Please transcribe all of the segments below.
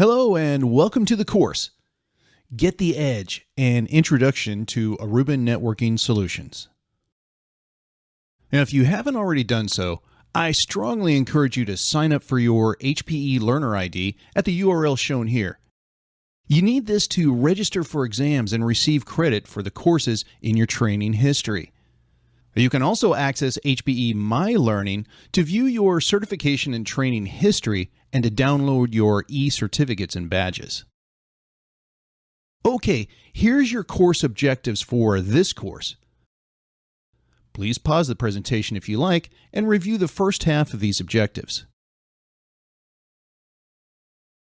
Hello and welcome to the course. Get the Edge, an introduction to Aruba Networking Solutions. Now, if you haven't already done so, I strongly encourage you to sign up for your HPE Learner ID at the URL shown here. You need this to register for exams and receive credit for the courses in your training history. You can also access HPE My Learning to view your certification and training history and to download your e-certificates and badges. Okay, here's your course objectives for this course. Please pause the presentation if you like and review the first half of these objectives.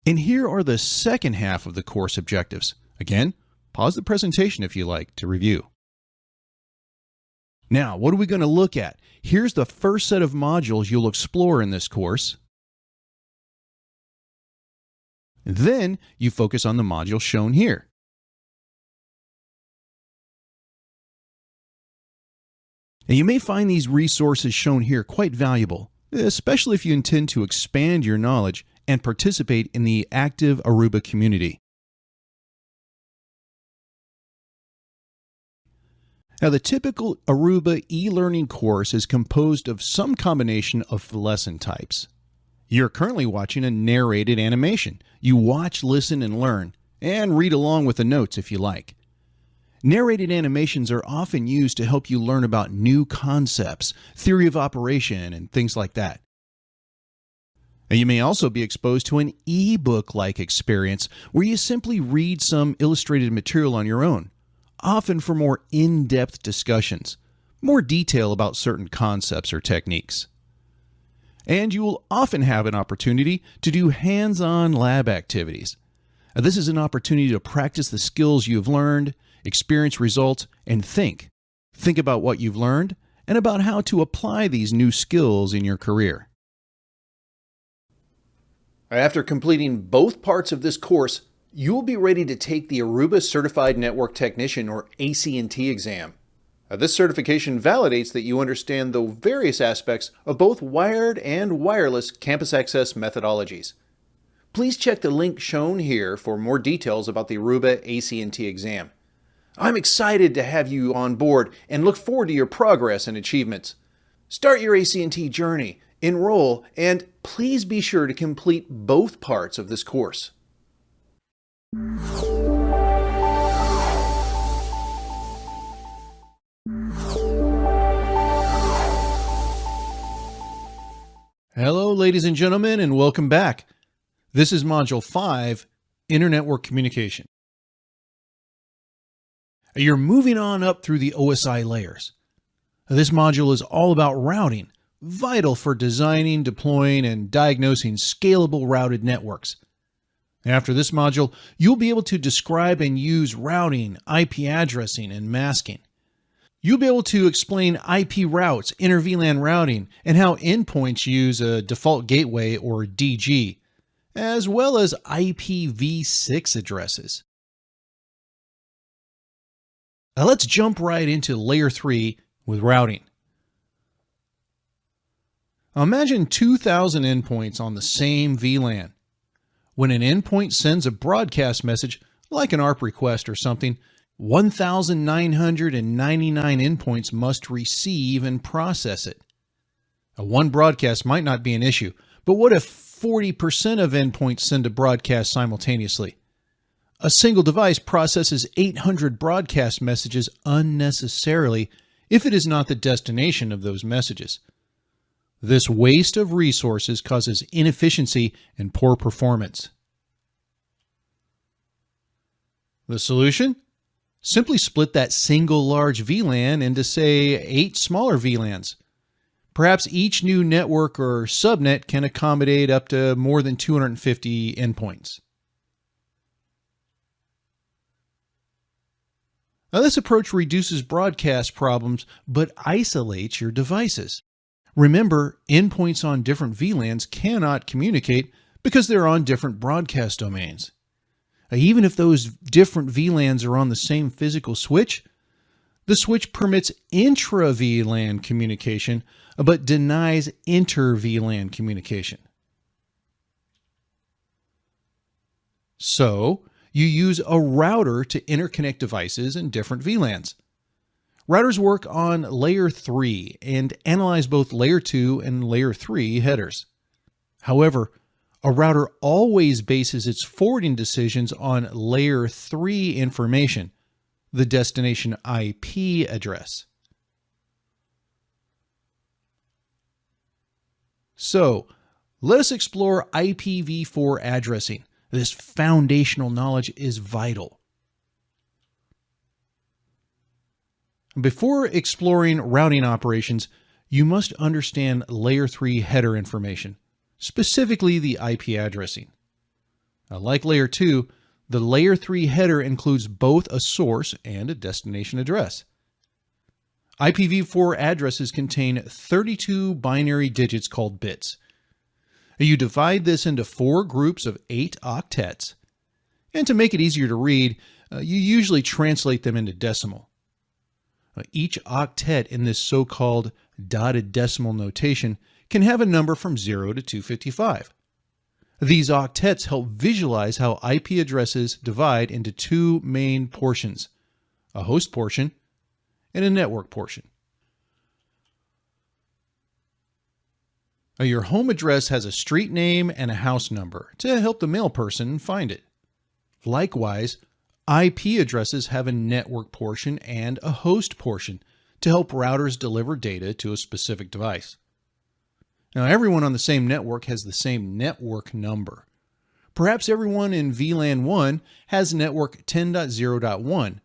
And here are the second half of the course objectives. Again, pause the presentation if you like to review. Now, what are we going to look at? Here's the first set of modules you'll explore in this course. Then you focus on the module shown here. And you may find these resources shown here quite valuable, especially if you intend to expand your knowledge and participate in the active Aruba community. Now, the typical Aruba e-learning course is composed of some combination of lesson types. You're currently watching a narrated animation. You watch, listen, and learn, and read along with the notes if you like. Narrated animations are often used to help you learn about new concepts, theory of operation, and things like that. Now, you may also be exposed to an e-book-like experience where you simply read some illustrated material on your own, often for more in-depth discussions, more detail about certain concepts or techniques. And you will often have an opportunity to do hands-on lab activities. Now, this is an opportunity to practice the skills you've learned, experience results, and think. Think about what you've learned and about how to apply these new skills in your career. After completing both parts of this course, you will be ready to take the Aruba Certified Network Technician or ACNT exam. This certification validates that you understand the various aspects of both wired and wireless campus access methodologies. Please check the link shown here for more details about the Aruba ACNT exam. I'm excited to have you on board and look forward to your progress and achievements. Start your ACNT journey, enroll, and please be sure to complete both parts of this course. Hello, ladies and gentlemen, and welcome back. This is Module 5, Inter-Network Communication. You're moving on up through the OSI layers. This module is all about routing, vital for designing, deploying, and diagnosing scalable routed networks. After this module, you'll be able to describe and use routing, IP addressing, and masking. You'll be able to explain IP routes, inter-VLAN routing, and how endpoints use a default gateway or DG, as well as IPv6 addresses. Now let's jump right into Layer 3 with routing. Now imagine 2,000 endpoints on the same VLAN. When an endpoint sends a broadcast message, like an ARP request or something, 1,999 endpoints must receive and process it. Now, one broadcast might not be an issue, but what if 40% of endpoints send a broadcast simultaneously? A single device processes 800 broadcast messages unnecessarily if it is not the destination of those messages. This waste of resources causes inefficiency and poor performance. The solution? Simply split that single large VLAN into, say, 8 smaller VLANs. Perhaps each new network or subnet can accommodate up to more than 250 endpoints. Now, this approach reduces broadcast problems but isolates your devices. Remember, endpoints on different VLANs cannot communicate because they're on different broadcast domains. Even if those different VLANs are on the same physical switch, the switch permits intra-VLAN communication but denies inter-VLAN communication. So you use a router to interconnect devices in different VLANs. Routers work on layer 3 and analyze both layer 2 and layer 3 headers. However, a router always bases its forwarding decisions on layer 3 information, the destination IP address. So, let us explore IPv4 addressing. This foundational knowledge is vital. Before exploring routing operations, you must understand layer 3 header information, specifically the IP addressing. Now, like layer 2, the layer 3 header includes both a source and a destination address. IPv4 addresses contain 32 binary digits called bits. You divide this into 4 groups of 8 octets. And to make it easier to read, you usually translate them into decimal. Each octet in this so-called dotted decimal notation can have a number from 0 to 255. These octets help visualize how IP addresses divide into 2 main portions, a host portion and a network portion. Your home address has a street name and a house number to help the mail person find it. Likewise, IP addresses have a network portion and a host portion to help routers deliver data to a specific device. Now, everyone on the same network has the same network number. Perhaps everyone in VLAN 1 has network 10.0.1,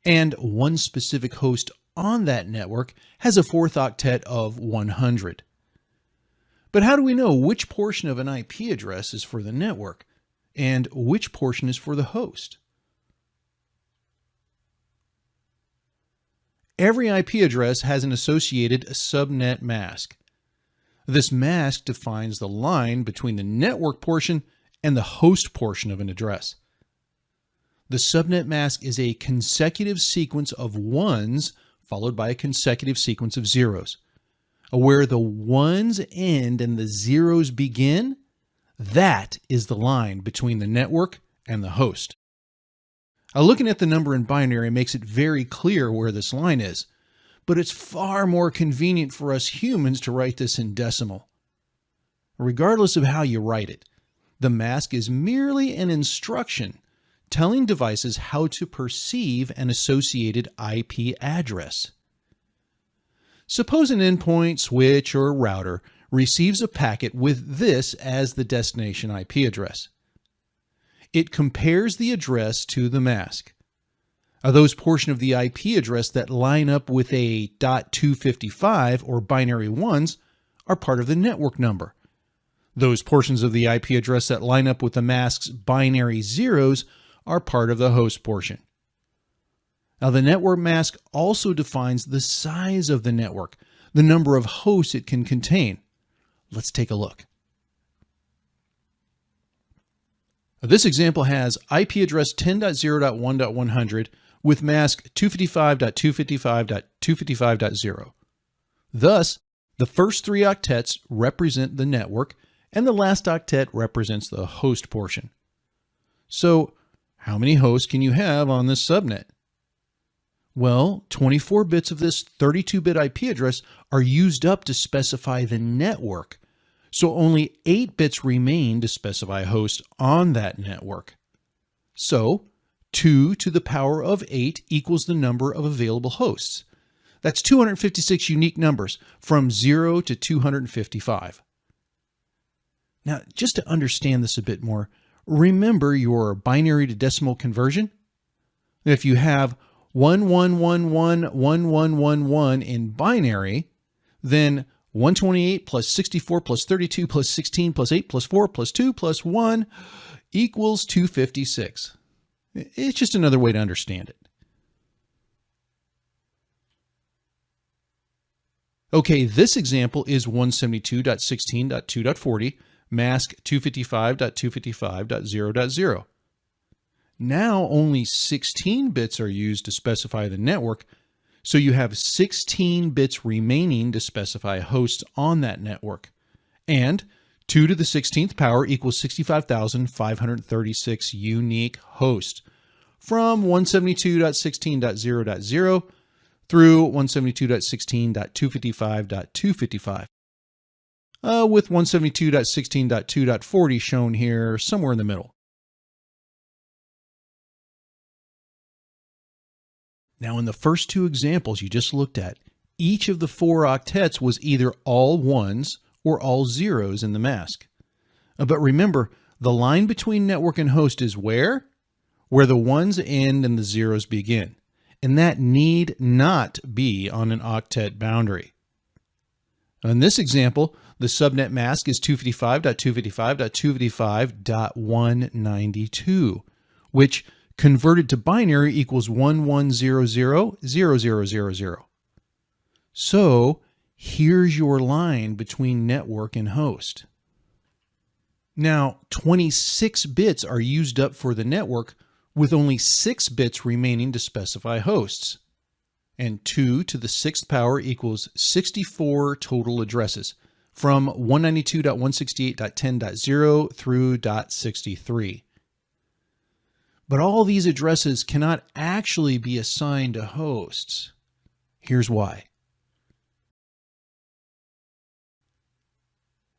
and one specific host on that network has a 4th octet of 100. But how do we know which portion of an IP address is for the network and which portion is for the host? Every IP address has an associated subnet mask. This mask defines the line between the network portion and the host portion of an address. The subnet mask is a consecutive sequence of ones followed by a consecutive sequence of zeros. Where the ones end and the zeros begin, that is the line between the network and the host. Looking at the number in binary makes it very clear where this line is, but it's far more convenient for us humans to write this in decimal. Regardless of how you write it, the mask is merely an instruction telling devices how to perceive an associated IP address. Suppose an endpoint, switch, or router receives a packet with this as the destination IP address. It compares the address to the mask. Those portions of the IP address that line up with a .255 or binary ones are part of the network number. Those portions of the IP address that line up with the mask's binary zeros are part of the host portion. Now, the network mask also defines the size of the network, the number of hosts it can contain. Let's take a look. This example has IP address 10.0.1.100 with mask 255.255.255.0. Thus, the first 3 octets represent the network, and the last octet represents the host portion. So, how many hosts can you have on this subnet? Well, 24 bits of this 32-bit IP address are used up to specify the network, so only 8 bits remain to specify a host on that network. So, 2 to the power of 8 equals the number of available hosts. That's 256 unique numbers from 0 to 255. Now, just to understand this a bit more, remember your binary to decimal conversion? If you have 11111111 in binary, then 128 plus 64 plus 32 plus 16 plus 8 plus 4 plus 2 plus 1 equals 256. It's just another way to understand it. Okay, this example is 172.16.2.40, mask 255.255.0.0. Now only 16 bits are used to specify the network, so you have 16 bits remaining to specify hosts on that network, and 2 to the 16th power equals 65,536 unique hosts from 172.16.0.0 through 172.16.255.255, with 172.16.2.40 shown here somewhere in the middle. Now, in the first two examples you just looked at, each of the 4 octets was either all ones or all zeros in the mask. But remember, the line between network and host is where? Where the ones end and the zeros begin. And that need not be on an octet boundary. In this example, the subnet mask is 255.255.255.192, which converted to binary equals 11000000. So here's your line between network and host. Now, 26 bits are used up for the network, with only 6 bits remaining to specify hosts. And 2 to the 6th power equals 64 total addresses from 192.168.10.0 through .63. But all these addresses cannot actually be assigned to hosts. Here's why.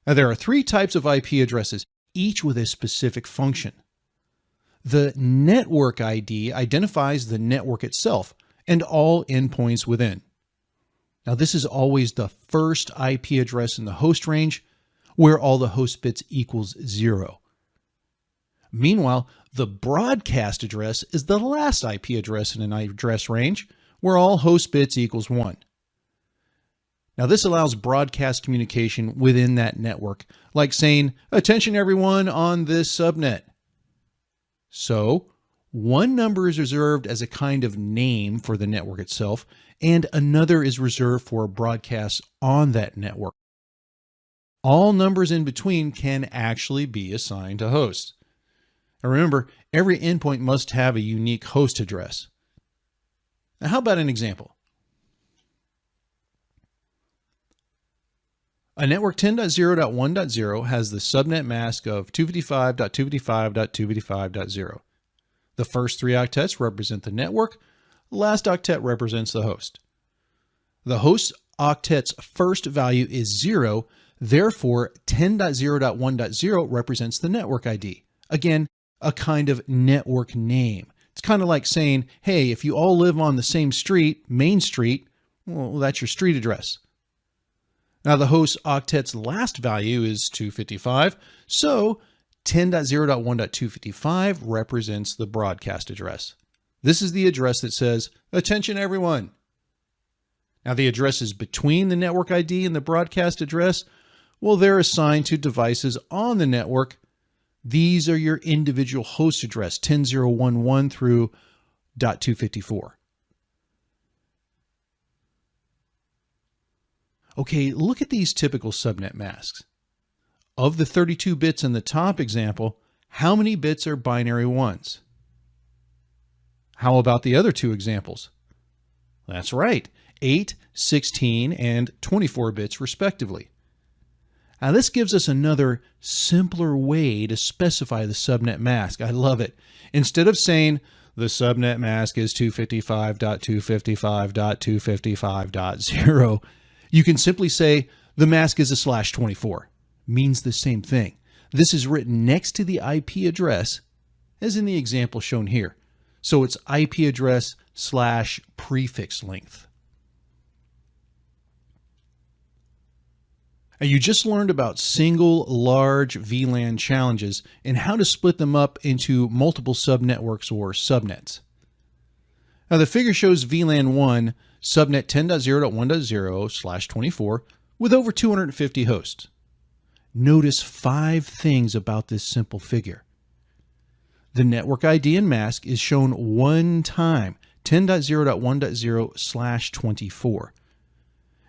Now, there are 3 types of IP addresses, each with a specific function. The network ID identifies the network itself and all endpoints within. Now, this is always the first IP address in the host range, where all the host bits equals 0. Meanwhile, the broadcast address is the last IP address in an address range, where all host bits equals 1. Now, this allows broadcast communication within that network, like saying, "Attention everyone on this subnet." So, one number is reserved as a kind of name for the network itself, and another is reserved for broadcasts on that network. All numbers in between can actually be assigned to hosts. Now remember, every endpoint must have a unique host address. Now, how about an example? A network 10.0.1.0 has the subnet mask of 255.255.255.0. The first 3 octets represent the network. The last octet represents the host. The host octet's first value is 0. Therefore, 10.0.1.0 represents the network ID. Again, a kind of network name. It's kind of like saying, hey, if you all live on the same street, Main Street, well, that's your street address. Now, the host octet's last value is 255, so 10.0.1.255 represents the broadcast address. This is the address that says, "Attention everyone." Now, the addresses between the network ID and the broadcast address, well, they're assigned to devices on the network. These are your individual host address, 10.0.1.1 through .254. Okay, look at these typical subnet masks. Of the 32 bits in the top example, how many bits are binary ones? How about the other 2 examples? That's right, 8, 16, and 24 bits respectively. Now, this gives us another simpler way to specify the subnet mask. I love it. Instead of saying the subnet mask is 255.255.255.0, you can simply say the mask is a /24. Means the same thing. This is written next to the IP address, as in the example shown here. So it's IP address / prefix length. Now, you just learned about single large VLAN challenges and how to split them up into multiple subnetworks or subnets. Now, the figure shows VLAN 1, subnet 10.0.1.0/24 with over 250 hosts. Notice 5 things about this simple figure. The network ID and mask is shown one time, 10.0.1.0/24.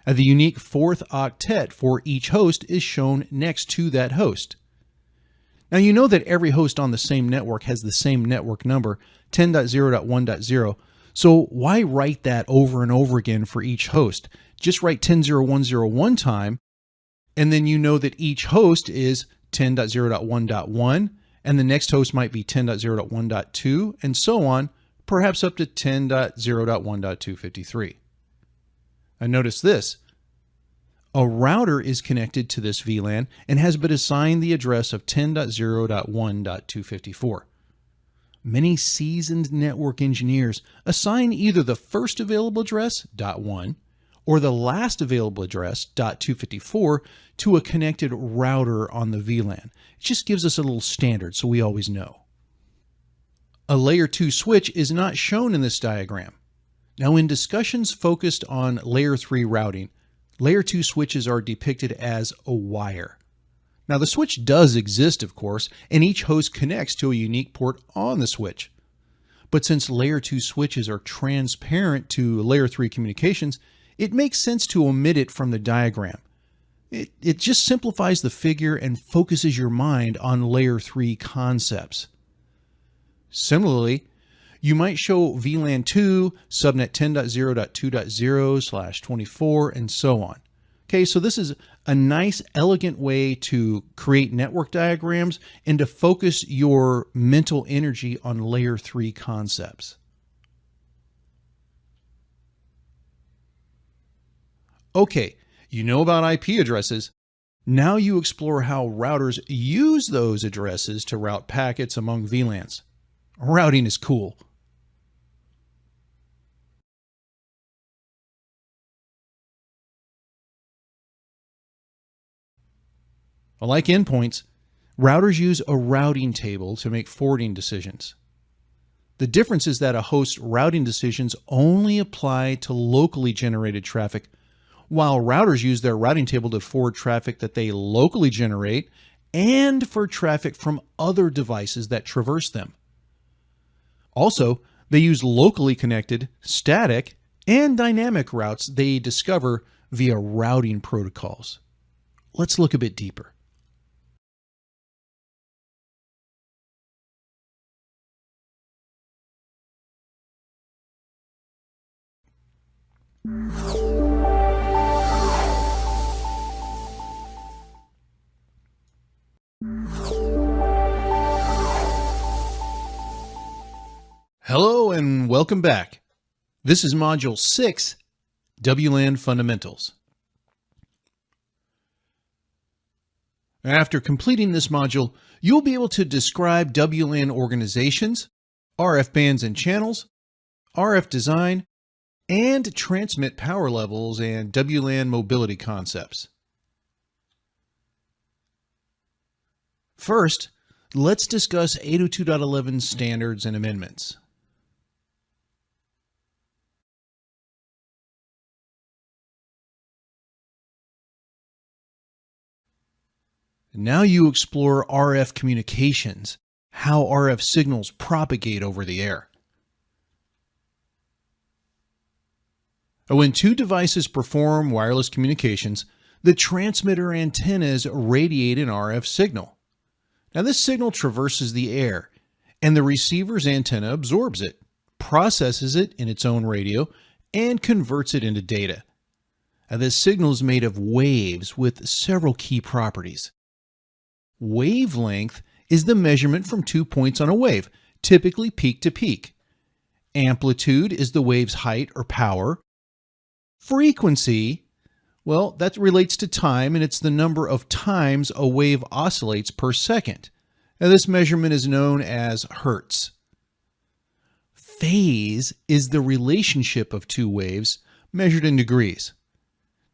And the unique 4th octet for each host is shown next to that host. Now, you know that every host on the same network has the same network number, 10.0.1.0. So why write that over and over again for each host? Just write 10.0.1.0 one time And then you know that each host is 10.0.1.1, and the next host might be 10.0.1.2, and so on, perhaps up to 10.0.1.253. And notice this. A router is connected to this VLAN and has been assigned the address of 10.0.1.254. Many seasoned network engineers assign either the first available address, .1, or the last available address, .254, to a connected router on the VLAN. It just gives us a little standard so we always know. A layer 2 switch is not shown in this diagram. Now, in discussions focused on layer 3 routing, layer 2 switches are depicted as a wire. Now, the switch does exist, of course, and each host connects to a unique port on the switch. But since layer 2 switches are transparent to layer 3 communications, it makes sense to omit it from the diagram. It just simplifies the figure and focuses your mind on layer 3 concepts. Similarly, you might show VLAN 2, subnet 10.0.2.0/24, and so on. Okay, so this is a nice, elegant way to create network diagrams and to focus your mental energy on layer 3 concepts. Okay, you know about IP addresses. Now you explore how routers use those addresses to route packets among VLANs. Routing is cool. Like endpoints, routers use a routing table to make forwarding decisions. The difference is that a host's routing decisions only apply to locally generated traffic, while routers use their routing table to forward traffic that they locally generate and for traffic from other devices that traverse them. Also, they use locally connected, static, and dynamic routes they discover via routing protocols. Let's look a bit deeper. Hello and welcome back. This is Module 6, WLAN Fundamentals. After completing this module, you'll be able to describe WLAN organizations, RF bands and channels, RF design, and transmit power levels and WLAN mobility concepts. First, let's discuss 802.11 standards and amendments. Now you explore RF communications, how RF signals propagate over the air. When two devices perform wireless communications, the transmitter antennas radiate an RF signal. Now this signal traverses the air, and the receiver's antenna absorbs it, processes it in its own radio, and converts it into data. Now, this signal is made of waves with several key properties. Wavelength is the measurement from 2 points on a wave, typically peak to peak. Amplitude is the wave's height or power. Frequency, well, that relates to time, and it's the number of times a wave oscillates per second. Now, this measurement is known as hertz. Phase is the relationship of two waves measured in degrees.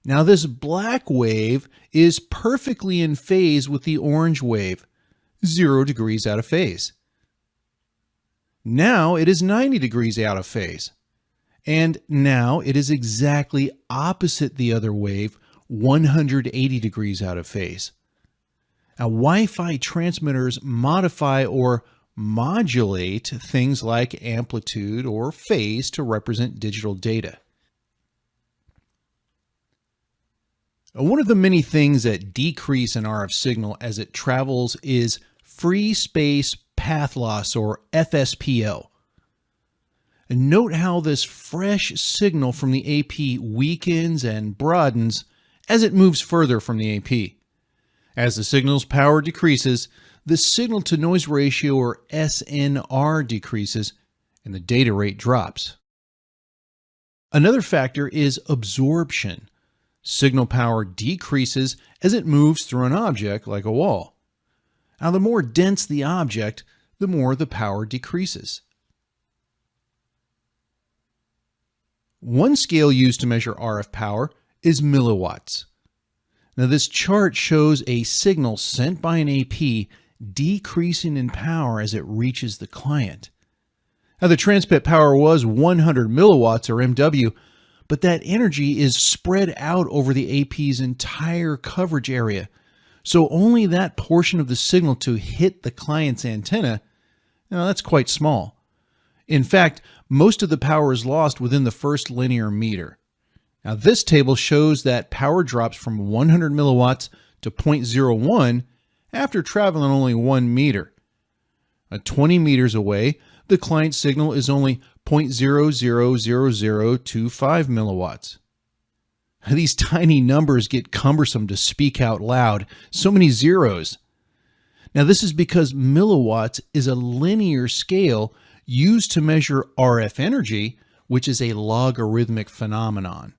Now, this black wave is perfectly in phase with the orange wave, 0 degrees out of phase. Now it is 90 degrees out of phase. And now it is exactly opposite the other wave, 180 degrees out of phase. Now, Wi-Fi transmitters modify or modulate things like amplitude or phase to represent digital data. One of the many things that decrease an RF signal as it travels is free space path loss, or FSPL. And note how this fresh signal from the AP weakens and broadens as it moves further from the AP. As the signal's power decreases, the signal-to-noise ratio, or SNR, decreases, and the data rate drops. Another factor is absorption. Signal power decreases as it moves through an object like a wall. Now, the more dense the object, the more the power decreases. One scale used to measure RF power is milliwatts. Now, this chart shows a signal sent by an AP decreasing in power as it reaches the client. Now, the transmit power was 100 milliwatts, or MW, but that energy is spread out over the AP's entire coverage area. So only that portion of the signal to hit the client's antenna, now that's quite small. In fact, most of the power is lost within the first linear meter. Now, this table shows that power drops from 100 milliwatts to 0.01 after traveling only 1 meter. 20 meters away, the client signal is only 0.000025 milliwatts. These tiny numbers get cumbersome to speak out loud. So many zeros. Now, this is because milliwatts is a linear scale used to measure RF energy, which is a logarithmic phenomenon.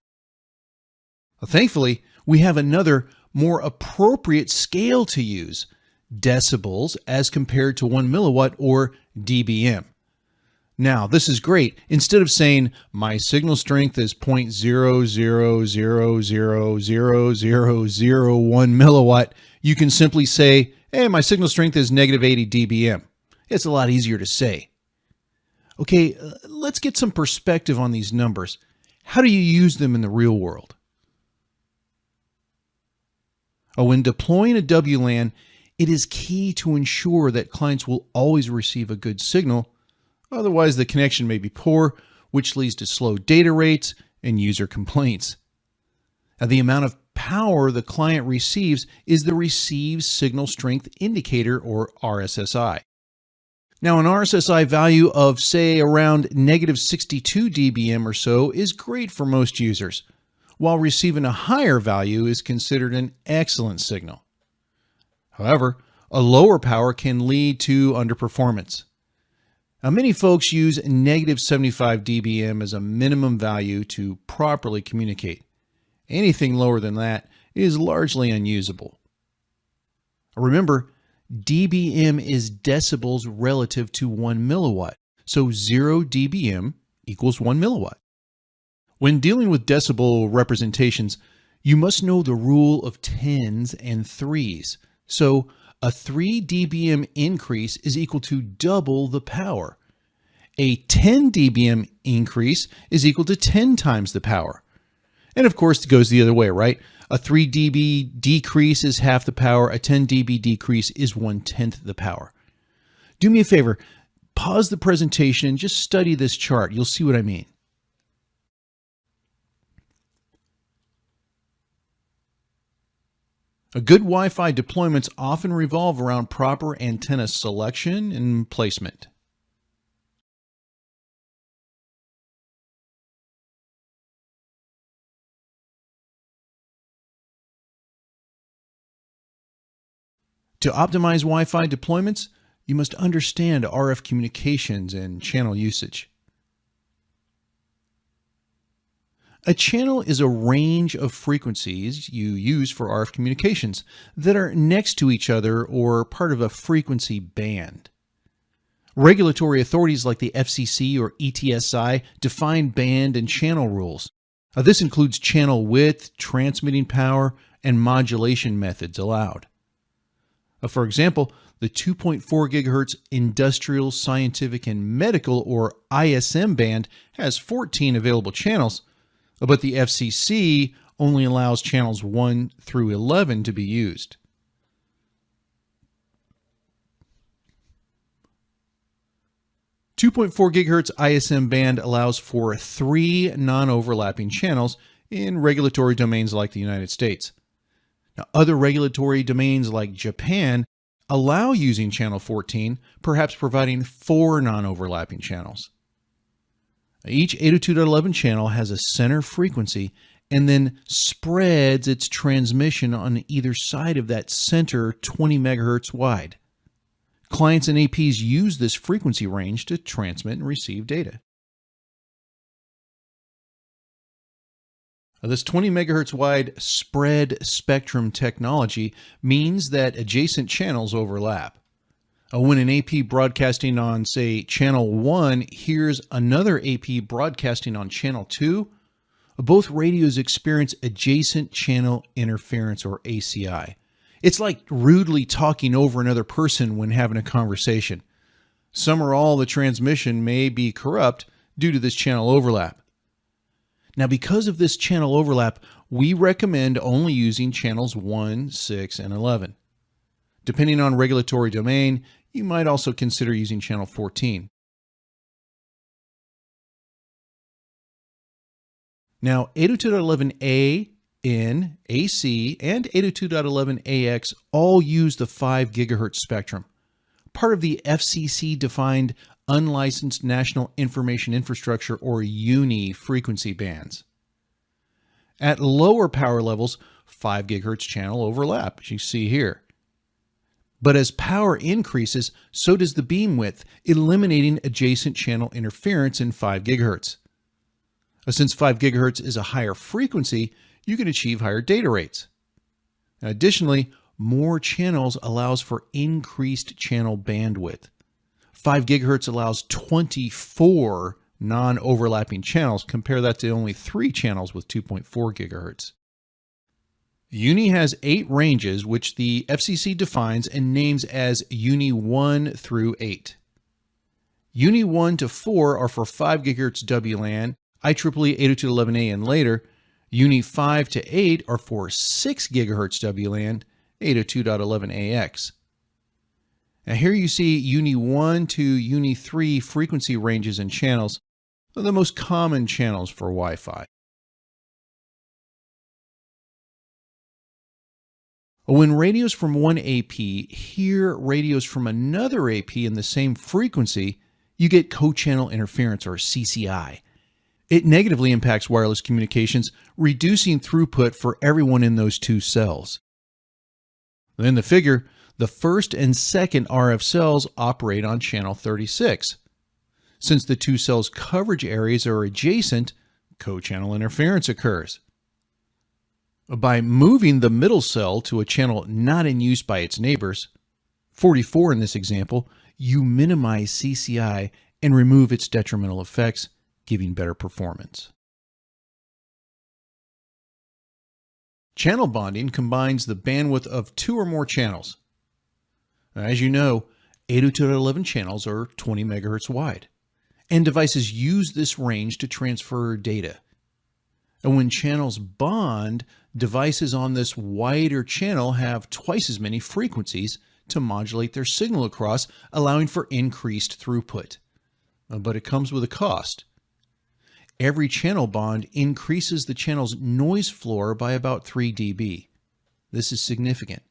Thankfully, we have another, more appropriate scale to use, decibels as compared to 1 milliwatt, or dBm. Now, this is great. Instead of saying, my signal strength is 0.00000001 milliwatt, you can simply say, hey, my signal strength is negative 80 dBm. It's a lot easier to say. Okay, let's get some perspective on these numbers. How do you use them in the real world? When deploying a WLAN, it is key to ensure that clients will always receive a good signal. Otherwise, the connection may be poor, which leads to slow data rates and user complaints. Now, the amount of power the client receives is the received signal strength indicator, or RSSI. Now, an RSSI value of, say, around negative 62 dBm or so is great for most users, while receiving a higher value is considered an excellent signal. However, a lower power can lead to underperformance. Now, many folks use negative 75 dBm as a minimum value to properly communicate. Anything lower than that is largely unusable. Remember, dBm is decibels relative to 1 milliwatt, so 0 dBm equals 1 milliwatt. When dealing with decibel representations, you must know the rule of tens and threes. So a 3 dBm increase is equal to double the power. A 10 dBm increase is equal to 10 times the power. And of course, it goes the other way, right? A 3 dB decrease is half the power. A 10 dB decrease is 1/10 the power. Do me a favor, pause the presentation and just study this chart. You'll see what I mean. A good Wi-Fi deployments often revolve around proper antenna selection and placement. To optimize Wi-Fi deployments, you must understand RF communications and channel usage. A channel is a range of frequencies you use for RF communications that are next to each other or part of a frequency band. Regulatory authorities like the FCC or ETSI define band and channel rules. This includes channel width, transmitting power, and modulation methods allowed. For example, the 2.4 gigahertz industrial, scientific, and medical, or ISM band has 14 available channels, but the FCC only allows channels 1 through 11 to be used. .4 gigahertz ISM band allows for 3 non-overlapping channels in regulatory domains like the United States. Now, other regulatory domains like Japan allow using channel 14, perhaps providing 4 non-overlapping channels. Each 802.11 channel has a center frequency and then spreads its transmission on either side of that center 20 megahertz wide. Clients and APs use this frequency range to transmit and receive data. This 20 megahertz wide spread spectrum technology means that adjacent channels overlap. When an AP broadcasting on, say, channel 1 hears another AP broadcasting on channel 2, both radios experience adjacent channel interference, or ACI. It's like rudely talking over another person when having a conversation. Some or all the transmission may be corrupt due to this channel overlap. Now, because of this channel overlap, we recommend only using channels 1, 6, and 11. Depending on regulatory domain, you might also consider using channel 14. Now, 802.11a, N, AC, and 802.11ax all use the 5 gigahertz spectrum, part of the FCC-defined Unlicensed National Information Infrastructure, or UNI, frequency bands. At lower power levels, 5 gigahertz channel overlap, as you see here. But as power increases, so does the beam width, eliminating adjacent channel interference in 5 gigahertz. Since 5 gigahertz is a higher frequency, you can achieve higher data rates. Additionally, more channels allows for increased channel bandwidth. 5 gigahertz allows 24 non-overlapping channels. Compare that to only 3 channels with 2.4 gigahertz. UNI has 8 ranges, which the FCC defines and names as UNI 1 through 8. UNI 1 to 4 are for 5 gigahertz WLAN, IEEE 802.11a and later. UNI 5 to 8 are for 6 gigahertz WLAN, 802.11ax. Now here you see UNI 1 to UNI 3 frequency ranges and channels, are the most common channels for Wi-Fi. When radios from one AP hear radios from another AP in the same frequency, you get co-channel interference, or CCI. It negatively impacts wireless communications, reducing throughput for everyone in those 2 cells. In the figure, the first and second RF cells operate on channel 36. Since the 2 cells' coverage areas are adjacent, co-channel interference occurs. By moving the middle cell to a channel not in use by its neighbors, 44 in this example, you minimize CCI and remove its detrimental effects, giving better performance. Channel bonding combines the bandwidth of 2 or more channels. As you know, 802.11 channels are 20 megahertz wide, and devices use this range to transfer data. And when channels bond, devices on this wider channel have twice as many frequencies to modulate their signal across, allowing for increased throughput. But it comes with a cost. Every channel bond increases the channel's noise floor by about 3 dB. This is significant.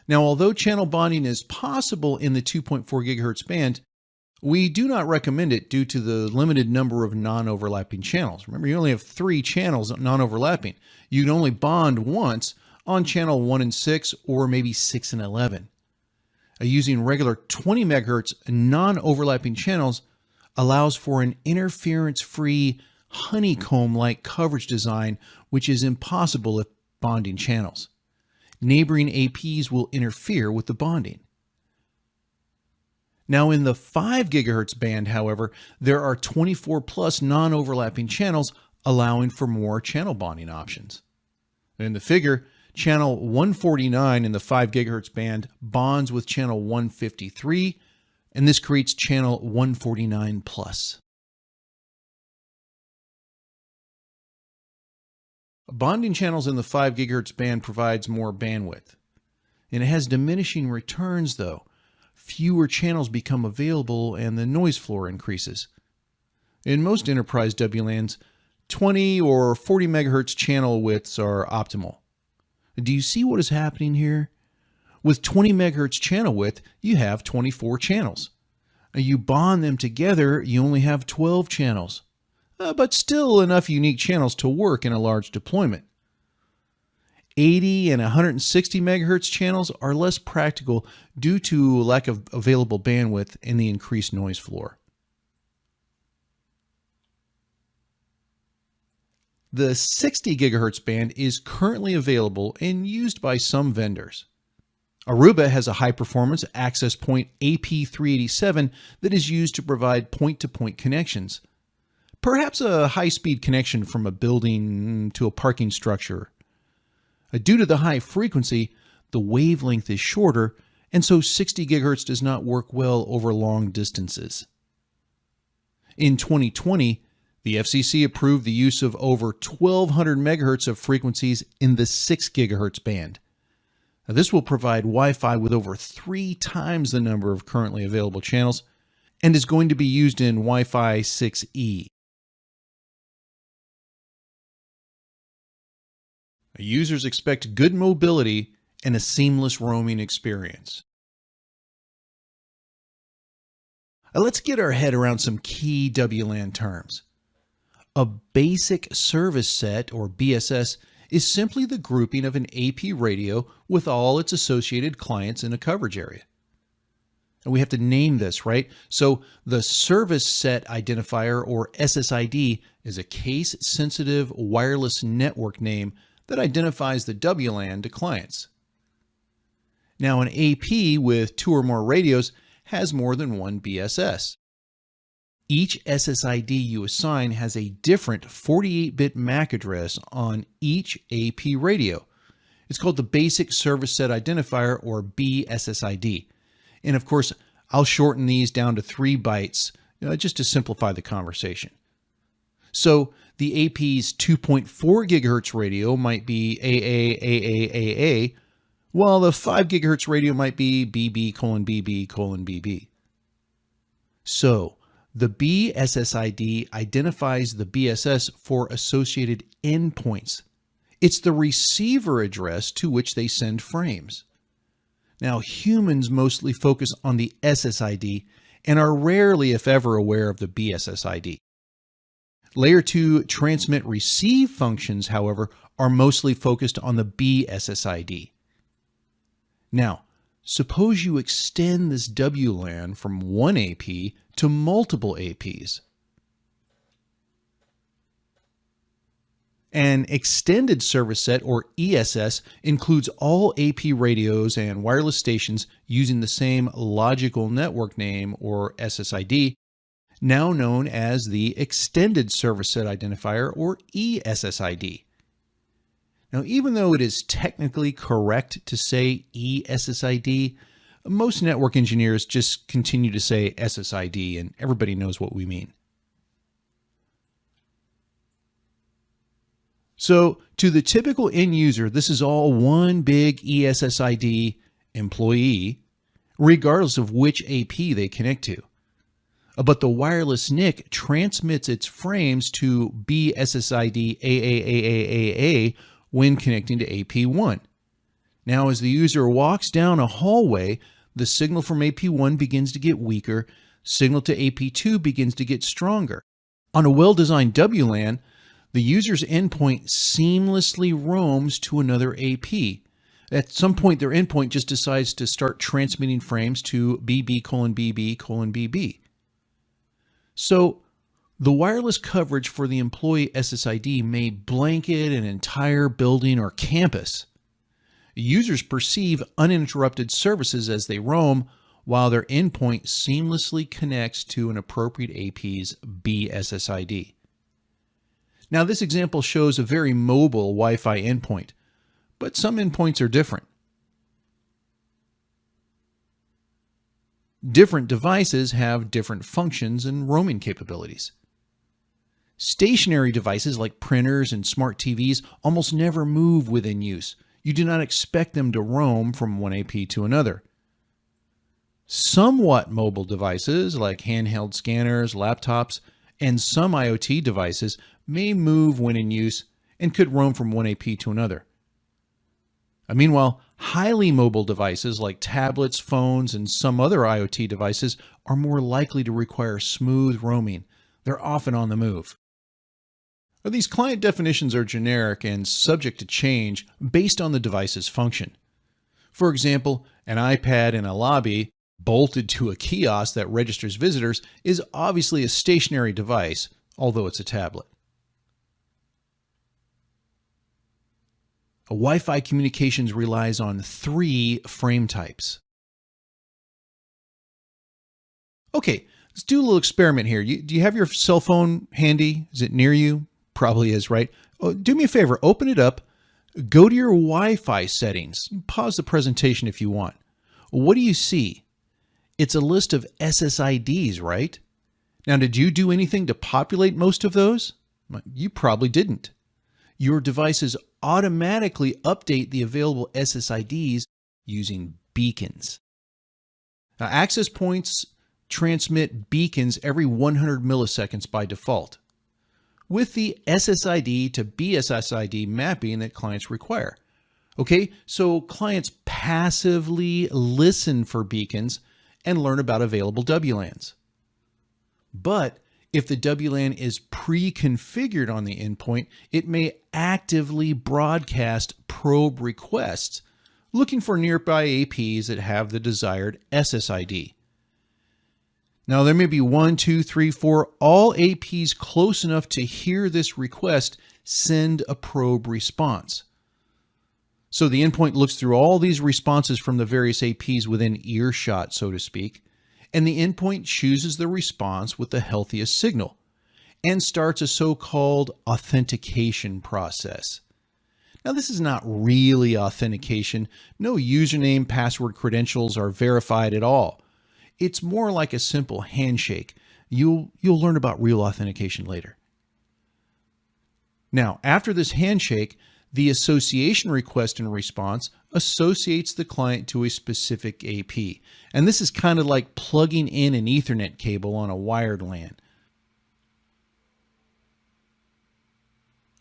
Now, although channel bonding is possible in the 2.4 gigahertz band, we do not recommend it due to the limited number of non-overlapping channels. Remember, you only have 3 channels non-overlapping. You can only bond once on channel 1 and 6, or maybe 6 and 11. Using regular 20 megahertz non-overlapping channels allows for an interference-free honeycomb-like coverage design, which is impossible with bonding channels. Neighboring APs will interfere with the bonding. Now in the 5 gigahertz band, however, there are 24 plus non-overlapping channels, allowing for more channel bonding options. In the figure, channel 149 in the 5 gigahertz band bonds with channel 153, and this creates channel 149 plus. Bonding channels in the 5 gigahertz band provides more bandwidth. And it has diminishing returns though. Fewer channels become available and the noise floor increases. In most enterprise WLANs, 20 or 40 megahertz channel widths are optimal. Do you see what is happening here? With 20 megahertz channel width, you have 24 channels. You bond them together, you only have 12 channels. but still enough unique channels to work in a large deployment. 80 and 160 megahertz channels are less practical due to lack of available bandwidth and the increased noise floor. The 60 gigahertz band is currently available and used by some vendors. Aruba has a high-performance access point AP387 that is used to provide point-to-point connections. Perhaps a high-speed connection from a building to a parking structure. Due to the high frequency, the wavelength is shorter, and so 60 gigahertz does not work well over long distances. In 2020, the FCC approved the use of over 1,200 megahertz of frequencies in the 6 gigahertz band. Now, this will provide Wi-Fi with over 3 times the number of currently available channels and is going to be used in Wi-Fi 6E. Users expect good mobility and a seamless roaming experience. Let's get our head around some key WLAN terms. A basic service set, or BSS, is simply the grouping of an AP radio with all its associated clients in a coverage area. And we have to name this, right? So the service set identifier, or SSID, is a case-sensitive wireless network name that identifies the WLAN to clients. Now, an AP with 2 or more radios has more than one BSS. Each SSID you assign has a different 48-bit MAC address on each AP radio. It's called the Basic Service Set Identifier, or BSSID. And of course, I'll shorten these down to 3 bytes just to simplify the conversation. So the AP's 2.4 gigahertz radio might be AA, while the 5 gigahertz radio might be BB:BB:BB. So the BSSID identifies the BSS for associated endpoints. It's the receiver address to which they send frames. Now, humans mostly focus on the SSID and are rarely, if ever, aware of the BSSID. Layer 2 transmit-receive functions, however, are mostly focused on the BSSID. Now, suppose you extend this WLAN from one AP to multiple APs. An extended service set, or ESS, includes all AP radios and wireless stations using the same logical network name, or SSID, now known as the Extended Service Set Identifier, or ESSID. Now, even though it is technically correct to say ESSID, most network engineers just continue to say SSID, and everybody knows what we mean. So, to the typical end user, this is all one big ESSID employee, regardless of which AP they connect to. But the wireless NIC transmits its frames to BSSID AAAAA when connecting to AP1. Now, as the user walks down a hallway, the signal from AP1 begins to get weaker, signal to AP2 begins to get stronger. On a well-designed WLAN, the user's endpoint seamlessly roams to another AP. At some point, their endpoint just decides to start transmitting frames to BB:BB:BB. So, the wireless coverage for the employee SSID may blanket an entire building or campus. Users perceive uninterrupted services as they roam, while their endpoint seamlessly connects to an appropriate AP's BSSID. Now, this example shows a very mobile Wi-Fi endpoint, but some endpoints are different. Different devices have different functions and roaming capabilities. Stationary devices like printers and smart TVs almost never move within use. You do not expect them to roam from one AP to another. Somewhat mobile devices like handheld scanners, laptops, and some IoT devices may move when in use and could roam from one AP to another. Meanwhile, highly mobile devices like tablets, phones, and some other IoT devices are more likely to require smooth roaming. They're often on the move. These client definitions are generic and subject to change based on the device's function. For example, an iPad in a lobby bolted to a kiosk that registers visitors is obviously a stationary device, although it's a tablet. Wi-Fi communications relies on 3 frame types. Okay, let's do a little experiment here. Do you have your cell phone handy? Is it near you? Probably is, right? Oh, do me a favor, open it up, go to your Wi-Fi settings. Pause the presentation if you want. What do you see? It's a list of SSIDs, right? Now, did you do anything to populate most of those? You probably didn't. Your devices automatically update the available SSIDs using beacons. Now, access points transmit beacons every 100 milliseconds by default, with the SSID to BSSID mapping that clients require. Okay, so clients passively listen for beacons and learn about available WLANs. But if the WLAN is pre-configured on the endpoint, it may actively broadcast probe requests looking for nearby APs that have the desired SSID. Now, there may be 1, 2, 3, 4, all APs close enough to hear this request send a probe response. So the endpoint looks through all these responses from the various APs within earshot, so to speak, and the endpoint chooses the response with the healthiest signal and starts a so-called authentication process. Now, this is not really authentication. No username, password, credentials are verified at all. It's more like a simple handshake. You'll learn about real authentication later. Now, after this handshake, the association request and response associates the client to a specific AP. And this is kind of like plugging in an Ethernet cable on a wired LAN.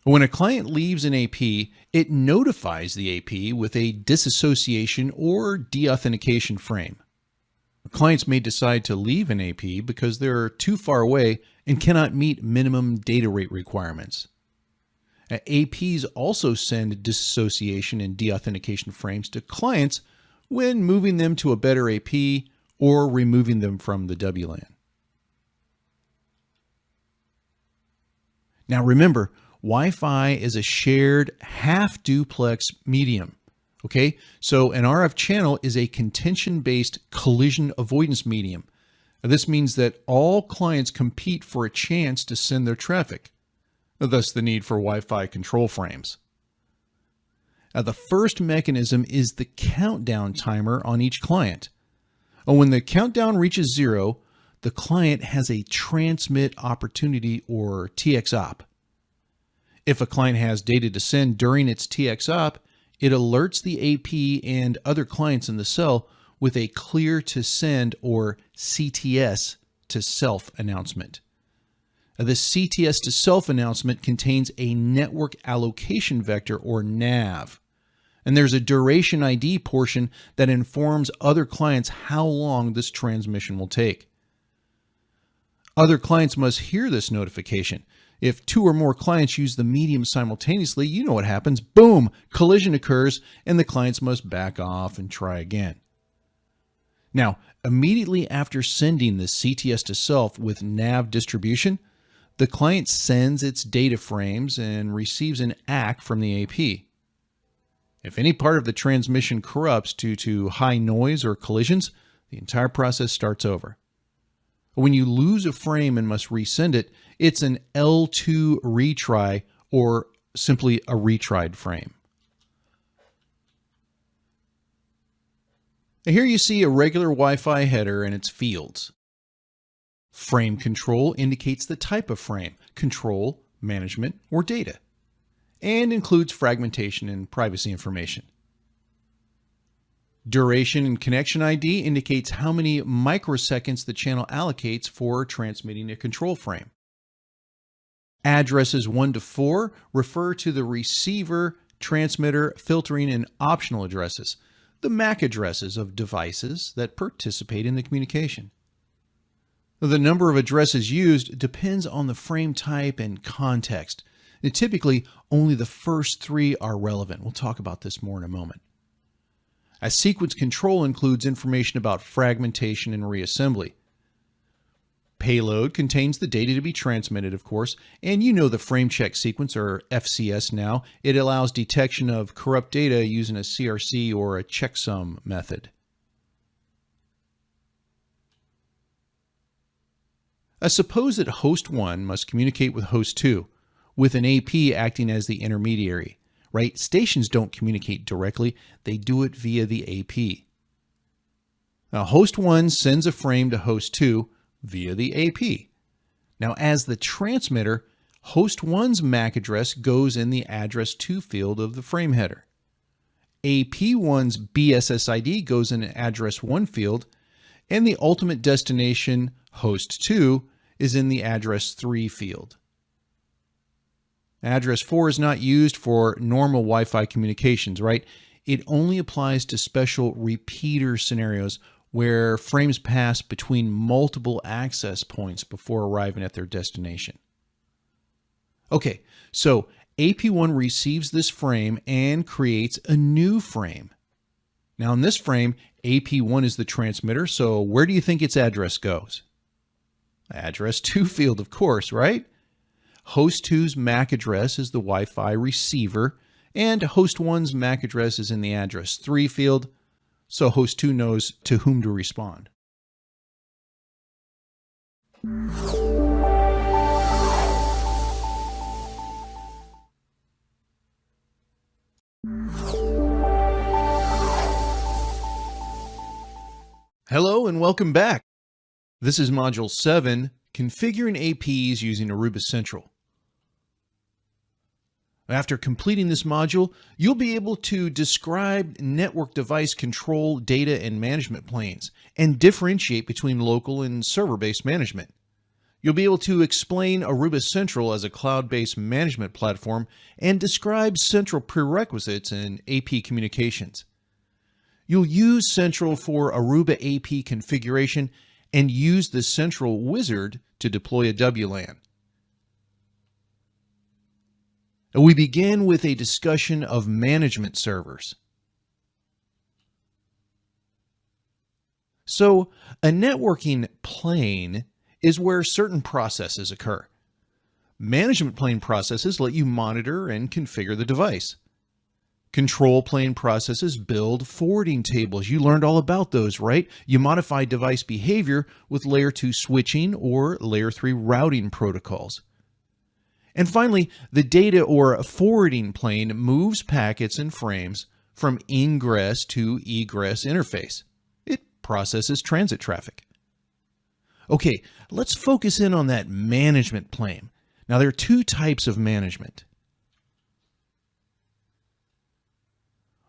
When a client leaves an AP, it notifies the AP with a disassociation or deauthentication frame. Clients may decide to leave an AP because they're too far away and cannot meet minimum data rate requirements. APs also send disassociation and deauthentication frames to clients when moving them to a better AP or removing them from the WLAN. Now remember, Wi-Fi is a shared half-duplex medium. Okay, so an RF channel is a contention-based collision avoidance medium. This means that all clients compete for a chance to send their traffic, thus the need for Wi-Fi control frames. Now, the first mechanism is the countdown timer on each client. When the countdown reaches 0, the client has a transmit opportunity or TX-op. If a client has data to send during its TX-op, it alerts the AP and other clients in the cell with a clear to send or CTS to self announcement. The CTS to self announcement contains a network allocation vector or NAV. And there's a duration ID portion that informs other clients how long this transmission will take. Other clients must hear this notification. If 2 or more clients use the medium simultaneously, you know what happens. Boom, collision occurs, and the clients must back off and try again. Now, immediately after sending the CTS to self with NAV distribution, the client sends its data frames and receives an ACK from the AP. If any part of the transmission corrupts due to high noise or collisions, the entire process starts over. When you lose a frame and must resend it, it's an L2 retry or simply a retried frame. Now here you see a regular Wi-Fi header and its fields. Frame control indicates the type of frame, control, management, or data, and includes fragmentation and privacy information. Duration and connection ID indicates how many microseconds the channel allocates for transmitting a control frame. Addresses 1 to 4 refer to the receiver, transmitter, filtering, and optional addresses, the MAC addresses of devices that participate in the communication. The number of addresses used depends on the frame type and context. Now, typically, only the first three are relevant. We'll talk about this more in a moment. As sequence control includes information about fragmentation and reassembly. Payload contains the data to be transmitted, of course, and you know the frame check sequence, or FCS now. It allows detection of corrupt data using a CRC or a checksum method. Suppose that host 1 must communicate with host 2, with an AP acting as the intermediary, right? Stations don't communicate directly, they do it via the AP. Now, host 1 sends a frame to host 2 via the AP. Now, as the transmitter, host 1's MAC address goes in the address to field of the frame header. AP1's BSSID goes in the address 1 field, and the ultimate destination, host 2, is in the address 3 field. Address 4 is not used for normal Wi-Fi communications, right? It only applies to special repeater scenarios where frames pass between multiple access points before arriving at their destination. Okay, so AP1 receives this frame and creates a new frame. Now in this frame, AP1 is the transmitter, so where do you think its address goes? Address 2 field, of course, right? Host 2's MAC address is the Wi-Fi receiver, and host 1's MAC address is in the address 3 field, so host 2 knows to whom to respond. Hello and welcome back. This is Module 7, Configuring APs using Aruba Central. After completing this module, you'll be able to describe network device control, data, and management planes, and differentiate between local and server-based management. You'll be able to explain Aruba Central as a cloud-based management platform and describe Central prerequisites in AP communications. You'll use Central for Aruba AP configuration and use the Central wizard to deploy a WLAN. We begin with a discussion of management servers. So, a networking plane is where certain processes occur. Management plane processes let you monitor and configure the device. Control plane processes build forwarding tables. You learned all about those, right? You modify device behavior with Layer 2 switching or Layer 3 routing protocols. And finally, the data or forwarding plane moves packets and frames from ingress to egress interface. It processes transit traffic. Okay, let's focus in on that management plane. Now, there are two types of management.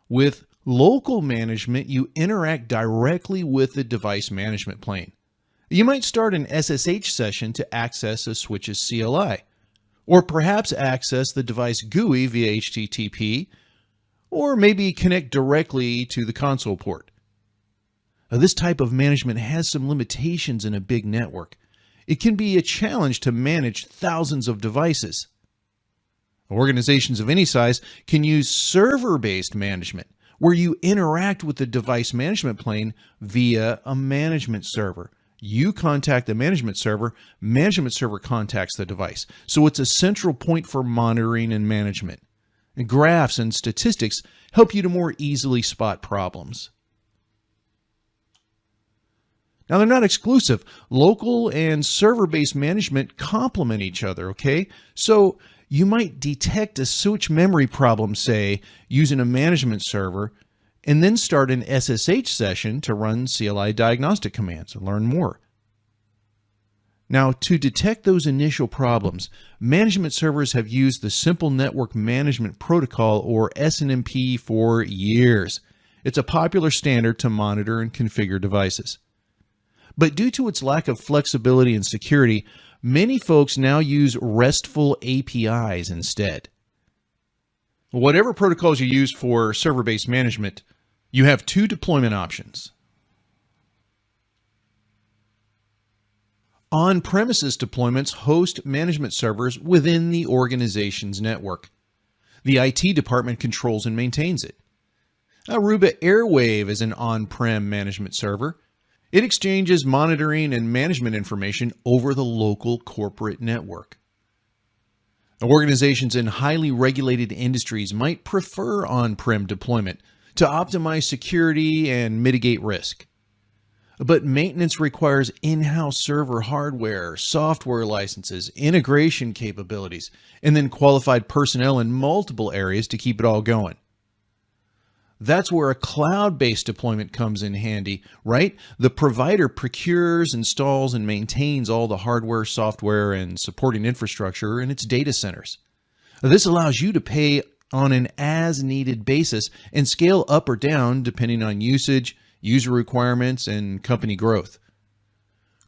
With local management, you interact directly with the device management plane. You might start an SSH session to access a switch's CLI, or perhaps access the device GUI via HTTP, or maybe connect directly to the console port. Now, this type of management has some limitations in a big network. It can be a challenge to manage thousands of devices. Organizations of any size can use server-based management, where you interact with the device management plane via a management server. You contact the management server contacts the device. So it's a central point for monitoring and management. And graphs and statistics help you to more easily spot problems. Now, they're not exclusive. Local and server-based management complement each other, okay? So you might detect a switch memory problem, say, using a management server, and then start an SSH session to run CLI diagnostic commands and learn more. Now, to detect those initial problems, management servers have used the Simple Network Management Protocol, or SNMP, for years. It's a popular standard to monitor and configure devices. But due to its lack of flexibility and security, many folks now use RESTful APIs instead. Whatever protocols you use for server-based management, you have two deployment options. On-premises deployments host management servers within the organization's network. The IT department controls and maintains it. Aruba Airwave is an on-prem management server. It exchanges monitoring and management information over the local corporate network. Organizations in highly regulated industries might prefer on-prem deployment to optimize security and mitigate risk. But maintenance requires in-house server hardware, software licenses, integration capabilities, and then qualified personnel in multiple areas to keep it all going. That's where a cloud-based deployment comes in handy, right? The provider procures, installs, and maintains all the hardware, software, and supporting infrastructure in its data centers. This allows you to pay on an as-needed basis and scale up or down depending on usage, user requirements, and company growth.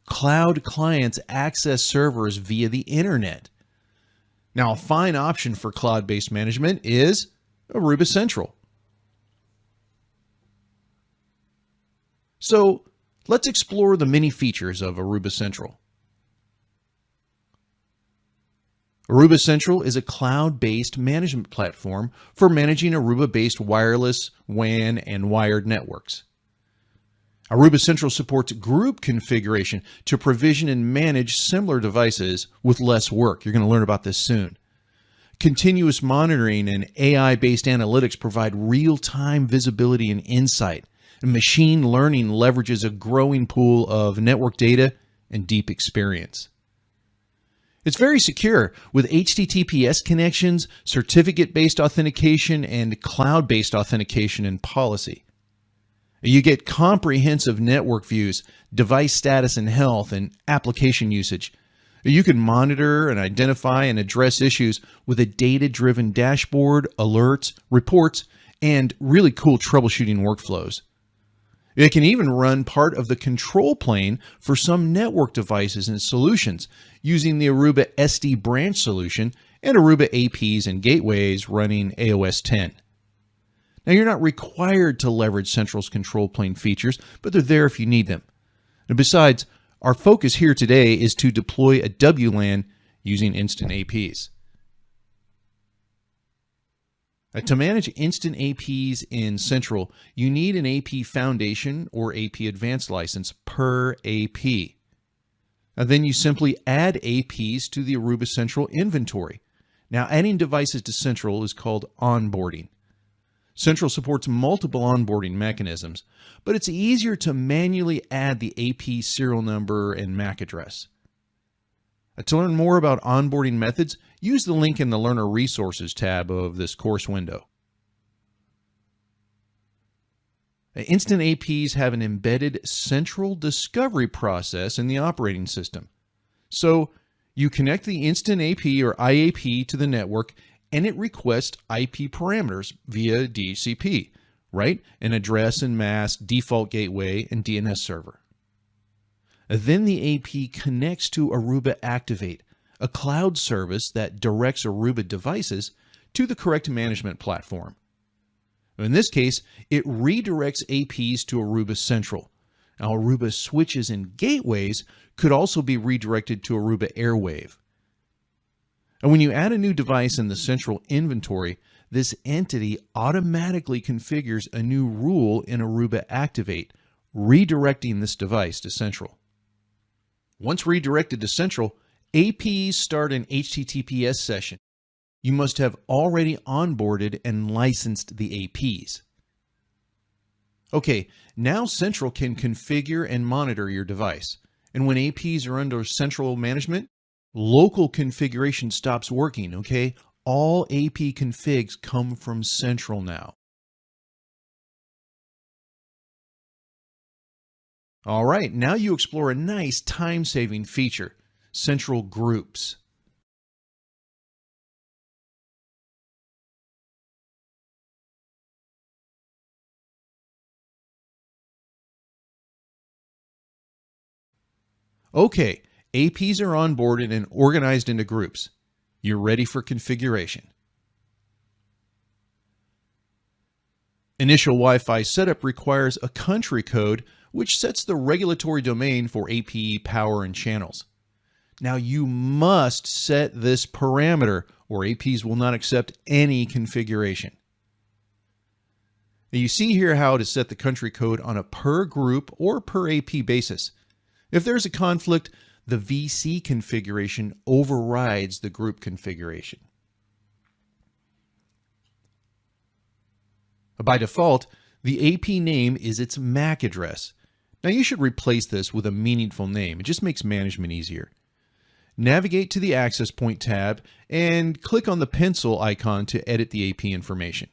Cloud clients access servers via the internet. Now, a fine option for cloud-based management is Aruba Central. So let's explore the many features of Aruba Central. Aruba Central is a cloud-based management platform for managing Aruba-based wireless, WAN, and wired networks. Aruba Central supports group configuration to provision and manage similar devices with less work. You're going to learn about this soon. Continuous monitoring and AI-based analytics provide real-time visibility and insight. Machine learning leverages a growing pool of network data and deep experience. It's very secure with HTTPS connections, certificate-based authentication, and cloud-based authentication and policy. You get comprehensive network views, device status and health, and application usage. You can monitor and identify and address issues with a data-driven dashboard, alerts, reports, and really cool troubleshooting workflows. It can even run part of the control plane for some network devices and solutions using the Aruba SD branch solution and Aruba APs and gateways running AOS 10. Now, you're not required to leverage Central's control plane features, but they're there if you need them. And besides, our focus here today is to deploy a WLAN using instant APs. To manage instant APs in Central, you need an AP Foundation or AP Advanced license per AP. Then you simply add APs to the Aruba Central inventory. Now, adding devices to Central is called onboarding. Central supports multiple onboarding mechanisms, but it's easier to manually add the AP serial number and MAC address. To learn more about onboarding methods, use the link in the Learner Resources tab of this course window. Instant APs have an embedded central discovery process in the operating system. So you connect the instant AP or IAP to the network and it requests IP parameters via DHCP, right? An address and mask, default gateway, and DNS server. Then the AP connects to Aruba Activate, a cloud service that directs Aruba devices to the correct management platform. In this case, it redirects APs to Aruba Central. Now, Aruba switches and gateways could also be redirected to Aruba Airwave. And when you add a new device in the Central inventory, this entity automatically configures a new rule in Aruba Activate, redirecting this device to Central. Once redirected to Central, APs start an HTTPS session. You must have already onboarded and licensed the APs. Okay, now Central can configure and monitor your device. And when APs are under Central management, local configuration stops working, okay? All AP configs come from Central now. All right, now you explore a nice time-saving feature, Central Groups. Okay, APs are onboarded and organized into groups. You're ready for configuration. Initial Wi-Fi setup requires a country code which sets the regulatory domain for AP power and channels. Now you must set this parameter or APs will not accept any configuration. Now you see here how to set the country code on a per group or per AP basis. If there's a conflict, the VC configuration overrides the group configuration. By default, the AP name is its MAC address. Now you should replace this with a meaningful name. It just makes management easier. Navigate to the Access Point tab and click on the pencil icon to edit the AP information.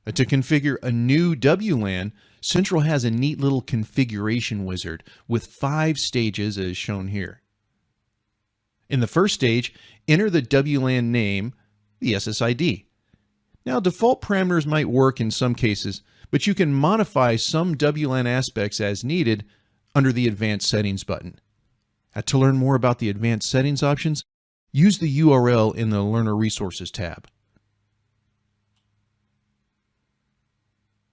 To configure a new WLAN, Central has a neat little configuration wizard with 5 stages as shown here. In the first stage, enter the WLAN name, the SSID. Now, default parameters might work in some cases, but you can modify some WLAN aspects as needed under the Advanced Settings button. To learn more about the Advanced Settings options, use the URL in the Learner Resources tab.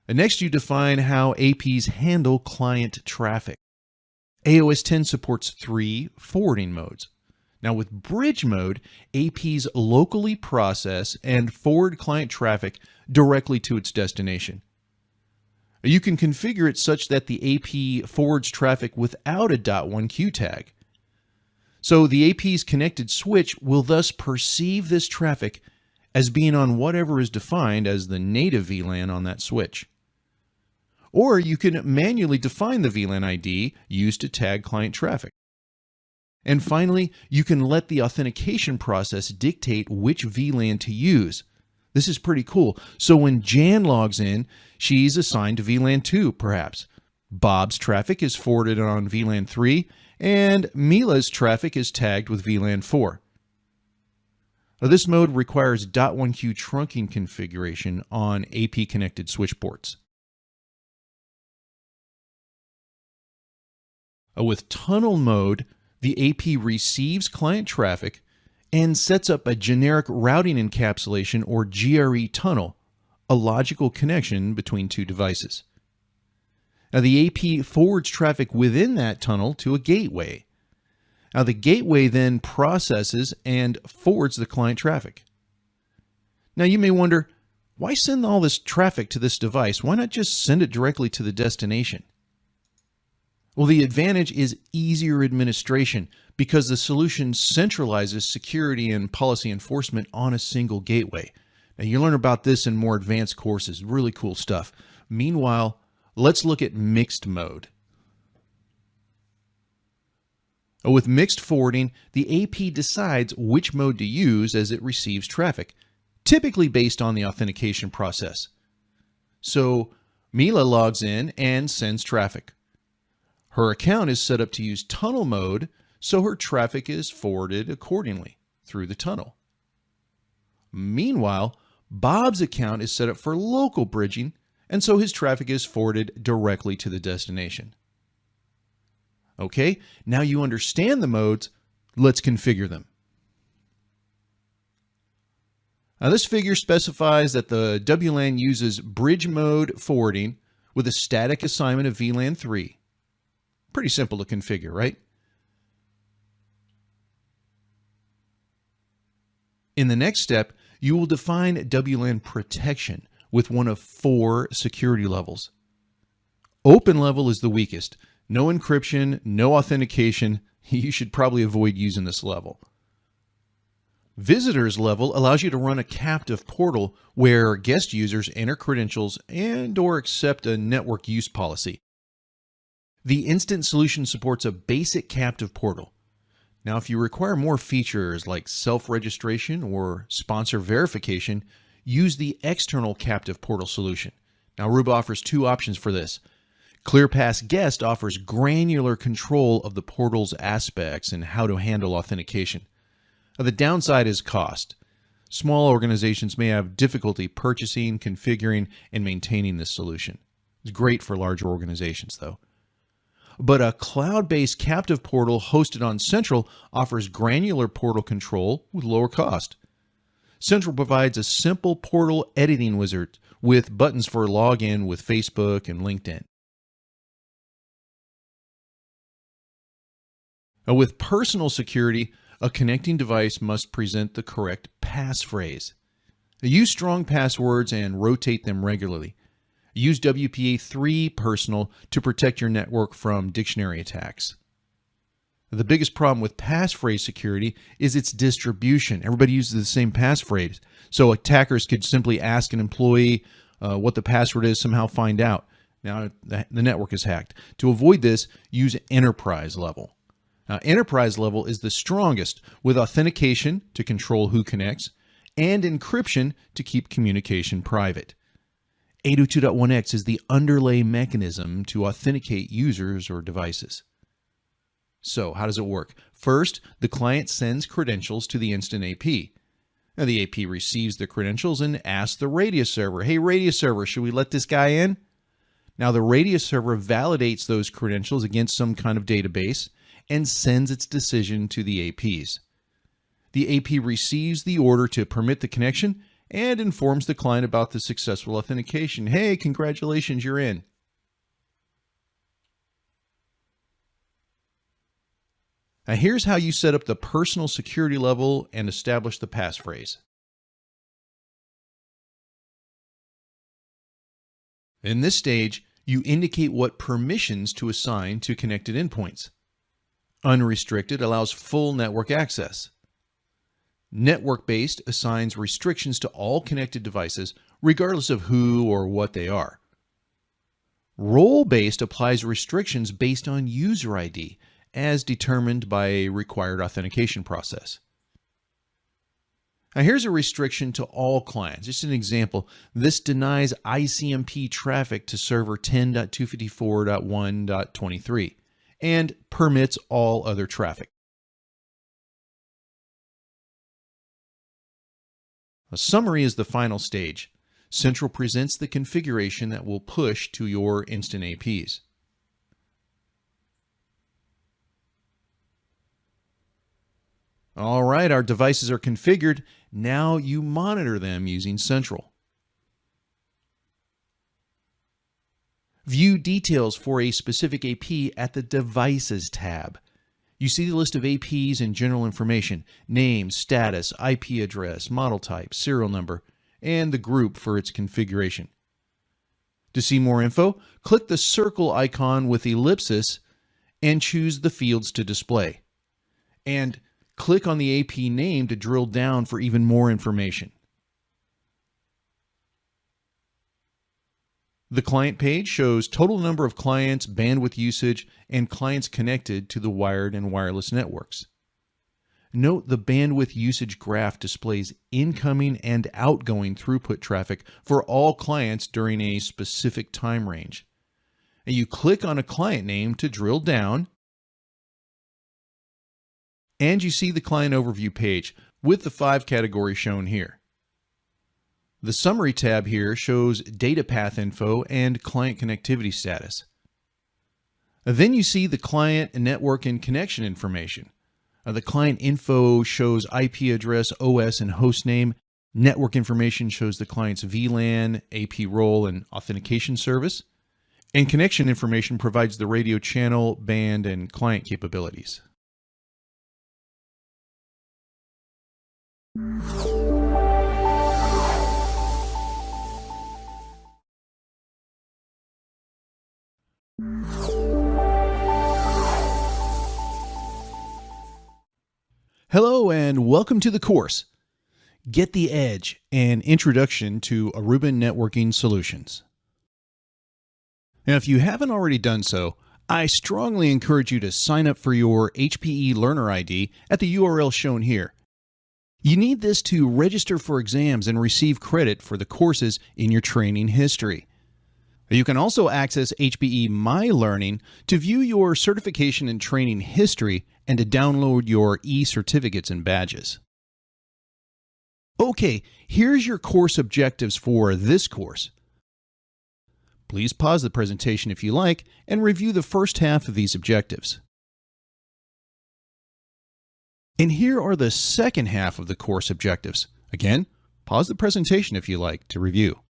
And next, you define how APs handle client traffic. AOS 10 supports 3 forwarding modes. Now with bridge mode, APs locally process and forward client traffic directly to its destination. You can configure it such that the AP forwards traffic without a .1Q tag. So the AP's connected switch will thus perceive this traffic as being on whatever is defined as the native VLAN on that switch. Or you can manually define the VLAN ID used to tag client traffic. And finally, you can let the authentication process dictate which VLAN to use. This is pretty cool. So when Jan logs in, she's assigned to VLAN 2, perhaps. Bob's traffic is forwarded on VLAN 3, and Mila's traffic is tagged with VLAN 4. Now, this mode requires .1Q trunking configuration on AP-connected switch ports. With tunnel mode, the AP receives client traffic and sets up a generic routing encapsulation or GRE tunnel, a logical connection between two devices. Now the AP forwards traffic within that tunnel to a gateway. Now the gateway then processes and forwards the client traffic. Now you may wonder, why send all this traffic to this device? Why not just send it directly to the destination? Well, the advantage is easier administration because the solution centralizes security and policy enforcement on a single gateway. Now, you learn about this in more advanced courses, really cool stuff. Meanwhile, let's look at mixed mode. With mixed forwarding, the AP decides which mode to use as it receives traffic, typically based on the authentication process. So, Mila logs in and sends traffic. Her account is set up to use tunnel mode, so her traffic is forwarded accordingly through the tunnel. Meanwhile, Bob's account is set up for local bridging, and so his traffic is forwarded directly to the destination. Okay, now you understand the modes, let's configure them. Now this figure specifies that the WLAN uses bridge mode forwarding with a static assignment of VLAN 3. Pretty simple to configure, right? In the next step, you will define WLAN protection with one of 4 security levels. Open level is the weakest. No encryption, no authentication. You should probably avoid using this level. Visitors level allows you to run a captive portal where guest users enter credentials and/or accept a network use policy. The instant solution supports a basic captive portal. Now, if you require more features like self-registration or sponsor verification, use the external captive portal solution. Now, Aruba offers 2 options for this. ClearPass Guest offers granular control of the portal's aspects and how to handle authentication. Now, the downside is cost. Small organizations may have difficulty purchasing, configuring, and maintaining this solution. It's great for larger organizations, though. But a cloud-based captive portal hosted on Central offers granular portal control with lower cost. Central provides a simple portal editing wizard with buttons for login with Facebook and LinkedIn. With personal security, a connecting device must present the correct passphrase. Use strong passwords and rotate them regularly. Use WPA3 Personal to protect your network from dictionary attacks. The biggest problem with passphrase security is its distribution. Everybody uses the same passphrase. So attackers could simply ask an employee what the password is, somehow find out. Now the network is hacked. To avoid this, use enterprise level. Now, enterprise level is the strongest, with authentication to control who connects and encryption to keep communication private. 802.1x is the underlay mechanism to authenticate users or devices. So how does it work? First, the client sends credentials to the instant AP. Now, the AP receives the credentials and asks the radius server, hey, radius server, should we let this guy in? Now, the radius server validates those credentials against some kind of database and sends its decision to the APs. The AP receives the order to permit the connection and informs the client about the successful authentication. Hey, congratulations, you're in. Now, here's how you set up the personal security level and establish the passphrase. In this stage, you indicate what permissions to assign to connected endpoints. Unrestricted allows full network access. Network-based assigns restrictions to all connected devices, regardless of who or what they are. Role-based applies restrictions based on user ID, as determined by a required authentication process. Now, here's a restriction to all clients. Just an example. This denies ICMP traffic to server 10.254.1.23 and permits all other traffic. A summary is the final stage. Central presents the configuration that will push to your instant APs. All right, our devices are configured. Now you monitor them using Central. View details for a specific AP at the Devices tab. You see the list of APs and general information, name, status, IP address, model type, serial number, and the group for its configuration. To see more info, click the circle icon with ellipsis and choose the fields to display. And click on the AP name to drill down for even more information. The client page shows total number of clients, bandwidth usage, and clients connected to the wired and wireless networks. Note the bandwidth usage graph displays incoming and outgoing throughput traffic for all clients during a specific time range. And you click on a client name to drill down, and you see the client overview page with the 5 categories shown here. The summary tab here shows data path info and client connectivity status. Then you see the client, network, and connection information. The client info shows IP address, OS, and host name. Network information shows the client's VLAN, AP role, and authentication service. And connection information provides the radio channel, band, and client capabilities. Hello and welcome to the course. Get the Edge, an introduction to Aruba Networking Solutions. Now, if you haven't already done so, I strongly encourage you to sign up for your HPE Learner ID at the URL shown here. You need this to register for exams and receive credit for the courses in your training history. You can also access HPE My Learning to view your certification and training history and to download your e-certificates and badges. Okay, here's your course objectives for this course. Please pause the presentation if you like and review the first half of these objectives. And here are the second half of the course objectives. Again, pause the presentation if you like to review.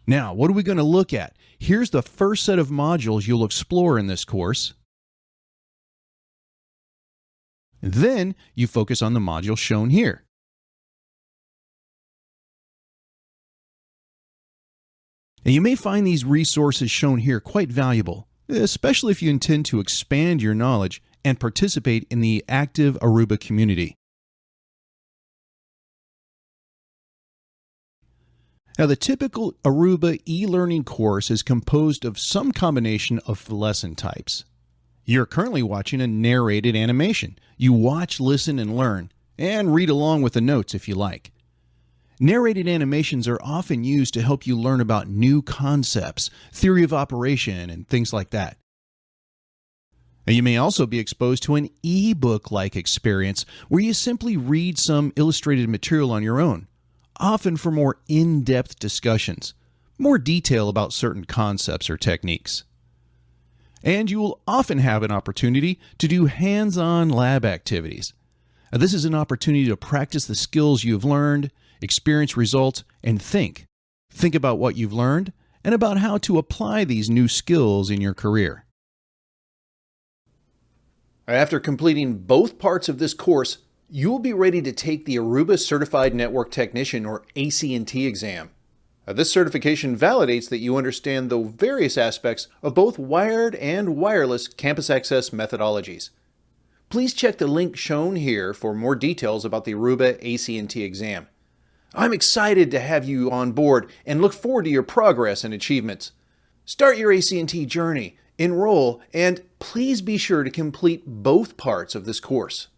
Now, what are we going to look at? Here's the first set of modules you'll explore in this course. And then you focus on the module shown here. And you may find these resources shown here quite valuable, especially if you intend to expand your knowledge and participate in the active Aruba community. Now, the typical Aruba e-learning course is composed of some combination of lesson types. You're currently watching a narrated animation. You watch, listen, and learn, and read along with the notes if you like. Narrated animations are often used to help you learn about new concepts, theory of operation, and things like that. Now, you may also be exposed to an e-book-like experience where you simply read some illustrated material on your own, often for more in-depth discussions, more detail about certain concepts or techniques. And you will often have an opportunity to do hands-on lab activities. Now, this is an opportunity to practice the skills you've learned, experience results, and think. Think about what you've learned and about how to apply these new skills in your career. After completing both parts of this course, you will be ready to take the Aruba Certified Network Technician or ACNT exam. This certification validates that you understand the various aspects of both wired and wireless campus access methodologies. Please check the link shown here for more details about the Aruba ACNT exam. I'm excited to have you on board and look forward to your progress and achievements. Start your ACNT journey, enroll, and please be sure to complete both parts of this course.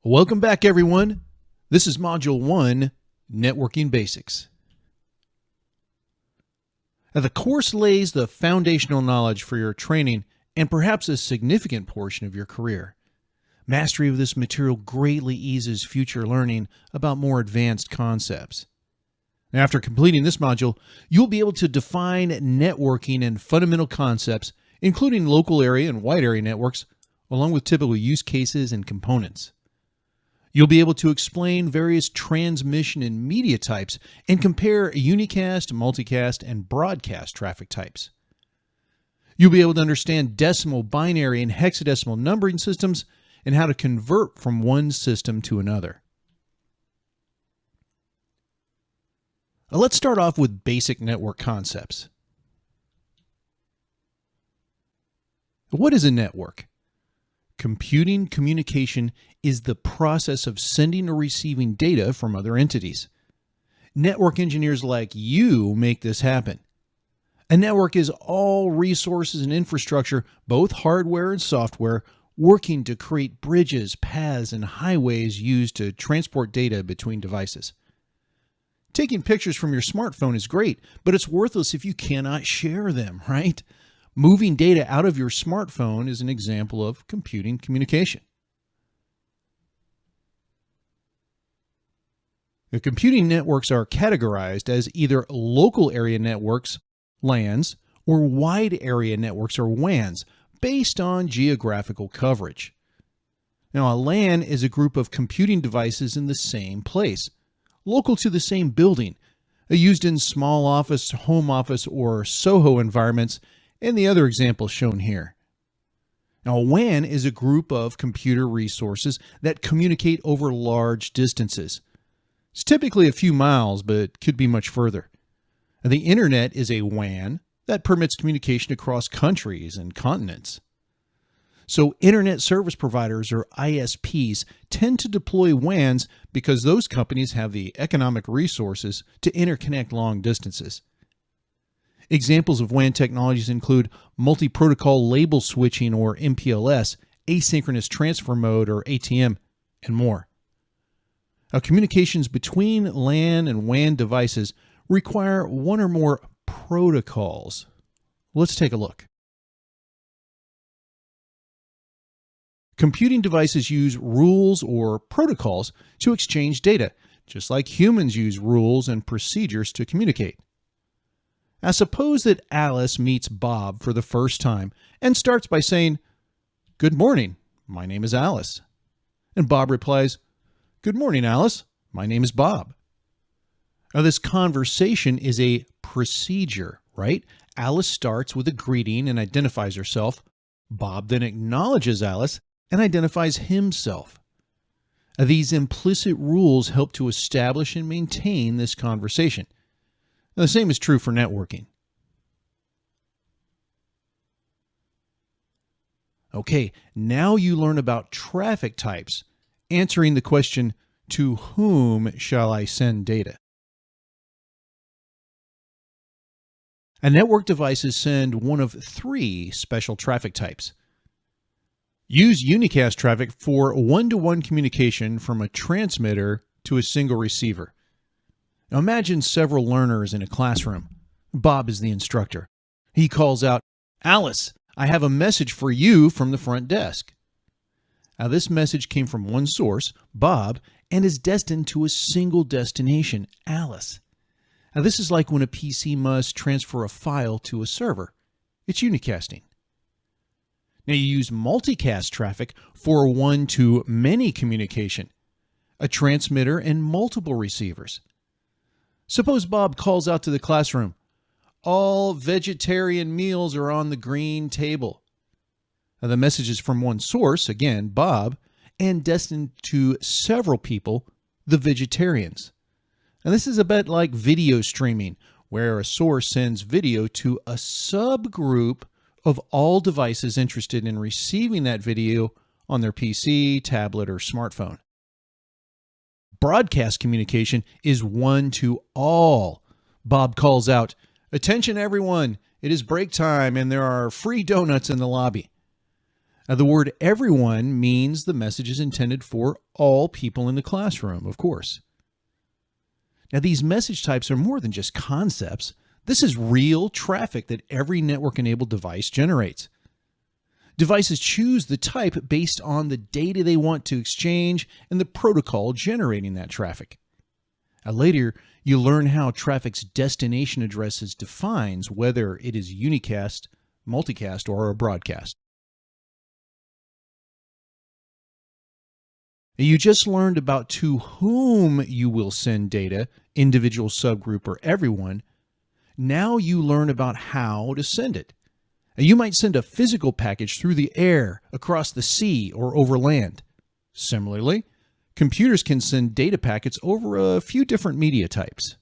Welcome back, everyone. This is Module 1, Networking Basics. Now, the course lays the foundational knowledge for your training and perhaps a significant portion of your career. Mastery of this material greatly eases future learning about more advanced concepts. After completing this module, you'll be able to define networking and fundamental concepts, including local area and wide area networks, along with typical use cases and components. You'll be able to explain various transmission and media types and compare unicast, multicast, and broadcast traffic types. You'll be able to understand decimal, binary, and hexadecimal numbering systems and how to convert from one system to another. Let's start off with basic network concepts. What is a network? Computing communication is the process of sending or receiving data from other entities. Network engineers like you make this happen. A network is all resources and infrastructure, both hardware and software, working to create bridges, paths, and highways used to transport data between devices. Taking pictures from your smartphone is great, but it's worthless if you cannot share them, right? Moving data out of your smartphone is an example of computing communication. The computing networks are categorized as either local area networks, LANs, or wide area networks, or WANs, based on geographical coverage. Now, a LAN is a group of computing devices in the same place, local to the same building, used in small office, home office, or SOHO environments, and the other examples shown here. Now, a WAN is a group of computer resources that communicate over large distances. It's typically a few miles, but could be much further. And the internet is a WAN that permits communication across countries and continents. So internet service providers, or ISPs, tend to deploy WANs because those companies have the economic resources to interconnect long distances. Examples of WAN technologies include multi-protocol label switching, or MPLS, asynchronous transfer mode, or ATM, and more. Now, communications between LAN and WAN devices require one or more protocols. Let's take a look. Computing devices use rules or protocols to exchange data, just like humans use rules and procedures to communicate. Now, suppose that Alice meets Bob for the first time and starts by saying, "Good morning, my name is Alice." And Bob replies, "Good morning, Alice, my name is Bob." Now, this conversation is a procedure, right? Alice starts with a greeting and identifies herself. Bob then acknowledges Alice and identifies himself. These implicit rules help to establish and maintain this conversation. Now, the same is true for networking. Okay, now you learn about traffic types, answering the question, to whom shall I send data? Network devices send one of three special traffic types. Use unicast traffic for one-to-one communication from a transmitter to a single receiver. Now imagine several learners in a classroom. Bob is the instructor. He calls out, "Alice, I have a message for you from the front desk." Now this message came from one source, Bob, and is destined to a single destination, Alice. Now this is like when a PC must transfer a file to a server. It's unicasting. Now you use multicast traffic for one-to-many communication, a transmitter and multiple receivers. Suppose Bob calls out to the classroom, "All vegetarian meals are on the green table." Now the message is from one source, again, Bob, and destined to several people, the vegetarians. Now this is a bit like video streaming, where a source sends video to a subgroup of all devices interested in receiving that video on their PC, tablet, or smartphone. Broadcast communication is one to all. Bob calls out, "Attention everyone, it is break time and there are free donuts in the lobby." Now, the word everyone means the message is intended for all people in the classroom, of course. Now, these message types are more than just concepts. This is real traffic that every network-enabled device generates. Devices choose the type based on the data they want to exchange and the protocol generating that traffic. Now, later, you learn how traffic's destination addresses defines whether it is unicast, multicast, or a broadcast. You just learned about to whom you will send data, individual, subgroup, or everyone. Now you learn about how to send it. You might send a physical package through the air, across the sea, or over land. Similarly, computers can send data packets over a few different media types.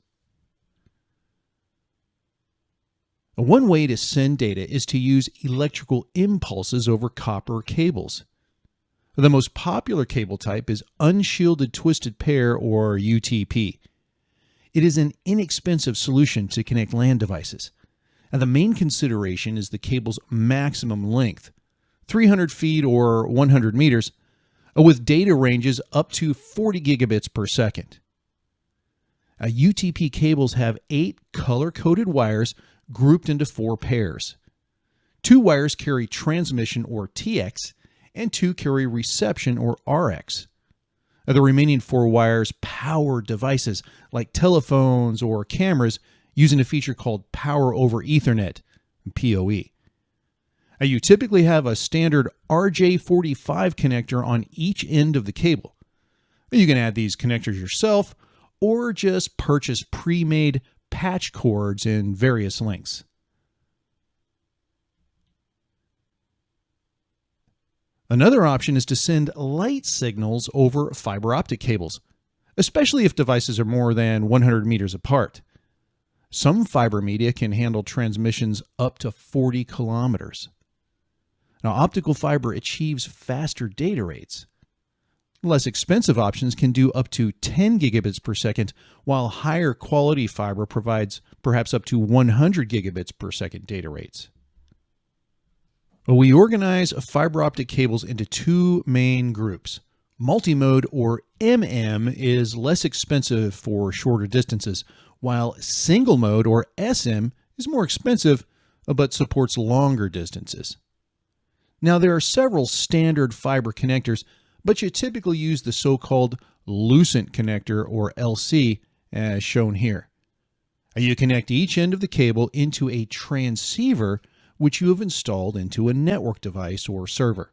One way to send data is to use electrical impulses over copper cables. The most popular cable type is unshielded twisted pair, or UTP. It is an inexpensive solution to connect LAN devices. And the main consideration is the cable's maximum length, 300 feet or 100 meters, with data ranges up to 40 gigabits per second. UTP cables have 8 color-coded wires grouped into 4 pairs. 2 wires carry transmission, or TX, and 2 carry reception, or RX. The remaining 4 wires power devices like telephones or cameras using a feature called Power over Ethernet, PoE. You typically have a standard RJ45 connector on each end of the cable. You can add these connectors yourself or just purchase pre-made patch cords in various lengths. Another option is to send light signals over fiber optic cables, especially if devices are more than 100 meters apart. Some fiber media can handle transmissions up to 40 kilometers. Now, optical fiber achieves faster data rates. Less expensive options can do up to 10 gigabits per second, while higher quality fiber provides perhaps up to 100 gigabits per second data rates. We organize fiber optic cables into 2 main groups. Multimode, or MM, is less expensive for shorter distances, while single mode, or SM, is more expensive but supports longer distances. Now, there are several standard fiber connectors, but you typically use the so-called lucent connector, or LC, as shown here. You connect each end of the cable into a transceiver which you have installed into a network device or server.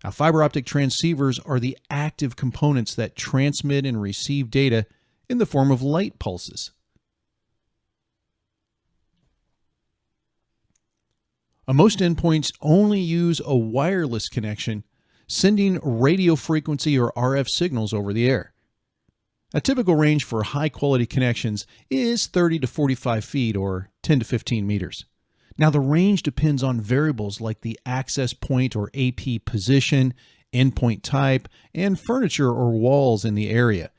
Now, fiber optic transceivers are the active components that transmit and receive data in the form of light pulses. Most endpoints only use a wireless connection, sending radio frequency or RF signals over the air. A typical range for high-quality connections is 30 to 45 feet or 10 to 15 meters. Now, the range depends on variables like the access point or AP position, endpoint type, and furniture or walls in the area.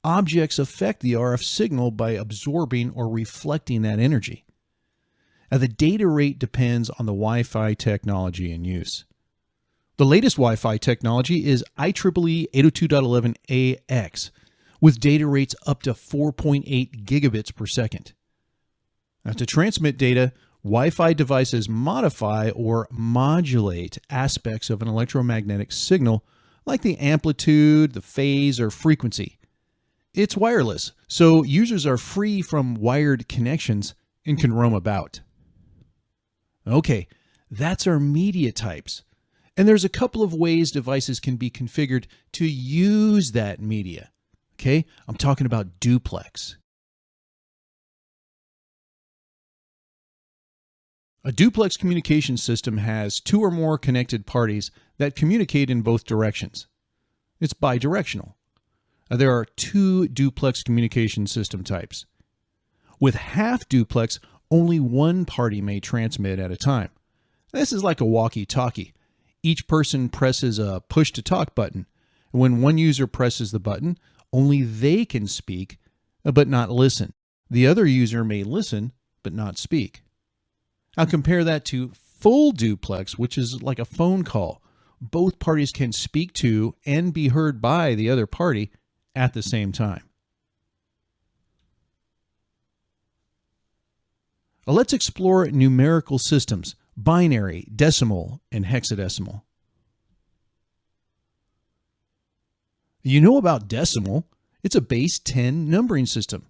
Objects affect the RF signal by absorbing or reflecting that energy. Now, the data rate depends on the Wi-Fi technology in use. The latest Wi-Fi technology is IEEE 802.11ax with data rates up to 4.8 gigabits per second. Now, to transmit data, Wi-Fi devices modify or modulate aspects of an electromagnetic signal like the amplitude, the phase, or frequency. It's wireless, so users are free from wired connections and can roam about. Okay, that's our media types. And there's a couple of ways devices can be configured to use that media. Okay, I'm talking about duplex. A duplex communication system has two or more connected parties that communicate in both directions. It's bidirectional. There are two duplex communication system types. With half duplex, only one party may transmit at a time. This is like a walkie-talkie. Each person presses a push-to-talk button. When one user presses the button, only they can speak, but not listen. The other user may listen, but not speak. Now compare that to full duplex, which is like a phone call. Both parties can speak to and be heard by the other party at the same time. Let's explore numerical systems, binary, decimal, and hexadecimal. You know about decimal. It's a base 10 numbering system.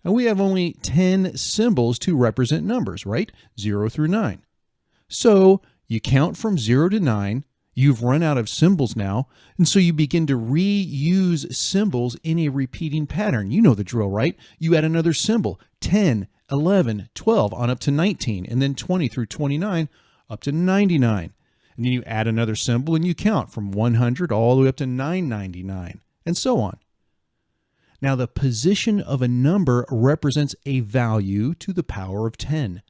And we have only 10 symbols to represent numbers, right? 0 through 9. So you count from 0 to 9. You've run out of symbols now, and so you begin to reuse symbols in a repeating pattern. You know the drill, right? You add another symbol, 10, 11, 12, on up to 19, and then 20 through 29, up to 99. And then you add another symbol, and you count from 100 all the way up to 999, and so on. Now, the position of a number represents a value to the power of 10.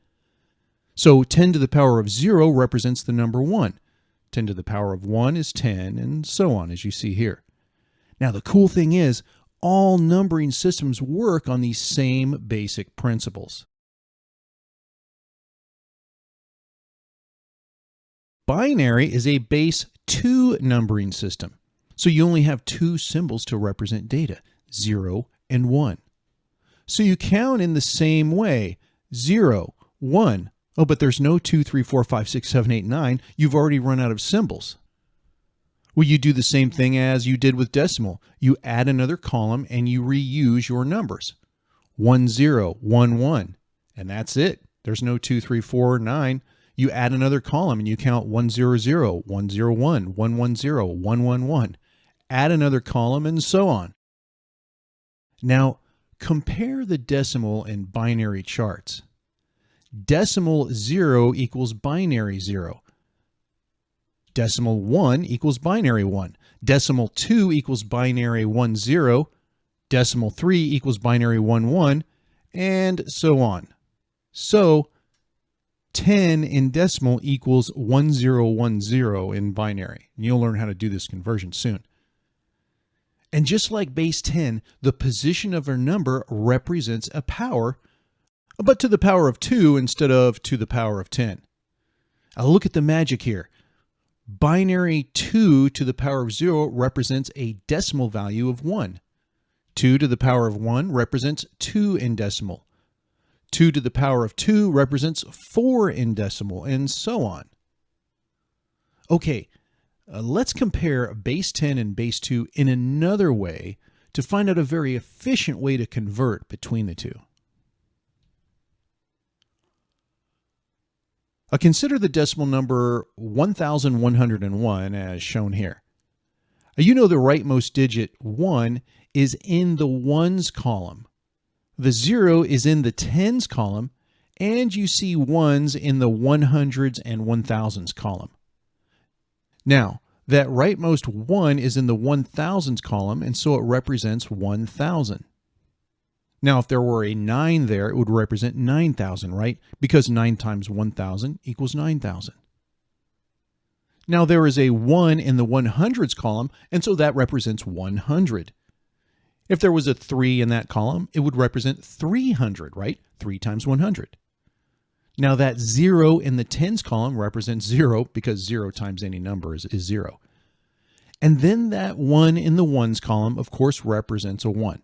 So 10 to the power of 0 represents the number 1. 10 to the power of 1 is 10, and so on, as you see here. Now, the cool thing is, all numbering systems work on these same basic principles. Binary is a base 2 numbering system, so you only have 2 symbols to represent data, 0 and 1. So you count in the same way, 0, 1. Oh, but there's no 2, 3, 4, 5, 6, 7, 8, 9. You've already run out of symbols. Well, you do the same thing as you did with decimal. You add another column and you reuse your numbers. 1, 0, 1, 1. And that's it. There's no 2, 3, 4, 9. You add another column and you count 1, 0, 0, 1, 0, 1, 1, 1, 0, 1, 1, 1. Add another column and so on. Now, compare the decimal and binary charts. Decimal 0 equals binary 0. Decimal 1 equals binary 1. Decimal 2 equals binary 1, 0. Decimal 3 equals binary 1, 1, and so on. So 10 in decimal equals 1010 in binary. And you'll learn how to do this conversion soon. And just like base 10, the position of a number represents a power, but to the power of 2 instead of to the power of 10. Now look at the magic here. Binary 2 to the power of 0 represents a decimal value of 1. 2 to the power of 1 represents 2 in decimal. 2 to the power of 2 represents 4 in decimal, and so on. Okay, let's compare base 10 and base 2 in another way to find out a very efficient way to convert between the two. Consider the decimal number 1101 as shown here. You know the rightmost digit 1 is in the ones column. The 0 is in the tens column, and you see ones in the 100s and 1000s column. Now, that rightmost 1 is in the 1000s column, and so it represents 1000. Now, if there were a 9 there, it would represent 9,000, right? Because 9 times 1,000 equals 9,000. Now, there is a 1 in the 100s column, and so that represents 100. If there was a 3 in that column, it would represent 300, right? 3 times 100. Now, that 0 in the tens column represents 0 because 0 times any number is 0. And then that 1 in the ones column, of course, represents a 1.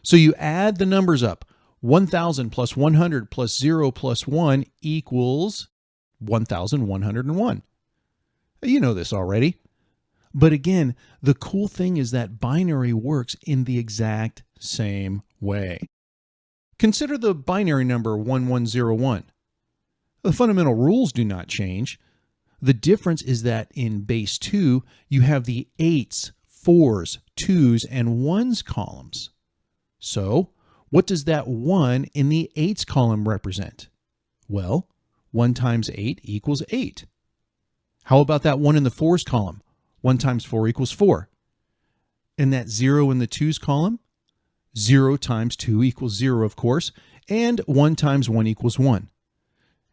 So you add the numbers up. 1,000 plus 100 plus 0 plus 1 equals 1,101. You know this already. But again, the cool thing is that binary works in the exact same way. Consider the binary number 1101. The fundamental rules do not change. The difference is that in base 2, you have the 8s, 4s, 2s, and 1s columns. So, what does that 1 in the 8s column represent? Well, 1 times 8 equals 8. How about that 1 in the 4s column? 1 times 4 equals 4. And that 0 in the 2s column? 0 times 2 equals 0, of course, and 1 times 1 equals 1.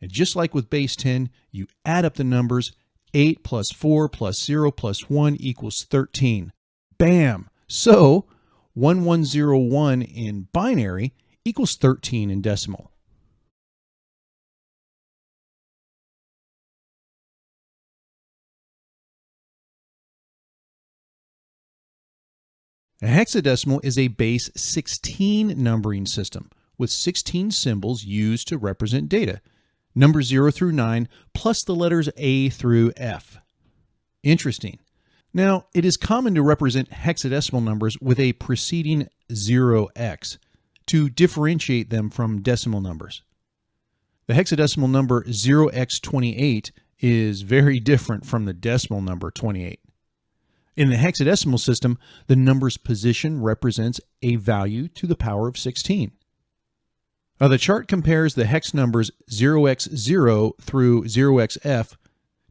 And just like with base 10, you add up the numbers. 8 plus 4 plus 0 plus 1 equals 13. Bam! So, 1101 in binary equals 13 in decimal. A hexadecimal is a base 16 numbering system with 16 symbols used to represent data, numbers 0 through 9, plus the letters A through F. Interesting. Now, it is common to represent hexadecimal numbers with a preceding 0x to differentiate them from decimal numbers. The hexadecimal number 0x28 is very different from the decimal number 28. In the hexadecimal system, the number's position represents a value to the power of 16. Now, the chart compares the hex numbers 0x0 through 0xf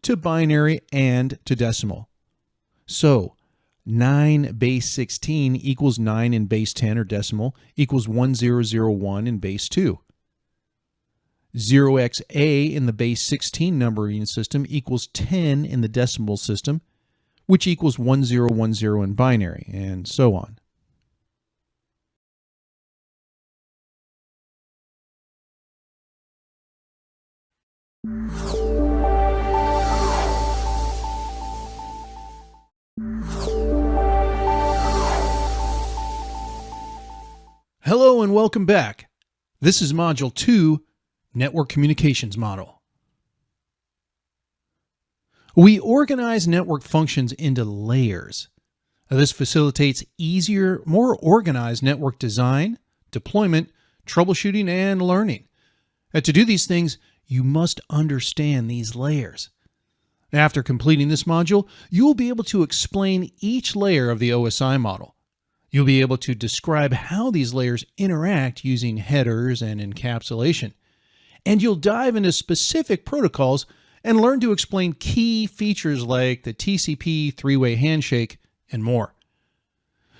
to binary and to decimal. So, 9 base 16 equals 9 in base 10 or decimal equals 1001 in base 2. 0xa in the base 16 numbering system equals 10 in the decimal system, which equals 1010 in binary, and so on. Hello and welcome back. This is Module 2, Network Communications Model. We organize network functions into layers. This facilitates easier, more organized network design, deployment, troubleshooting, and learning. To do these things, you must understand these layers. After completing this module, you will be able to explain each layer of the OSI model. You'll be able to describe how these layers interact using headers and encapsulation. And you'll dive into specific protocols and learn to explain key features like the TCP three-way handshake and more.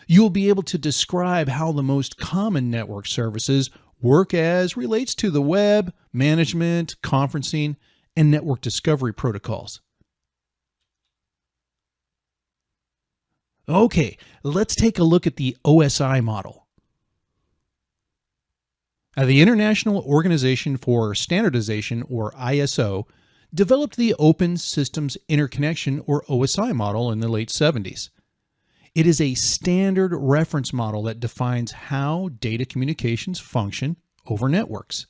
You'll be able to describe how the most common network services work as relates to the web, management, conferencing, and network discovery protocols. Okay, let's take a look at the OSI model. The International Organization for Standardization, or ISO, developed the Open Systems Interconnection, or OSI model in the late 70s. It is a standard reference model that defines how data communications function over networks.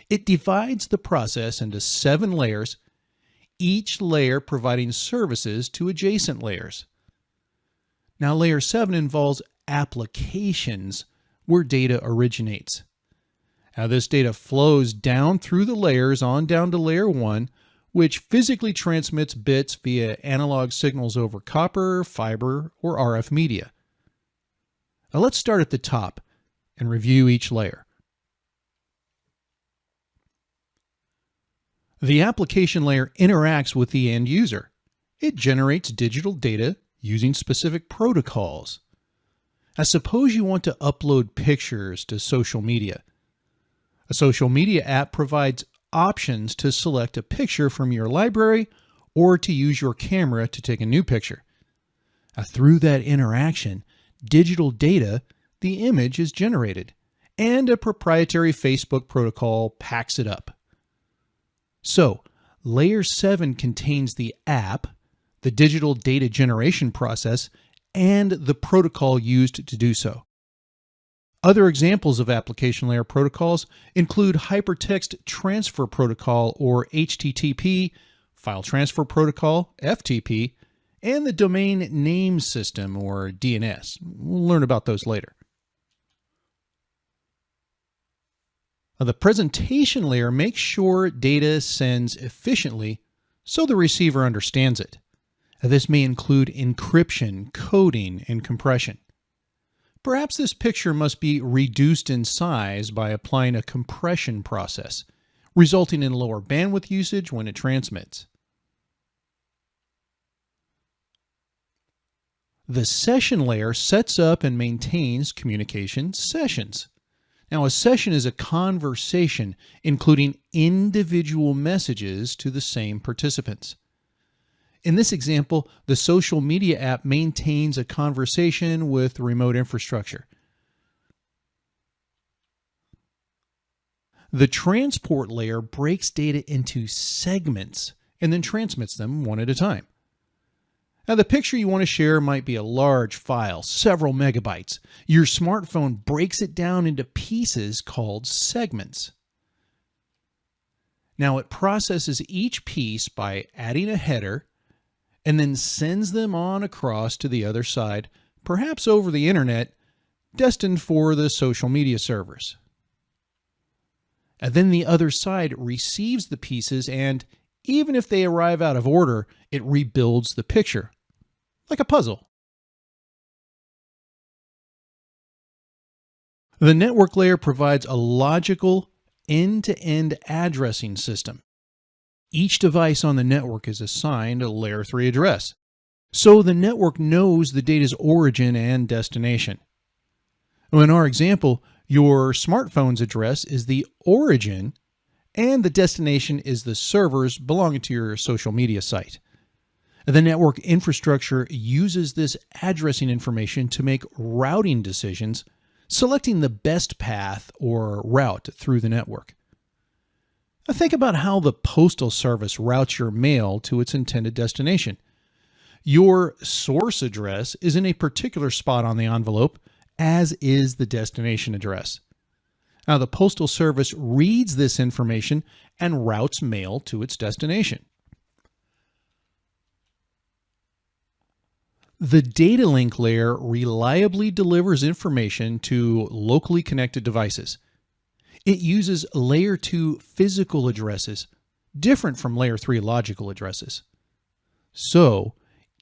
It divides the process into 7 layers, each layer providing services to adjacent layers. Now, layer 7 involves applications where data originates. Now, this data flows down through the layers on down to layer 1, which physically transmits bits via analog signals over copper, fiber, or RF media. Now let's start at the top and review each layer. The application layer interacts with the end user. It generates digital data using specific protocols. Now, suppose you want to upload pictures to social media. A social media app provides options to select a picture from your library or to use your camera to take a new picture. Now, through that interaction, digital data, the image is generated, and a proprietary Facebook protocol packs it up. So, Layer 7 contains the app, the digital data generation process, and the protocol used to do so. Other examples of application layer protocols include Hypertext Transfer Protocol, or HTTP, File Transfer Protocol, FTP, and the Domain Name System, or DNS. We'll learn about those later. The presentation layer makes sure data sends efficiently so the receiver understands it. This may include encryption, coding, and compression. Perhaps this picture must be reduced in size by applying a compression process, resulting in lower bandwidth usage when it transmits. The session layer sets up and maintains communication sessions. Now, a session is a conversation including individual messages to the same participants. In this example, the social media app maintains a conversation with remote infrastructure. The transport layer breaks data into segments and then transmits them one at a time. Now, the picture you want to share might be a large file, several megabytes. Your smartphone breaks it down into pieces called segments. Now, it processes each piece by adding a header and then sends them on across to the other side, perhaps over the internet, destined for the social media servers. And then the other side receives the pieces, and even if they arrive out of order, it rebuilds the picture, like a puzzle. The network layer provides a logical end-to-end addressing system. Each device on the network is assigned a Layer 3 address, so the network knows the data's origin and destination. In our example, your smartphone's address is the origin, and the destination is the servers belonging to your social media site. The network infrastructure uses this addressing information to make routing decisions, selecting the best path or route through the network. Now think about how the Postal Service routes your mail to its intended destination. Your source address is in a particular spot on the envelope, as is the destination address. Now, the Postal Service reads this information and routes mail to its destination. The data link layer reliably delivers information to locally connected devices. It uses Layer 2 physical addresses, different from Layer 3 logical addresses. So,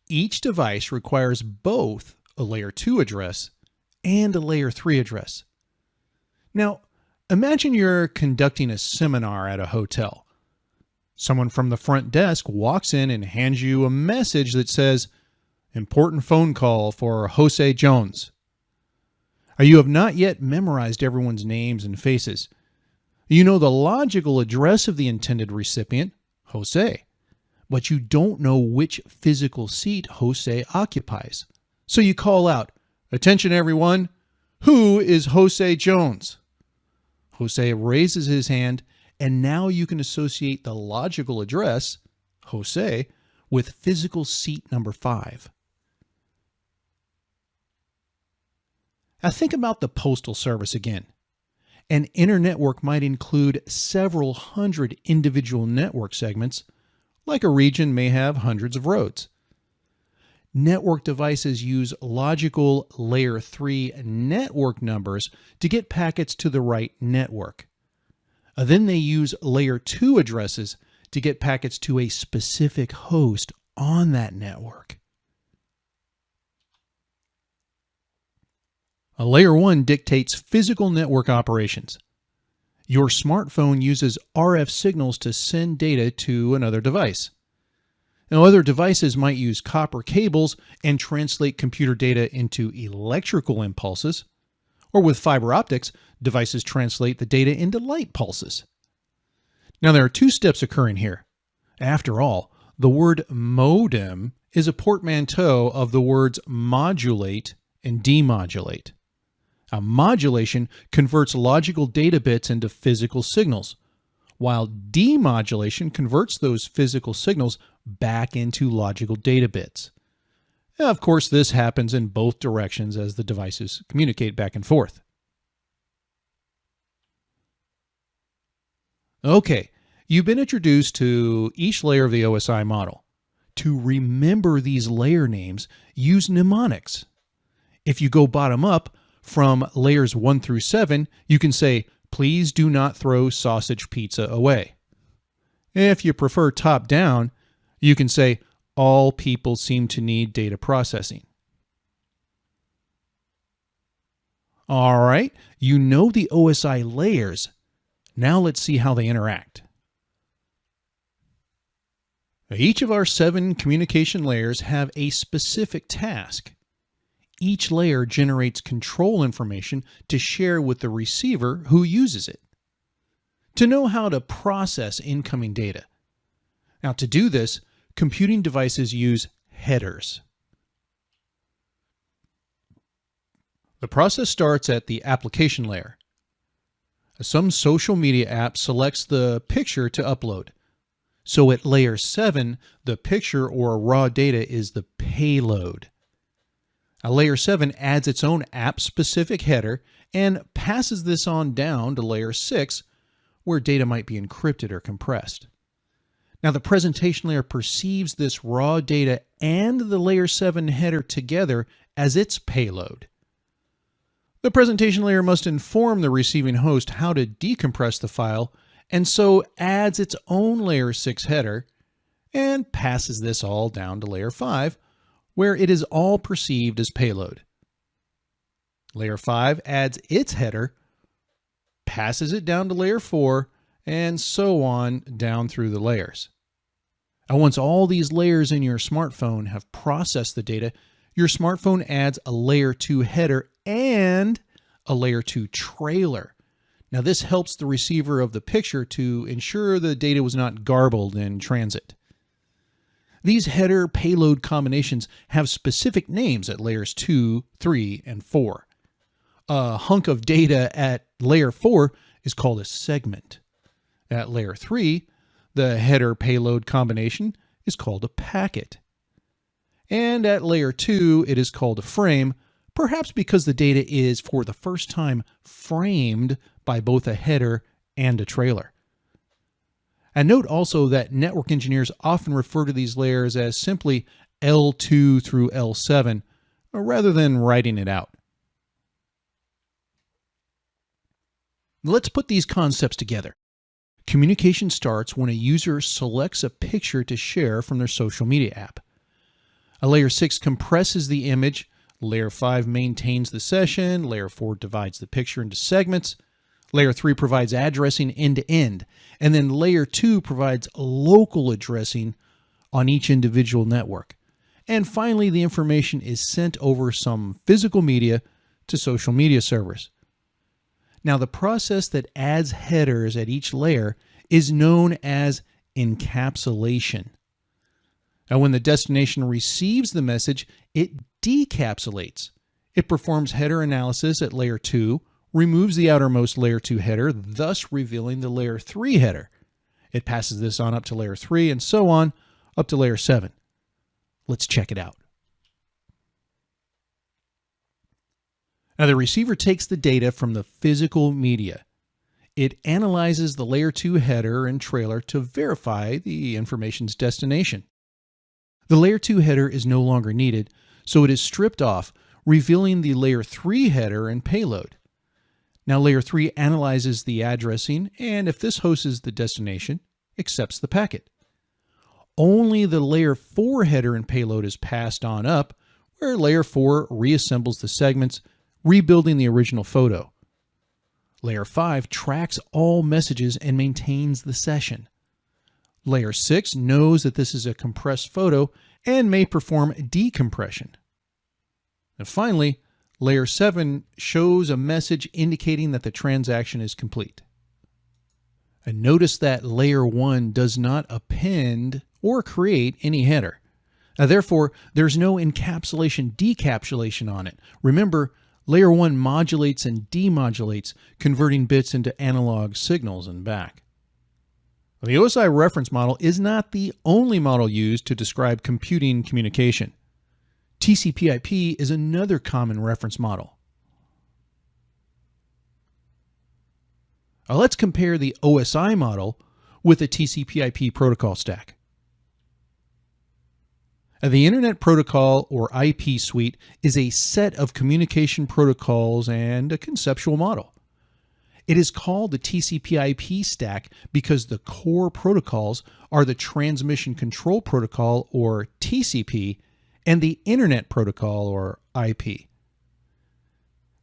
each device requires both a Layer 2 address and a Layer 3 address. Now, imagine you're conducting a seminar at a hotel. Someone from the front desk walks in and hands you a message that says, "Important phone call for Jose Jones." You have not yet memorized everyone's names and faces. You know the logical address of the intended recipient, Jose, but you don't know which physical seat Jose occupies. So you call out, "Attention everyone, who is Jose Jones?" Jose raises his hand, and now you can associate the logical address, Jose, with physical seat number 5. Now think about the Postal Service again. An internetwork might include several hundred individual network segments, like a region may have hundreds of roads. Network devices use logical Layer 3 network numbers to get packets to the right network. Then they use Layer 2 addresses to get packets to a specific host on that network. Layer 1 dictates physical network operations. Your smartphone uses RF signals to send data to another device. Now, other devices might use copper cables and translate computer data into electrical impulses, or with fiber optics, devices translate the data into light pulses. Now, there are two steps occurring here. After all, the word modem is a portmanteau of the words modulate and demodulate. Now, modulation converts logical data bits into physical signals, while demodulation converts those physical signals back into logical data bits. Now, of course, this happens in both directions as the devices communicate back and forth. Okay, you've been introduced to each layer of the OSI model. To remember these layer names, use mnemonics. If you go bottom up, from layers 1 through 7, you can say, "Please do not throw sausage pizza away." If you prefer top down, you can say, "All people seem to need data processing." All right, you know the OSI layers. Now let's see how they interact. Each of our 7 communication layers have a specific task. Each layer generates control information to share with the receiver who uses it. To know how to process incoming data. Now, to do this, computing devices use headers. The process starts at the application layer. Some social media app selects the picture to upload. So at layer 7, the picture or raw data is the payload. Layer 7 adds its own app-specific header and passes this on down to layer 6, where data might be encrypted or compressed. Now, the presentation layer perceives this raw data and the layer 7 header together as its payload. The presentation layer must inform the receiving host how to decompress the file, and so adds its own layer 6 header and passes this all down to layer 5, where it is all perceived as payload. Layer 5 adds its header, passes it down to layer 4, and so on down through the layers. And once all these layers in your smartphone have processed the data, your smartphone adds a layer 2 header and a layer 2 trailer. Now, this helps the receiver of the picture to ensure the data was not garbled in transit. These header payload combinations have specific names at layers 2, 3, and 4. A hunk of data at layer 4 is called a segment. At layer 3, the header payload combination is called a packet. And at layer 2, it is called a frame, perhaps because the data is, for the first time, framed by both a header and a trailer. And note also that network engineers often refer to these layers as simply L2 through L7, rather than writing it out. Let's put these concepts together. Communication starts when a user selects a picture to share from their social media app. A layer 6 compresses the image, layer 5 maintains the session, layer 4 divides the picture into segments, layer 3 provides addressing end-to-end, and then layer 2 provides local addressing on each individual network. And finally, the information is sent over some physical media to social media servers. Now, the process that adds headers at each layer is known as encapsulation. Now, when the destination receives the message, it decapsulates. It performs header analysis at layer 2, removes the outermost layer 2 header, thus revealing the layer 3 header. It passes this on up to layer 3 and so on up to layer 7. Let's check it out. Now, the receiver takes the data from the physical media. It analyzes the layer 2 header and trailer to verify the information's destination. The layer 2 header is no longer needed, so it is stripped off, revealing the layer 3 header and payload. Now, layer 3 analyzes the addressing, and if this host is the destination, accepts the packet. Only the layer 4 header and payload is passed on up, where layer 4 reassembles the segments, rebuilding the original photo. Layer 5 tracks all messages and maintains the session. Layer 6 knows that this is a compressed photo and may perform decompression. And finally, Layer 7 shows a message indicating that the transaction is complete. And notice that Layer 1 does not append or create any header. Therefore, there's no encapsulation-decapsulation on it. Remember, Layer 1 modulates and demodulates, converting bits into analog signals and back. The OSI reference model is not the only model used to describe computing communication. TCP/IP is another common reference model. Now let's compare the OSI model with the TCP/IP protocol stack. The Internet Protocol, or IP suite, is a set of communication protocols and a conceptual model. It is called the TCP/IP stack because the core protocols are the Transmission Control Protocol, or TCP, and the Internet Protocol, or IP.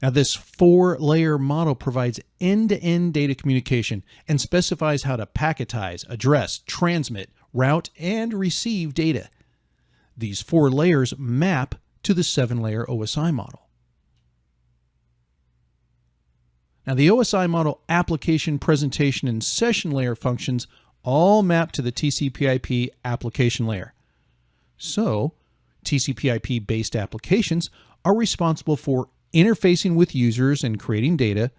Now, this 4-layer model provides end-to-end data communication and specifies how to packetize, address, transmit, route, and receive data. These 4 layers map to the 7-layer OSI model. Now, the OSI model application, presentation, and session layer functions all map to the TCP/IP application layer. So, TCP/IP-based applications are responsible for interfacing with users and creating data,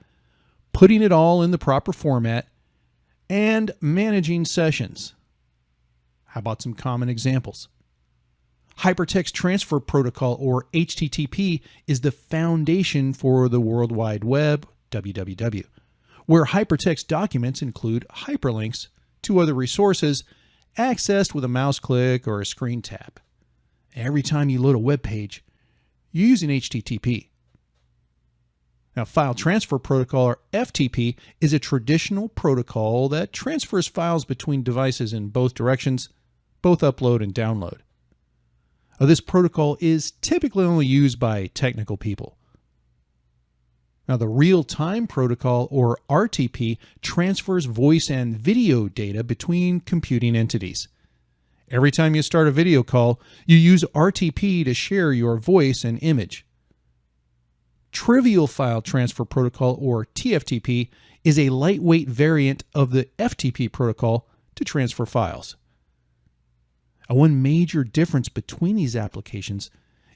putting it all in the proper format, and managing sessions. How about some common examples? Hypertext Transfer Protocol, or HTTP, is the foundation for the World Wide Web, WWW, where hypertext documents include hyperlinks to other resources accessed with a mouse click or a screen tap. Every time you load a web page, you're using HTTP. Now, File Transfer Protocol, or FTP, is a traditional protocol that transfers files between devices in both directions, both upload and download. This protocol is typically only used by technical people. Now, the Real-Time Protocol, or RTP, transfers voice and video data between computing entities. Every time you start a video call, you use RTP to share your voice and image. Trivial File Transfer Protocol, or TFTP, is a lightweight variant of the FTP protocol to transfer files. One major difference between these applications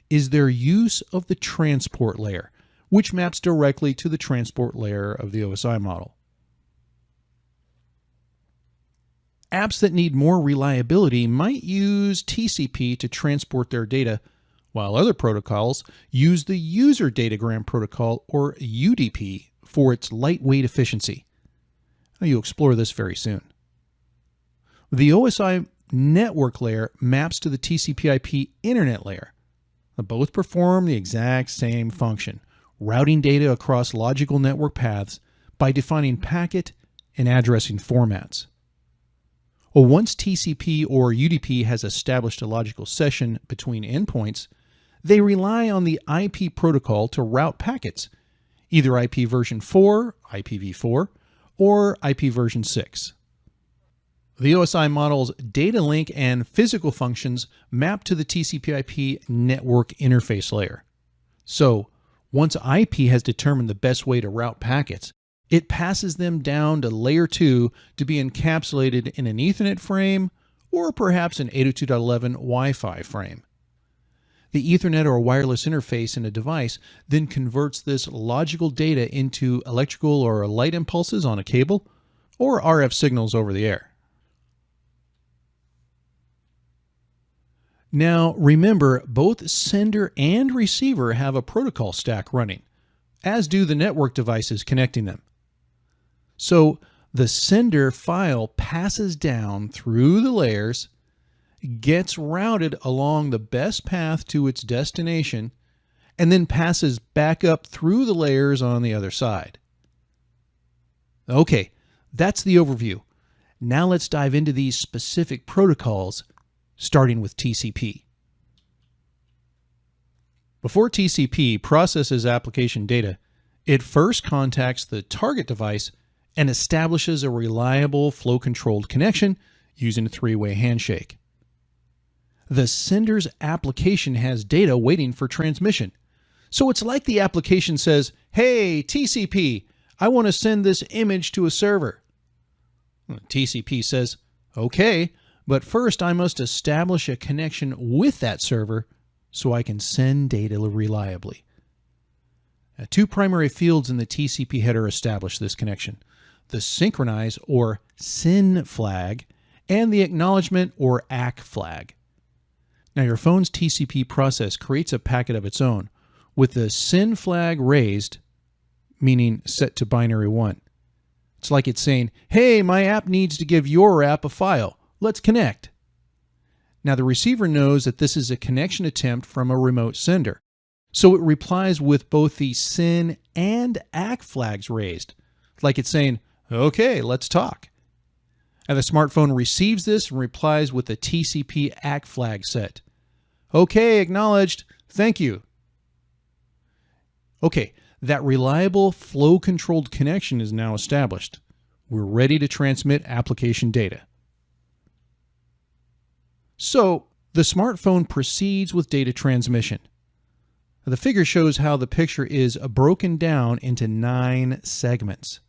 is their use of the transport layer, which maps directly to the transport layer of the OSI model. Apps that need more reliability might use TCP to transport their data, while other protocols use the User Datagram Protocol, or UDP, for its lightweight efficiency. You'll explore this very soon. The OSI network layer maps to the TCP/IP internet layer. Both perform the exact same function, routing data across logical network paths by defining packet and addressing formats. Well, once TCP or UDP has established a logical session between endpoints, they rely on the IP protocol to route packets, either IP version 4, IPv4, or IP version 6. The OSI model's data link and physical functions map to the TCP/IP network interface layer. So, once IP has determined the best way to route packets, it passes them down to layer 2 to be encapsulated in an Ethernet frame or perhaps an 802.11 Wi-Fi frame. The Ethernet or wireless interface in a device then converts this logical data into electrical or light impulses on a cable or RF signals over the air. Now, remember, both sender and receiver have a protocol stack running, as do the network devices connecting them. So, the sender file passes down through the layers, gets routed along the best path to its destination, and then passes back up through the layers on the other side. Okay, that's the overview. Now let's dive into these specific protocols, starting with TCP. Before TCP processes application data, it first contacts the target device and establishes a reliable flow-controlled connection using a three-way handshake. The sender's application has data waiting for transmission. So it's like the application says, "Hey, TCP, I want to send this image to a server." TCP says, "Okay, but first I must establish a connection with that server so I can send data reliably." Two primary fields in the TCP header establish this connection: the synchronize or SYN flag and the acknowledgement or ACK flag. Now your phone's TCP process creates a packet of its own with the SYN flag raised, meaning set to binary 1. It's like it's saying, "Hey, my app needs to give your app a file. Let's connect." Now the receiver knows that this is a connection attempt from a remote sender, so it replies with both the SYN and ACK flags raised, like it's saying, "Okay, let's talk." And the smartphone receives this and replies with the TCP ACK flag set. "Okay, acknowledged. Thank you." Okay, that reliable flow-controlled connection is now established. We're ready to transmit application data. So, the smartphone proceeds with data transmission. The figure shows how the picture is broken down into 9 segments.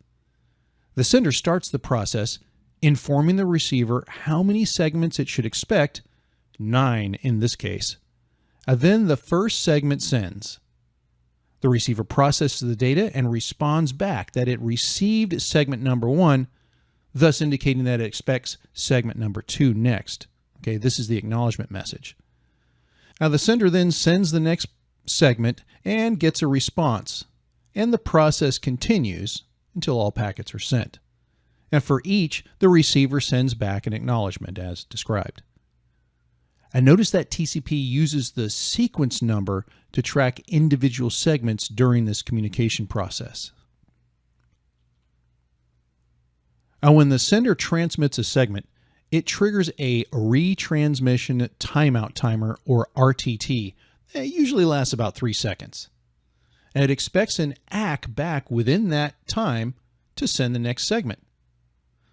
The sender starts the process, informing the receiver how many segments it should expect, 9 in this case. Then the first segment sends. The receiver processes the data and responds back that it received segment number 1, thus indicating that it expects segment number 2 next. Okay, this is the acknowledgement message. Now the sender then sends the next segment and gets a response, and the process continues until all packets are sent. And for each, the receiver sends back an acknowledgement as described. And notice that TCP uses the sequence number to track individual segments during this communication process. Now, when the sender transmits a segment, it triggers a retransmission timeout timer, or RTT. It usually lasts about 3 seconds. And it expects an ACK back within that time to send the next segment.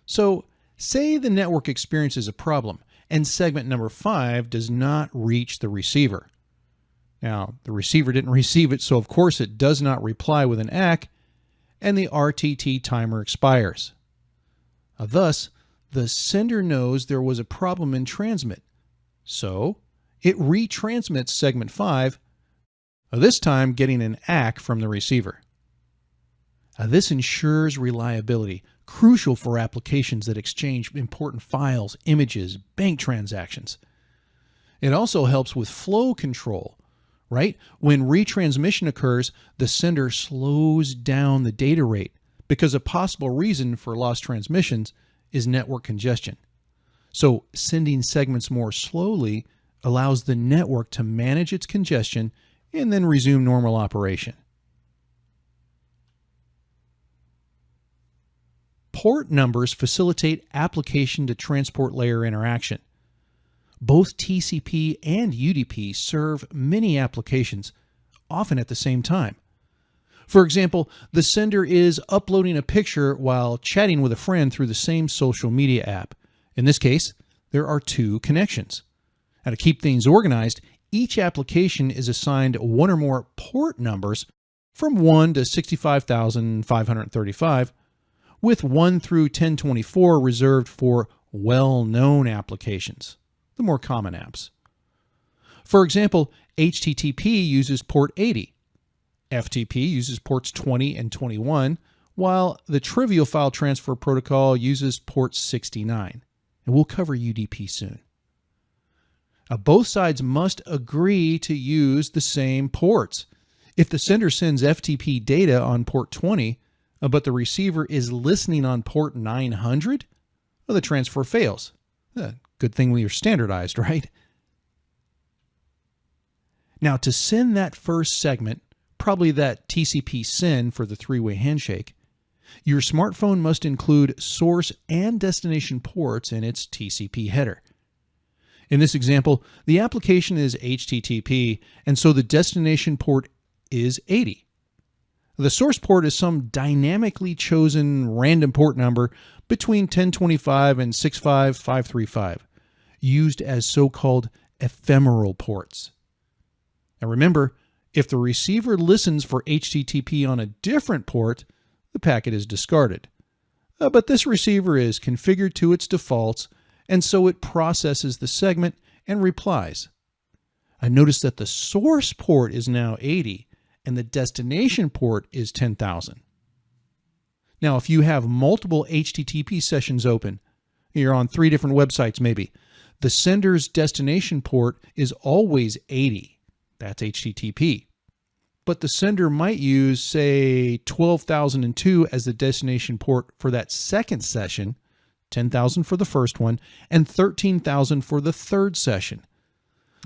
So, say the network experiences a problem and segment number 5 does not reach the receiver. Now, the receiver didn't receive it, so of course it does not reply with an ACK, and the RTT timer expires. Thus, the sender knows there was a problem in transmit, so it retransmits segment 5, this time getting an ACK from the receiver. This ensures reliability, crucial for applications that exchange important files, images, bank transactions. It also helps with flow control, right? When retransmission occurs, the sender slows down the data rate because a possible reason for lost transmissions is network congestion. So sending segments more slowly allows the network to manage its congestion and then resume normal operation. Port numbers facilitate application to transport layer interaction. Both TCP and UDP serve many applications, often at the same time. For example, the sender is uploading a picture while chatting with a friend through the same social media app. In this case, there are 2 connections. Now, to keep things organized, each application is assigned one or more port numbers from 1 to 65,535, with 1 through 1024 reserved for well-known applications, the more common apps. For example, HTTP uses port 80, FTP uses ports 20 and 21, while the Trivial File Transfer Protocol uses port 69, and we'll cover UDP soon. Both sides must agree to use the same ports. If the sender sends FTP data on port 20, but the receiver is listening on port 900, well, the transfer fails. Good thing we are standardized, right? Now, to send that first segment, probably that TCP SYN for the three-way handshake, your smartphone must include source and destination ports in its TCP header. In this example, the application is HTTP, and so the destination port is 80. The source port is some dynamically chosen random port number between 1025 and 65535, used as so-called ephemeral ports. Now remember, if the receiver listens for HTTP on a different port, the packet is discarded. But this receiver is configured to its defaults, and so it processes the segment and replies. I notice that the source port is now 80 and the destination port is 10,000. Now, if you have multiple HTTP sessions open, you're on 3 different websites maybe, the sender's destination port is always 80. That's HTTP. But the sender might use, say, 12,002 as the destination port for that second session, 10,000 for the first one, and 13,000 for the third session.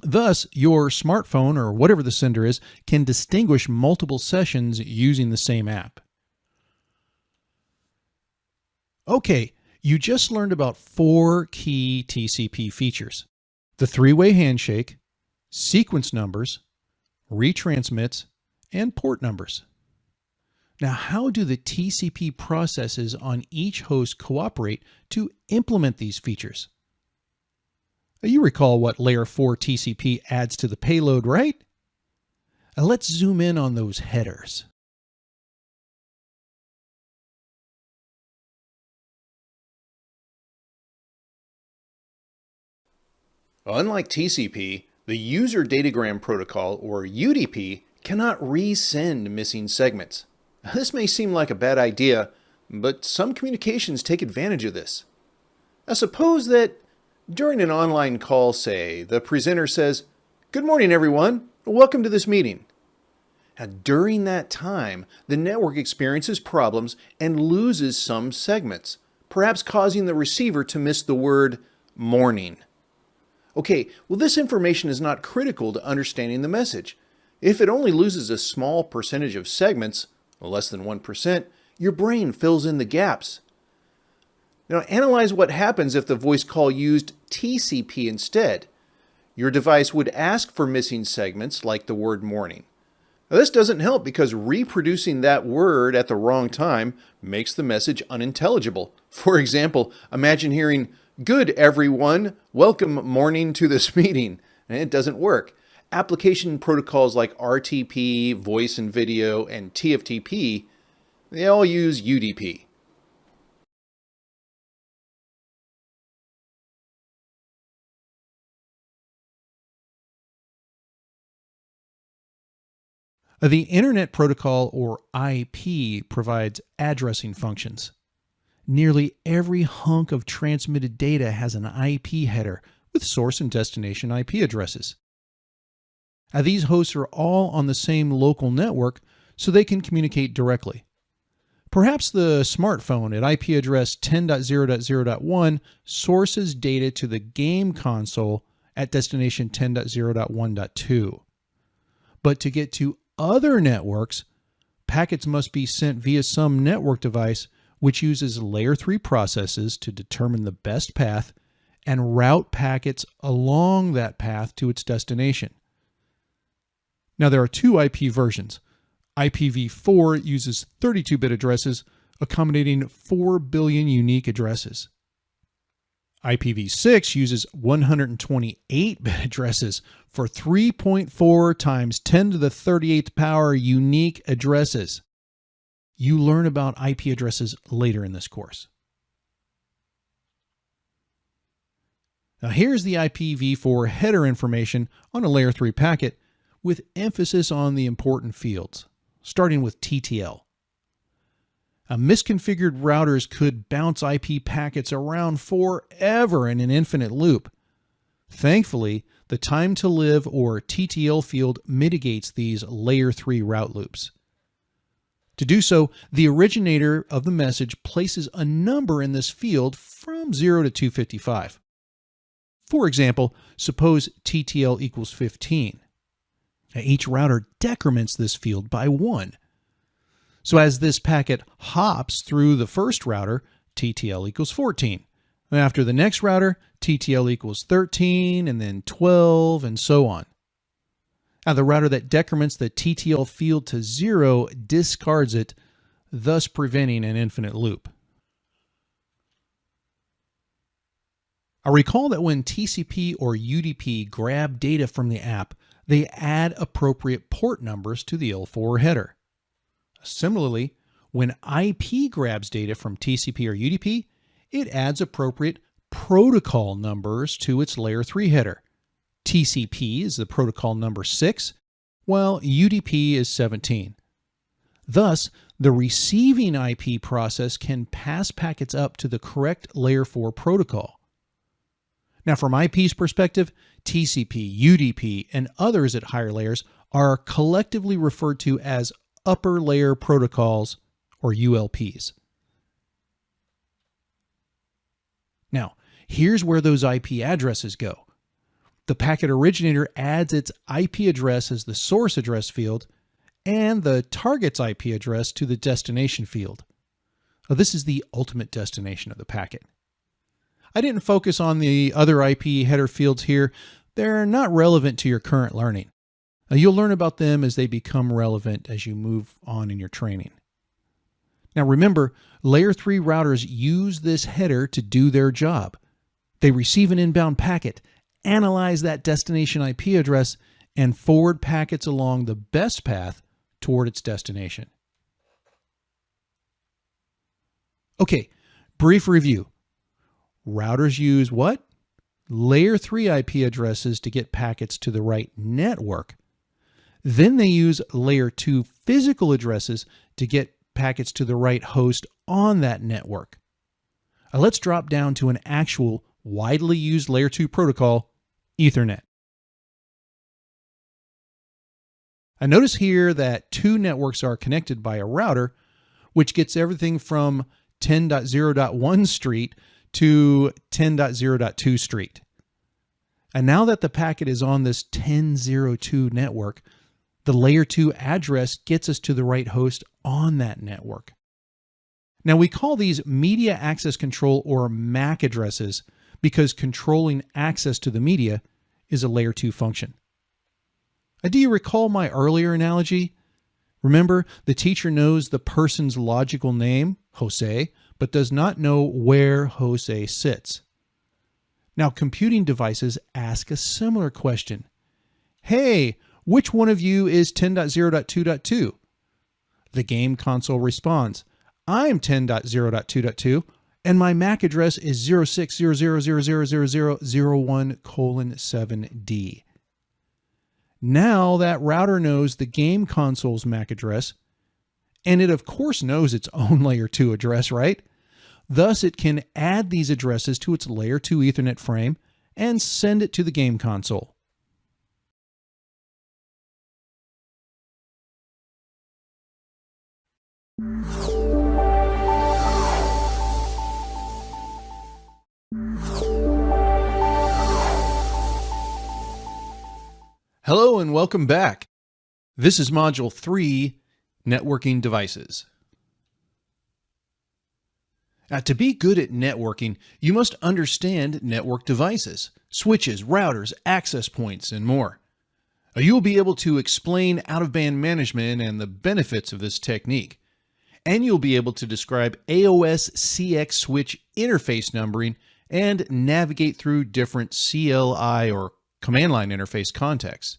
Thus, your smartphone, or whatever the sender is, can distinguish multiple sessions using the same app. Okay, you just learned about 4 key TCP features: the 3-way handshake, sequence numbers, retransmits, and port numbers. Now, how do the TCP processes on each host cooperate to implement these features? You recall what Layer 4 TCP adds to the payload, right? Now let's zoom in on those headers. Unlike TCP, the User Datagram Protocol, or UDP, cannot resend missing segments. This may seem like a bad idea, but some communications take advantage of this. Now suppose that during an online call, say, the presenter says, "Good morning, everyone. Welcome to this meeting." Now, during that time, the network experiences problems and loses some segments, perhaps causing the receiver to miss the word morning. Okay, well, this information is not critical to understanding the message. If it only loses a small percentage of segments, less than 1%, your brain fills in the gaps. Now, analyze what happens if the voice call used TCP instead. Your device would ask for missing segments like the word morning. Now, this doesn't help because reproducing that word at the wrong time makes the message unintelligible. For example, imagine hearing, "Good everyone, welcome morning to this meeting." And it doesn't work. Application protocols like RTP, voice and video, and TFTP, they all use UDP. The Internet Protocol, or IP, provides addressing functions. Nearly every hunk of transmitted data has an IP header with source and destination IP addresses. These hosts are all on the same local network, so they can communicate directly. Perhaps the smartphone at IP address 10.0.0.1 sources data to the game console at destination 10.0.1.2. But to get to other networks, packets must be sent via some network device which uses Layer 3 processes to determine the best path and route packets along that path to its destination. Now, there are 2 IP versions. IPv4 uses 32-bit addresses, accommodating 4 billion unique addresses. IPv6 uses 128-bit addresses for 3.4 times 10 to the 38th power unique addresses. You learn about IP addresses later in this course. Now here's the IPv4 header information on a Layer 3 packet with emphasis on the important fields, starting with TTL. Misconfigured routers could bounce IP packets around forever in an infinite loop. Thankfully, the time to live, or TTL field, mitigates these Layer 3 route loops. To do so, the originator of the message places a number in this field from 0 to 255. For example, suppose TTL equals 15. Each router decrements this field by 1. So as this packet hops through the first router, TTL equals 14. After the next router, TTL equals 13 and then 12 and so on. Now, the router that decrements the TTL field to 0 discards it, thus preventing an infinite loop. I recall that when TCP or UDP grab data from the app, they add appropriate port numbers to the L4 header. Similarly, when IP grabs data from TCP or UDP, it adds appropriate protocol numbers to its layer 3 header. TCP is the protocol number 6, while UDP is 17. Thus, the receiving IP process can pass packets up to the correct layer 4 protocol. Now, from IP's perspective, TCP, UDP, and others at higher layers are collectively referred to as upper layer protocols, or ULPs. Now, here's where those IP addresses go. The packet originator adds its IP address as the source address field and the target's IP address to the destination field. Now, this is the ultimate destination of the packet. I didn't focus on the other IP header fields here. They're not relevant to your current learning. Now, you'll learn about them as they become relevant as you move on in your training. Now remember, layer 3 routers use this header to do their job. They receive an inbound packet, analyze that destination IP address, and forward packets along the best path toward its destination. Okay, brief review. Routers use what? Layer 3 IP addresses to get packets to the right network. Then they use layer 2 physical addresses to get packets to the right host on that network. Now let's drop down to an actual widely used layer 2 protocol, Ethernet. I notice here that 2 networks are connected by a router, which gets everything from 10.0.1 street to 10.0.2 street. And now that the packet is on this 10.0.2 network, the layer 2 address gets us to the right host on that network. Now we call these media access control or MAC addresses because controlling access to the media is a layer 2 function. Do you recall my earlier analogy? Remember, the teacher knows the person's logical name, Jose, but does not know where Jose sits. Now computing devices ask a similar question. Hey, which one of you is 10.0.2.2? The game console responds, I'm 10.0.2.2, and my MAC address is 0600000001:7D. Now that router knows the game console's MAC address, and it of course knows its own layer 2 address, right? Thus it can add these addresses to its layer 2 Ethernet frame and send it to the game console. Hello and welcome back. This is Module 3, Networking Devices. Now, to be good at networking, you must understand network devices, switches, routers, access points, and more. You'll be able to explain out-of-band management and the benefits of this technique. And you'll be able to describe AOS CX switch interface numbering and navigate through different CLI or command line interface contexts.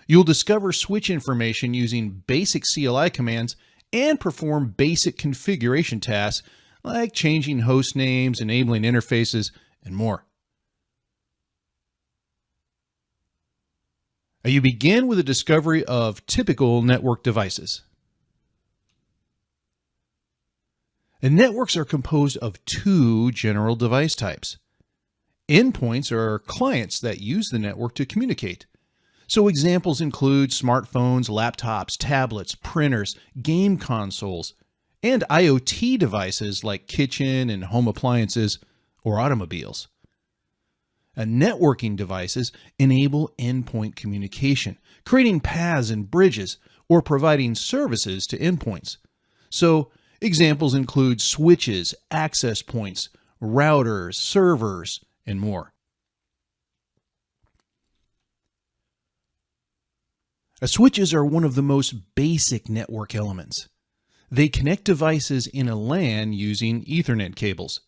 You'll discover switch information using basic CLI commands and perform basic configuration tasks like changing host names, enabling interfaces, and more. You begin with a discovery of typical network devices. And networks are composed of 2 general device types. Endpoints are clients that use the network to communicate. So examples include smartphones, laptops, tablets, printers, game consoles, and IoT devices like kitchen and home appliances or automobiles. Networking devices enable endpoint communication, creating paths and bridges, or providing services to endpoints. So examples include switches, access points, routers, servers, and more. Switches are one of the most basic network elements. They connect devices in a LAN using Ethernet cables.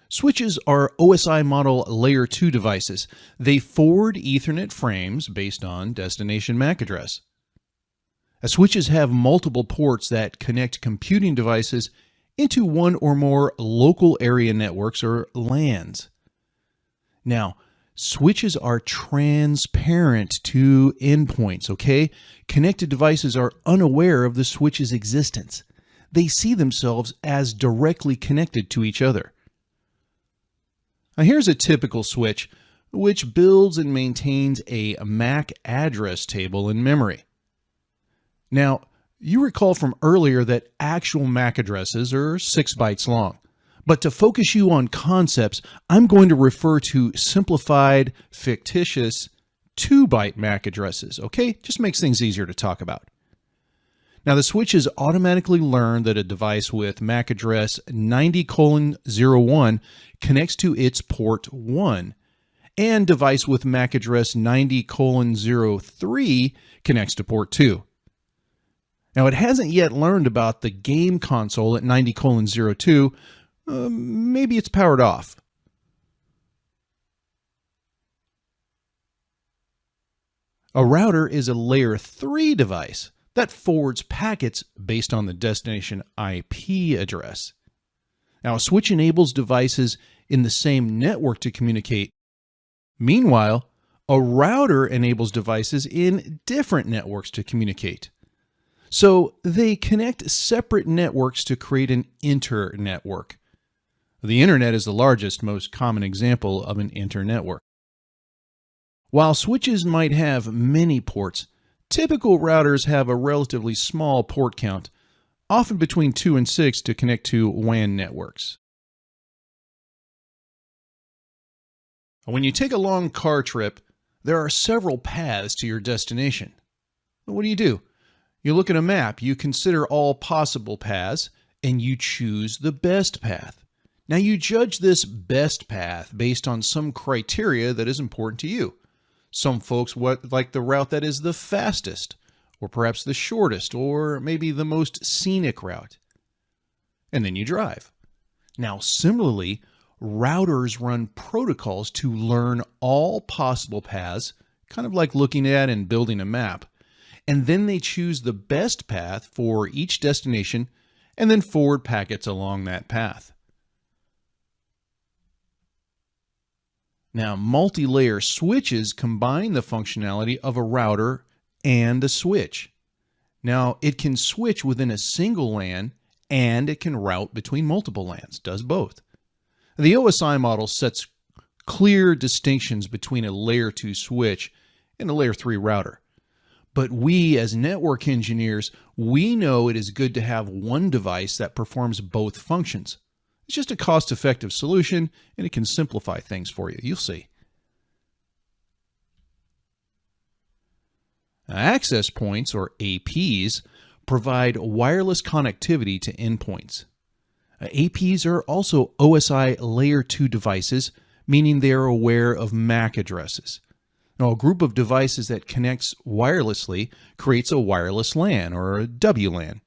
Switches are OSI model layer 2 devices. They forward Ethernet frames based on destination MAC address. Switches have multiple ports that connect computing devices into one or more local area networks or LANs. Now, switches are transparent to endpoints, okay? Connected devices are unaware of the switch's existence. They see themselves as directly connected to each other. Now, here's a typical switch, which builds and maintains a MAC address table in memory. Now, you recall from earlier that actual MAC addresses are 6 bytes long. But to focus you on concepts, I'm going to refer to simplified, fictitious 2-byte MAC addresses, okay? Just makes things easier to talk about. Now, the switches automatically learn that a device with MAC address 90:01 connects to its port 1, and device with MAC address 90:03 connects to port 2. Now, it hasn't yet learned about the game console at 90:02. Maybe it's powered off. A router is a layer 3 device that forwards packets based on the destination IP address. Now, a switch enables devices in the same network to communicate. Meanwhile, a router enables devices in different networks to communicate. So they connect separate networks to create an internetwork. The internet is the largest, most common example of an internetwork. While switches might have many ports, typical routers have a relatively small port count, often between 2 and 6 to connect to WAN networks. When you take a long car trip, there are several paths to your destination. What do? You look at a map, you consider all possible paths, and you choose the best path. Now, you judge this best path based on some criteria that is important to you. Some folks like the route that is the fastest, or perhaps the shortest, or maybe the most scenic route. And then you drive. Now, similarly, routers run protocols to learn all possible paths, kind of like looking at and building a map. And then they choose the best path for each destination and then forward packets along that path. Now, multi-layer switches combine the functionality of a router and a switch. Now, it can switch within a single LAN and it can route between multiple LANs, does both. The OSI model sets clear distinctions between a layer 2 switch and a layer 3 router. But we as network engineers, we know it is good to have one device that performs both functions. It's just a cost-effective solution, and it can simplify things for you. You'll see. Access points, or APs, provide wireless connectivity to endpoints. APs are also OSI Layer 2 devices, meaning they are aware of MAC addresses. Now, a group of devices that connects wirelessly creates a wireless LAN, or a WLAN.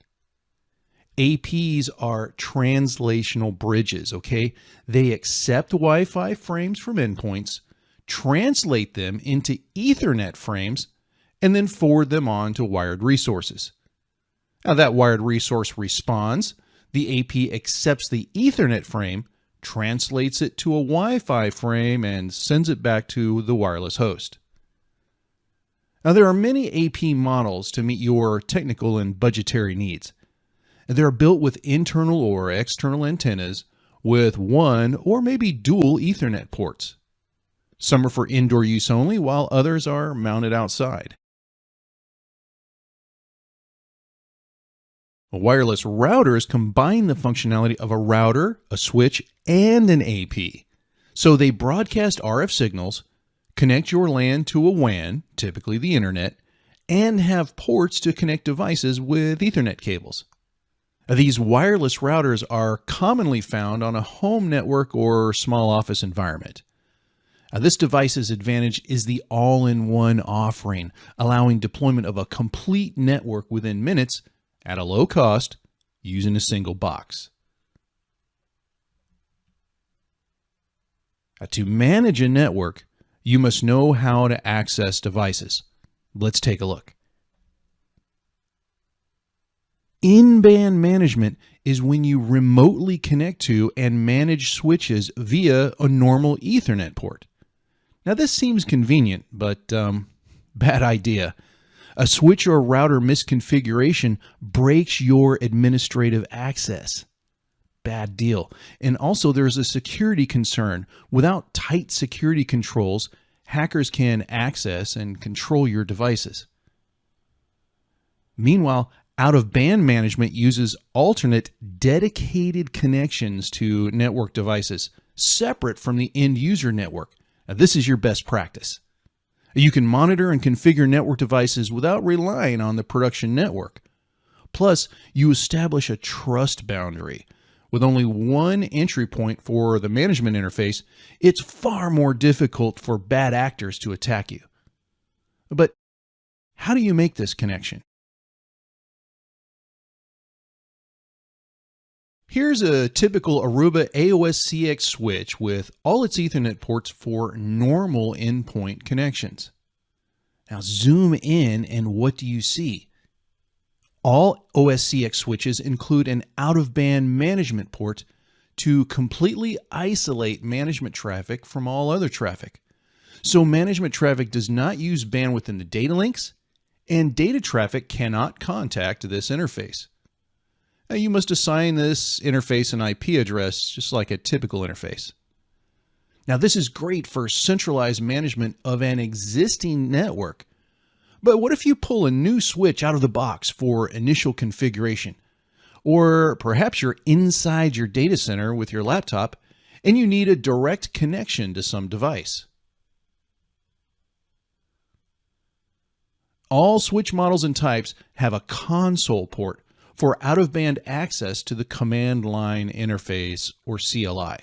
APs are translational bridges, okay? They accept Wi-Fi frames from endpoints, translate them into Ethernet frames, and then forward them on to wired resources. Now, that wired resource responds. The AP accepts the Ethernet frame, translates it to a Wi-Fi frame, and sends it back to the wireless host. Now, there are many AP models to meet your technical and budgetary needs. They're built with internal or external antennas with one or maybe dual Ethernet ports. Some are for indoor use only, while others are mounted outside. Wireless routers combine the functionality of a router, a switch, and an AP. So they broadcast RF signals, connect your LAN to a WAN, typically the internet, and have ports to connect devices with Ethernet cables. These wireless routers are commonly found on a home network or small office environment. This device's advantage is the all-in-one offering, allowing deployment of a complete network within minutes at a low cost using a single box. To manage a network, you must know how to access devices. Let's take a look. In-band management is when you remotely connect to and manage switches via a normal Ethernet port. Now this seems convenient, but bad idea. A switch or router misconfiguration breaks your administrative access. Bad deal. And also there's a security concern. Without tight security controls, hackers can access and control your devices. Meanwhile, out-of-band management uses alternate dedicated connections to network devices, separate from the end-user network. Now, this is your best practice. You can monitor and configure network devices without relying on the production network. Plus, you establish a trust boundary. With only one entry point for the management interface, it's far more difficult for bad actors to attack you. But how do you make this connection? Here's a typical Aruba AOS-CX switch with all its Ethernet ports for normal endpoint connections. Now zoom in and what do you see? All OSCX switches include an out-of-band management port to completely isolate management traffic from all other traffic. So management traffic does not use bandwidth in the data links, and data traffic cannot contact this interface. Now, you must assign this interface an IP address, just like a typical interface. Now, this is great for centralized management of an existing network. But what if you pull a new switch out of the box for initial configuration? Or perhaps you're inside your data center with your laptop and you need a direct connection to some device. All switch models and types have a console port for out-of-band access to the command line interface, or CLI.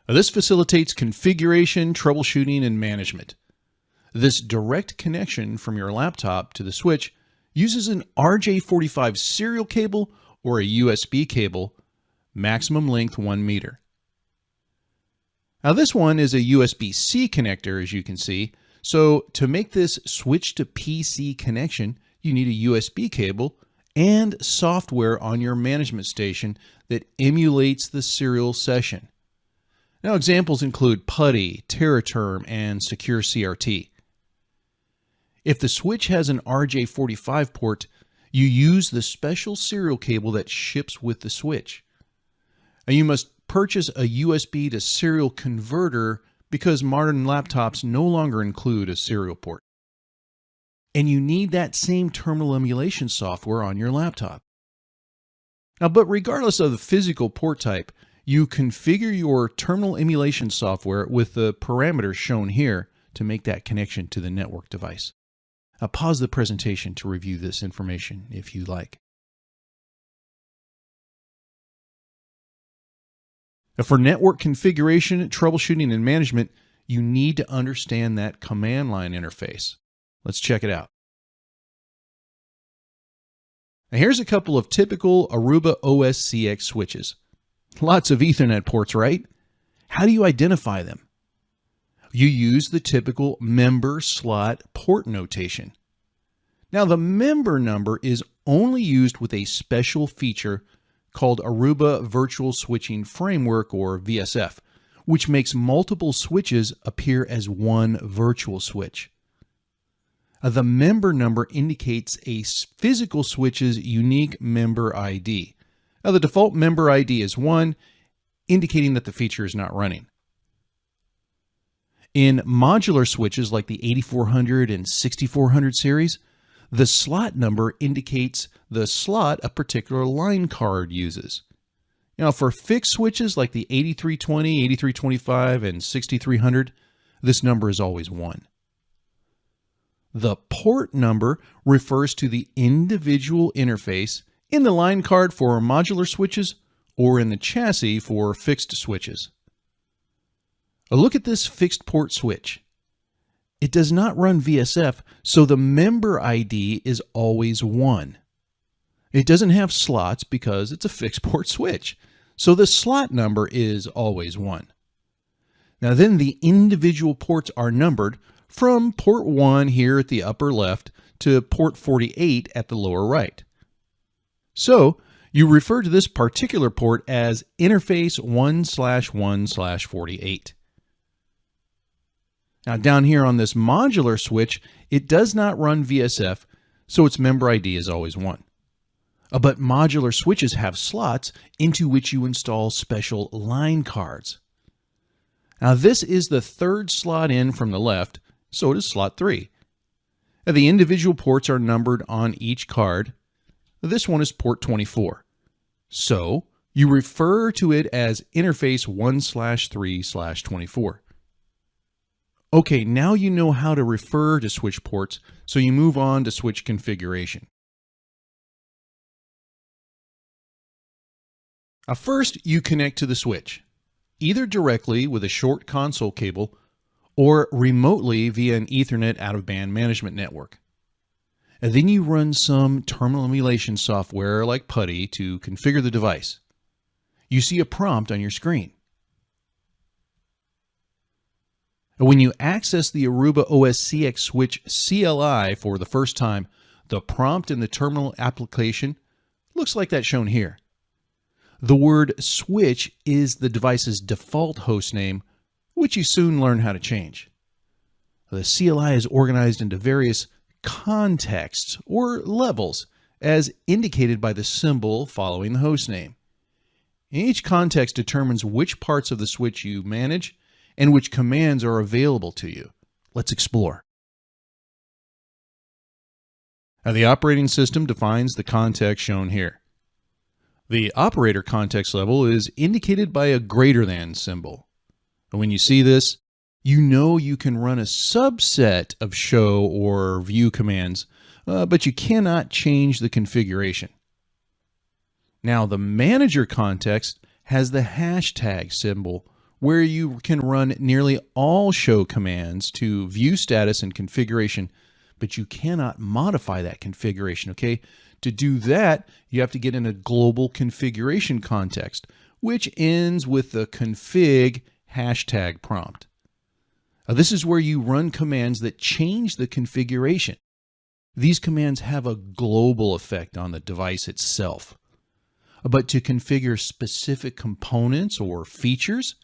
This facilitates configuration, troubleshooting, and management. This direct connection from your laptop to the switch uses an RJ45 serial cable or a USB cable, maximum length 1 meter. Now this one is a USB-C connector, as you can see, so to make this switch to PC connection, you need a USB cable and software on your management station that emulates the serial session. Now examples include PuTTY, TerraTerm, and Secure CRT. If the switch has an RJ45 port, you use the special serial cable that ships with the switch. Now you must purchase a USB to serial converter because modern laptops no longer include a serial port. And you need that same terminal emulation software on your laptop. Now, but regardless of the physical port type, you configure your terminal emulation software with the parameters shown here to make that connection to the network device. Now, pause the presentation to review this information if you like. Now, for network configuration, troubleshooting, and management, you need to understand that command line interface. Let's check it out. Now here's a couple of typical Aruba OS-CX switches. Lots of Ethernet ports, right? How do you identify them? You use the typical member slot port notation. Now the member number is only used with a special feature called Aruba Virtual Switching Framework, or VSF, which makes multiple switches appear as one virtual switch. The member number indicates a physical switch's unique member ID. Now, the default member ID is 1, indicating that the feature is not running. In modular switches like the 8400 and 6400 series, the slot number indicates the slot a particular line card uses. Now, for fixed switches like the 8320, 8325, and 6300, this number is always 1. The port number refers to the individual interface in the line card for modular switches, or in the chassis for fixed switches. A look at this fixed port switch. It does not run VSF, so the member ID is always 1. It doesn't have slots because it's a fixed port switch, so the slot number is always 1. Now then the individual ports are numbered from port 1 here at the upper left to port 48 at the lower right. So you refer to this particular port as interface 1/1/48. Now down here on this modular switch, it does not run VSF, so its member ID is always 1. But modular switches have slots into which you install special line cards. Now this is the third slot in from the left, so it is slot 3. Now, the individual ports are numbered on each card. This one is port 24. So you refer to it as interface 1/3/24. Okay, now you know how to refer to switch ports, so you move on to switch configuration. First, you connect to the switch, either directly with a short console cable or remotely via an Ethernet out-of-band management network. And then you run some terminal emulation software like PuTTY to configure the device. You see a prompt on your screen. When you access the Aruba OS CX Switch CLI for the first time, the prompt in the terminal application looks like that shown here. The word switch is the device's default host name, which you soon learn how to change. The CLI is organized into various contexts or levels as indicated by the symbol following the host name. Each context determines which parts of the switch you manage and which commands are available to you. Let's explore. Now, the operating system defines the context shown here. The operator context level is indicated by a greater than symbol. And when you see this, you know you can run a subset of show or view commands, but you cannot change the configuration. Now, the manager context has the hashtag symbol, where you can run nearly all show commands to view status and configuration, but you cannot modify that configuration, okay? To do that, you have to get in a global configuration context, which ends with the config hashtag prompt. This is where you run commands that change the configuration. These commands have a global effect on the device itself. But to configure specific components or features,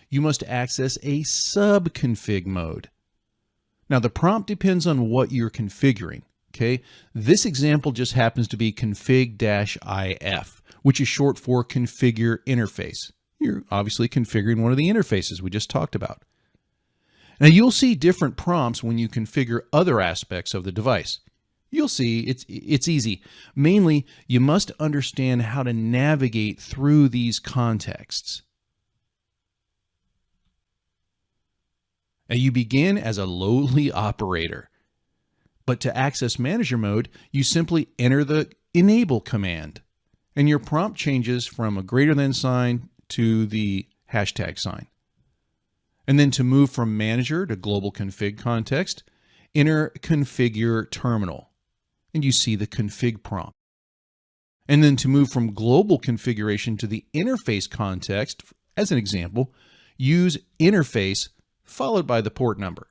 you must access a sub-config mode. Now, the prompt depends on what you're configuring. Okay, this example just happens to be config-if, which is short for configure interface. You're obviously configuring one of the interfaces we just talked about. Now, you'll see different prompts when you configure other aspects of the device. You'll see it's easy. Mainly, you must understand how to navigate through these contexts. Now, you begin as a lowly operator. But to access manager mode, you simply enter the enable command, and your prompt changes from a greater than sign to the hashtag sign. And then to move from manager to global config context, enter configure terminal, and you see the config prompt. And then to move from global configuration to the interface context, as an example, use interface followed by the port number.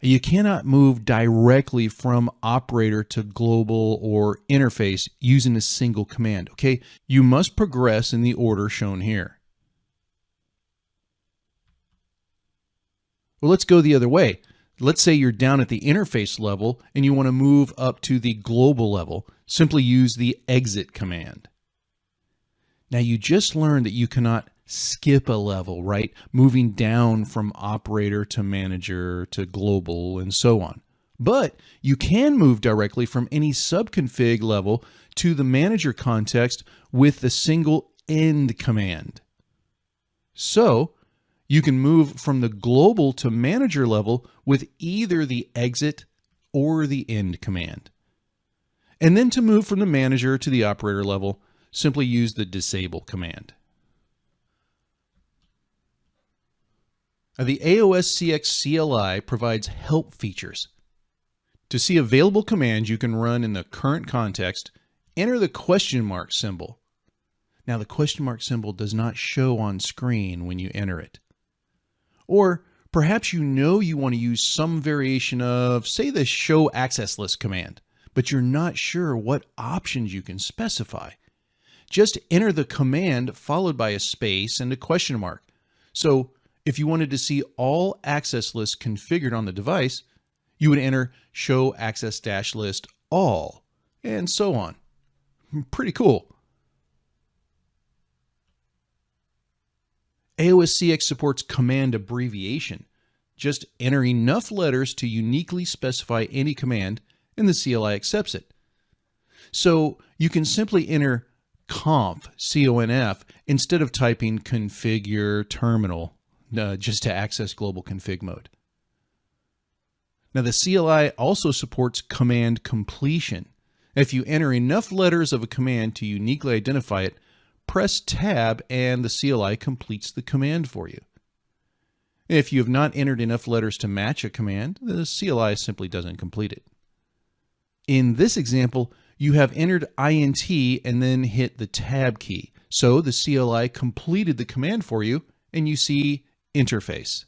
You cannot move directly from operator to global or interface using a single command, okay? You must progress in the order shown here. Well, let's go the other way. Let's say you're down at the interface level and you want to move up to the global level. Simply use the exit command. Now, you just learned that you cannot skip a level, right? Moving down from operator to manager to global and so on. But you can move directly from any subconfig level to the manager context with the single end command. So you can move from the global to manager level with either the exit or the end command. And then to move from the manager to the operator level, simply use the disable command. Now, the AOS CX CLI provides help features. To see available commands you can run in the current context, enter the question mark symbol. Now, the question mark symbol does not show on screen when you enter it. Or perhaps you know you want to use some variation of, say, the show access list command, but you're not sure what options you can specify. Just enter the command followed by a space and a question mark. So if you wanted to see all access lists configured on the device, you would enter show access-list all, and so on. Pretty cool. AOS CX supports command abbreviation. Just enter enough letters to uniquely specify any command, and the CLI accepts it. So you can simply enter conf, C-O-N-F, instead of typing configure terminal, just to access global config mode. Now, the CLI also supports command completion. If you enter enough letters of a command to uniquely identify it, press Tab and the CLI completes the command for you. If you have not entered enough letters to match a command, the CLI simply doesn't complete it. In this example, you have entered INT and then hit the Tab key. So the CLI completed the command for you, and you see interface.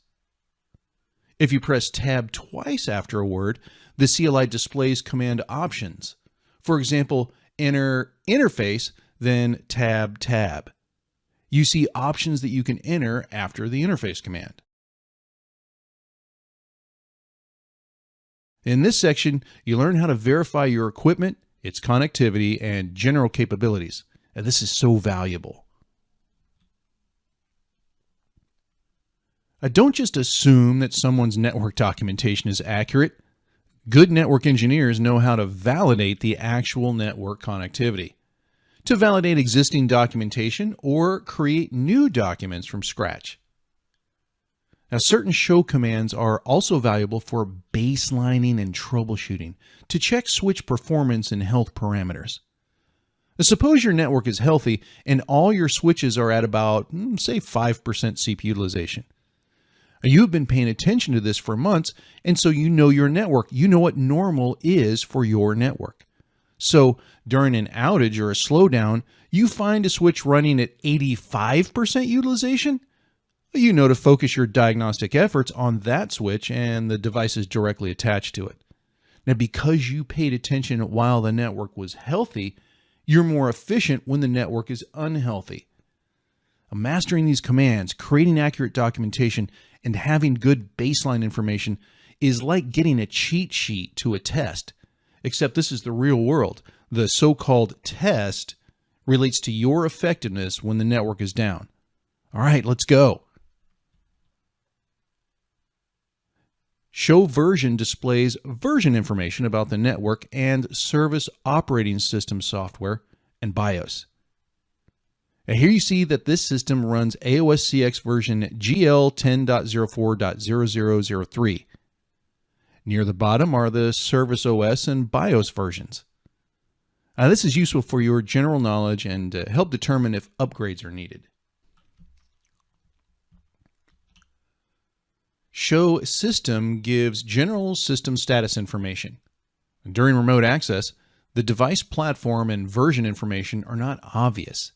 If you press Tab twice after a word, the CLI displays command options. For example, enter interface, then Tab. You see options that you can enter after the interface command. In this section, you learn how to verify your equipment, its connectivity, and general capabilities. And this is so valuable. Don't just assume that someone's network documentation is accurate. Good network engineers know how to validate the actual network connectivity, to validate existing documentation or create new documents from scratch. Now, certain show commands are also valuable for baselining and troubleshooting, to check switch performance and health parameters. Now, suppose your network is healthy and all your switches are at about, say, 5% CPU utilization. You've been paying attention to this for months, and so you know your network. You know what normal is for your network. So during an outage or a slowdown, you find a switch running at 85% utilization. You know to focus your diagnostic efforts on that switch and the devices directly attached to it. Now, because you paid attention while the network was healthy, you're more efficient when the network is unhealthy. Mastering these commands, creating accurate documentation, and having good baseline information is like getting a cheat sheet to a test, except this is the real world. The so-called test relates to your effectiveness when the network is down. All right, let's go. Show version displays version information about the network and service operating system software and BIOS. Now here you see that this system runs AOS CX version GL 10.04.0003. Near the bottom are the Service OS and BIOS versions. Now this is useful for your general knowledge and to help determine if upgrades are needed. Show System gives general system status information. During remote access, the device platform and version information are not obvious.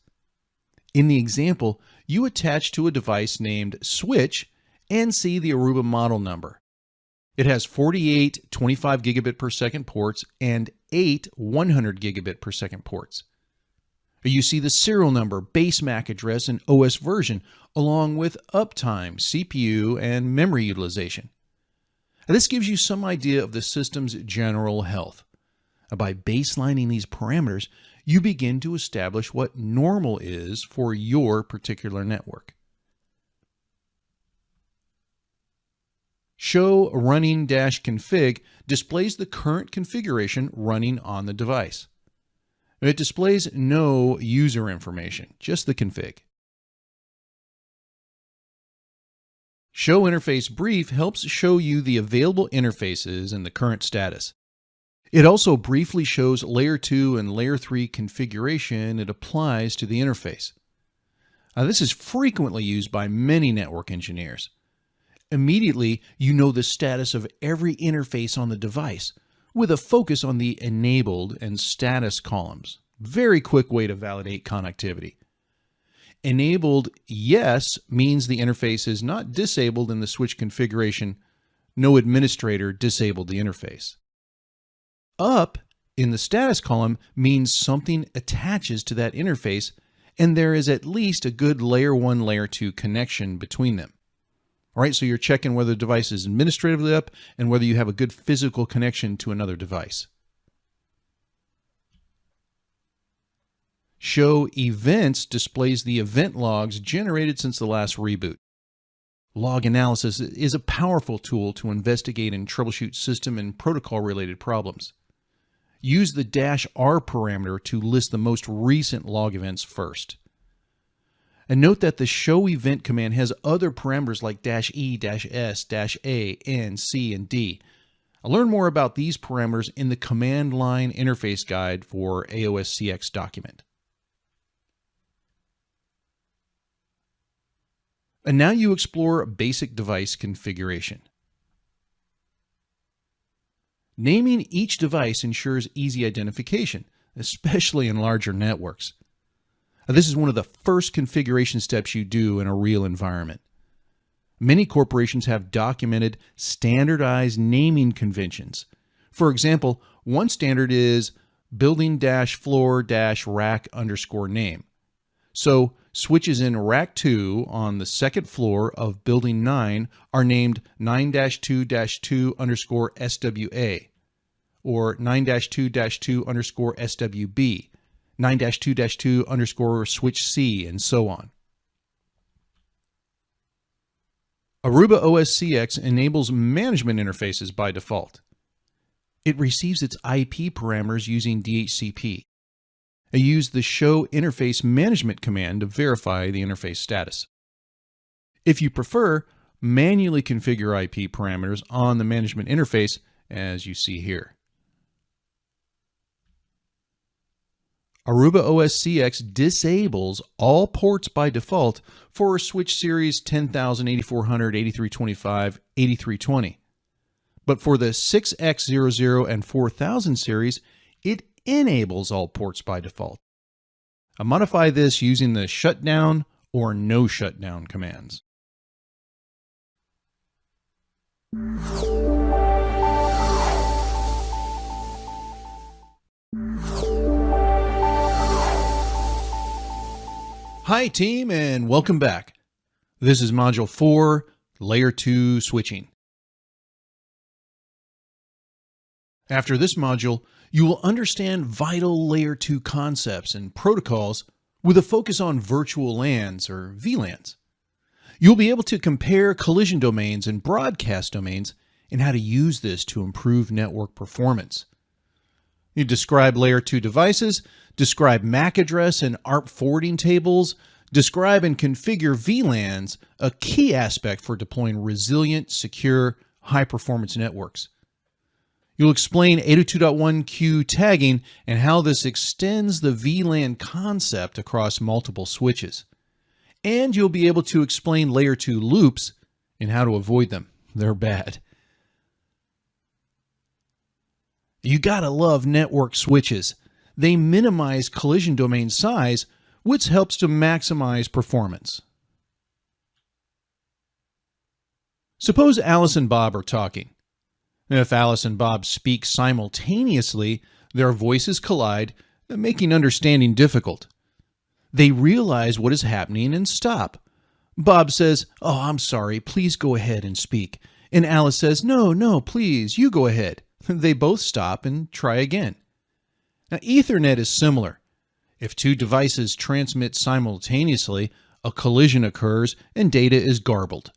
In the example, you attach to a device named Switch and see the Aruba model number. It has 48 25 gigabit per second ports and 8 100 gigabit per second ports. You see the serial number, base MAC address, and OS version, along with uptime, CPU, and memory utilization. This gives you some idea of the system's general health. By baselining these parameters, you begin to establish what normal is for your particular network. Show running-config displays the current configuration running on the device. It displays no user information, just the config. Show interface brief helps show you the available interfaces and the current status. It also briefly shows Layer 2 and Layer 3 configuration it applies to the interface. This is frequently used by many network engineers. Immediately, you know the status of every interface on the device, with a focus on the enabled and status columns. Very quick way to validate connectivity. Enabled yes means the interface is not disabled in the switch configuration. No administrator disabled the interface. Up in the status column means something attaches to that interface and there is at least a good layer 1, layer 2 connection between them. All right, so you're checking whether the device is administratively up and whether you have a good physical connection to another device. Show Events displays the event logs generated since the last reboot. Log analysis is a powerful tool to investigate and troubleshoot system and protocol-related problems. Use the -R parameter to list the most recent log events first. And note that the show event command has other parameters like -E, -S, -A, N, C, and D. I'll learn more about these parameters in the command line interface guide for AOSCX document. And now you explore basic device configuration. Naming each device ensures easy identification, especially in larger networks. This is one of the first configuration steps you do in a real environment. Many corporations have documented standardized naming conventions. For example, one standard is building-floor-rack_name. So switches in Rack 2 on the second floor of Building 9 are named 9-2-2_SWA or 9-2-2_SWB, 9-2-2 switch C, and so on. Aruba OSCX enables management interfaces by default. It receives its IP parameters using DHCP. I use the show interface management command to verify the interface status. If you prefer, manually configure IP parameters on the management interface as you see here. Aruba OSCX disables all ports by default for switch series 10,000, 8400, 8325, 8320. But for the 6X00 and 4000 series, it enables all ports by default. I modify this using the shutdown or no shutdown commands. Hi team, and welcome back. This is Module 4, Layer 2 Switching. After this module, you will understand vital Layer 2 concepts and protocols with a focus on virtual LANs or VLANs. You'll be able to compare collision domains and broadcast domains and how to use this to improve network performance. You describe Layer 2 devices, describe MAC address and ARP forwarding tables, describe and configure VLANs, a key aspect for deploying resilient, secure, high-performance networks. You'll explain 802.1q tagging and how this extends the VLAN concept across multiple switches. And you'll be able to explain Layer 2 loops and how to avoid them. They're bad. You gotta love network switches. They minimize collision domain size, which helps to maximize performance. Suppose Alice and Bob are talking. If Alice and Bob speak simultaneously, their voices collide, making understanding difficult. They realize what is happening and stop. Bob says, "Oh, I'm sorry, please go ahead and speak." And Alice says, No, please, you go ahead." They both stop and try again. Now, Ethernet is similar. If two devices transmit simultaneously, a collision occurs and data is garbled.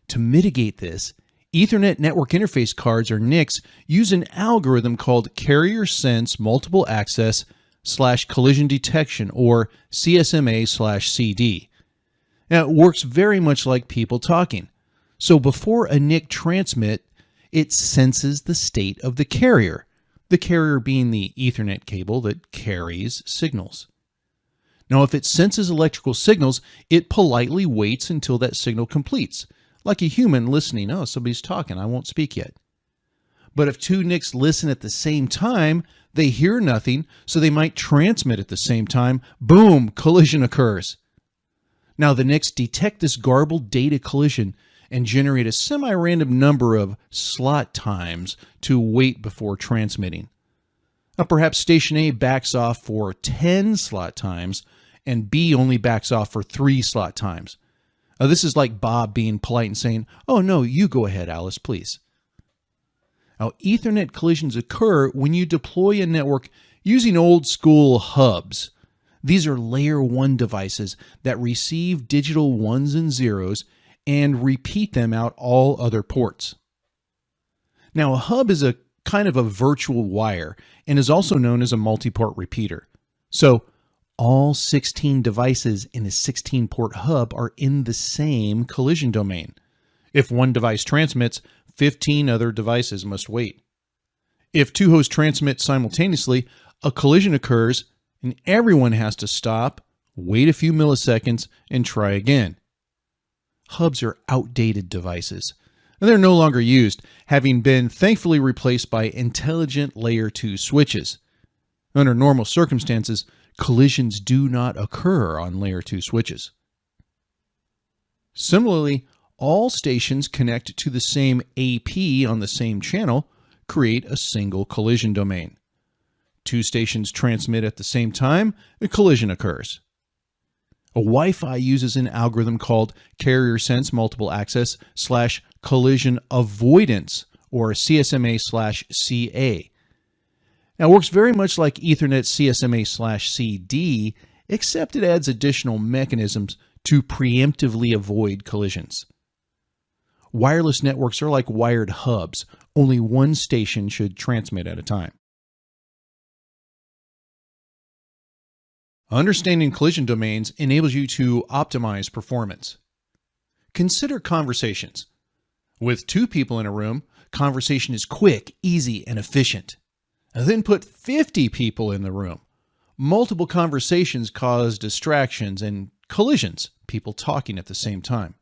To mitigate this, Ethernet network interface cards, or NICs, use an algorithm called Carrier Sense Multiple Access / Collision Detection, or CSMA/CD. Now, it works very much like people talking. So before a NIC transmit, it senses the state of the carrier. the carrier being the Ethernet cable that carries signals. Now, if it senses electrical signals, it politely waits until that signal completes, like a human listening. Oh, somebody's talking, I won't speak yet. But if two NICs listen at the same time, they hear nothing, so they might transmit at the same time. Boom, collision occurs. Now, the NICs detect this garbled data collision and generate a semi-random number of slot times to wait before transmitting. Now, perhaps station A backs off for 10 slot times, and B only backs off for 3 slot times. This is like Bob being polite and saying, "Oh no, you go ahead, Alice, please." Now, Ethernet collisions occur when you deploy a network using old school hubs. These are layer 1 devices that receive digital ones and zeros and repeat them out all other ports. Now, a hub is a kind of a virtual wire and is also known as a multi-port repeater. So, all 16 devices in a 16-port hub are in the same collision domain. If one device transmits, 15 other devices must wait. If 2 hosts transmit simultaneously, a collision occurs and everyone has to stop, wait a few milliseconds, and try again. Hubs are outdated devices, and they're no longer used, having been thankfully replaced by intelligent layer 2 switches. Under normal circumstances, collisions do not occur on layer 2 switches. Similarly, all stations connect to the same AP on the same channel create a single collision domain. 2 stations transmit at the same time, a collision occurs. A Wi-Fi uses an algorithm called carrier sense multiple access / collision avoidance, or CSMA/CA. Now, it works very much like Ethernet CSMA/CD, except it adds additional mechanisms to preemptively avoid collisions. Wireless networks are like wired hubs. Only one station should transmit at a time. Understanding collision domains enables you to optimize performance. Consider conversations. With 2 people in a room, conversation is quick, easy, and efficient. And then put 50 people in the room. Multiple conversations cause distractions and collisions, people talking at the same time.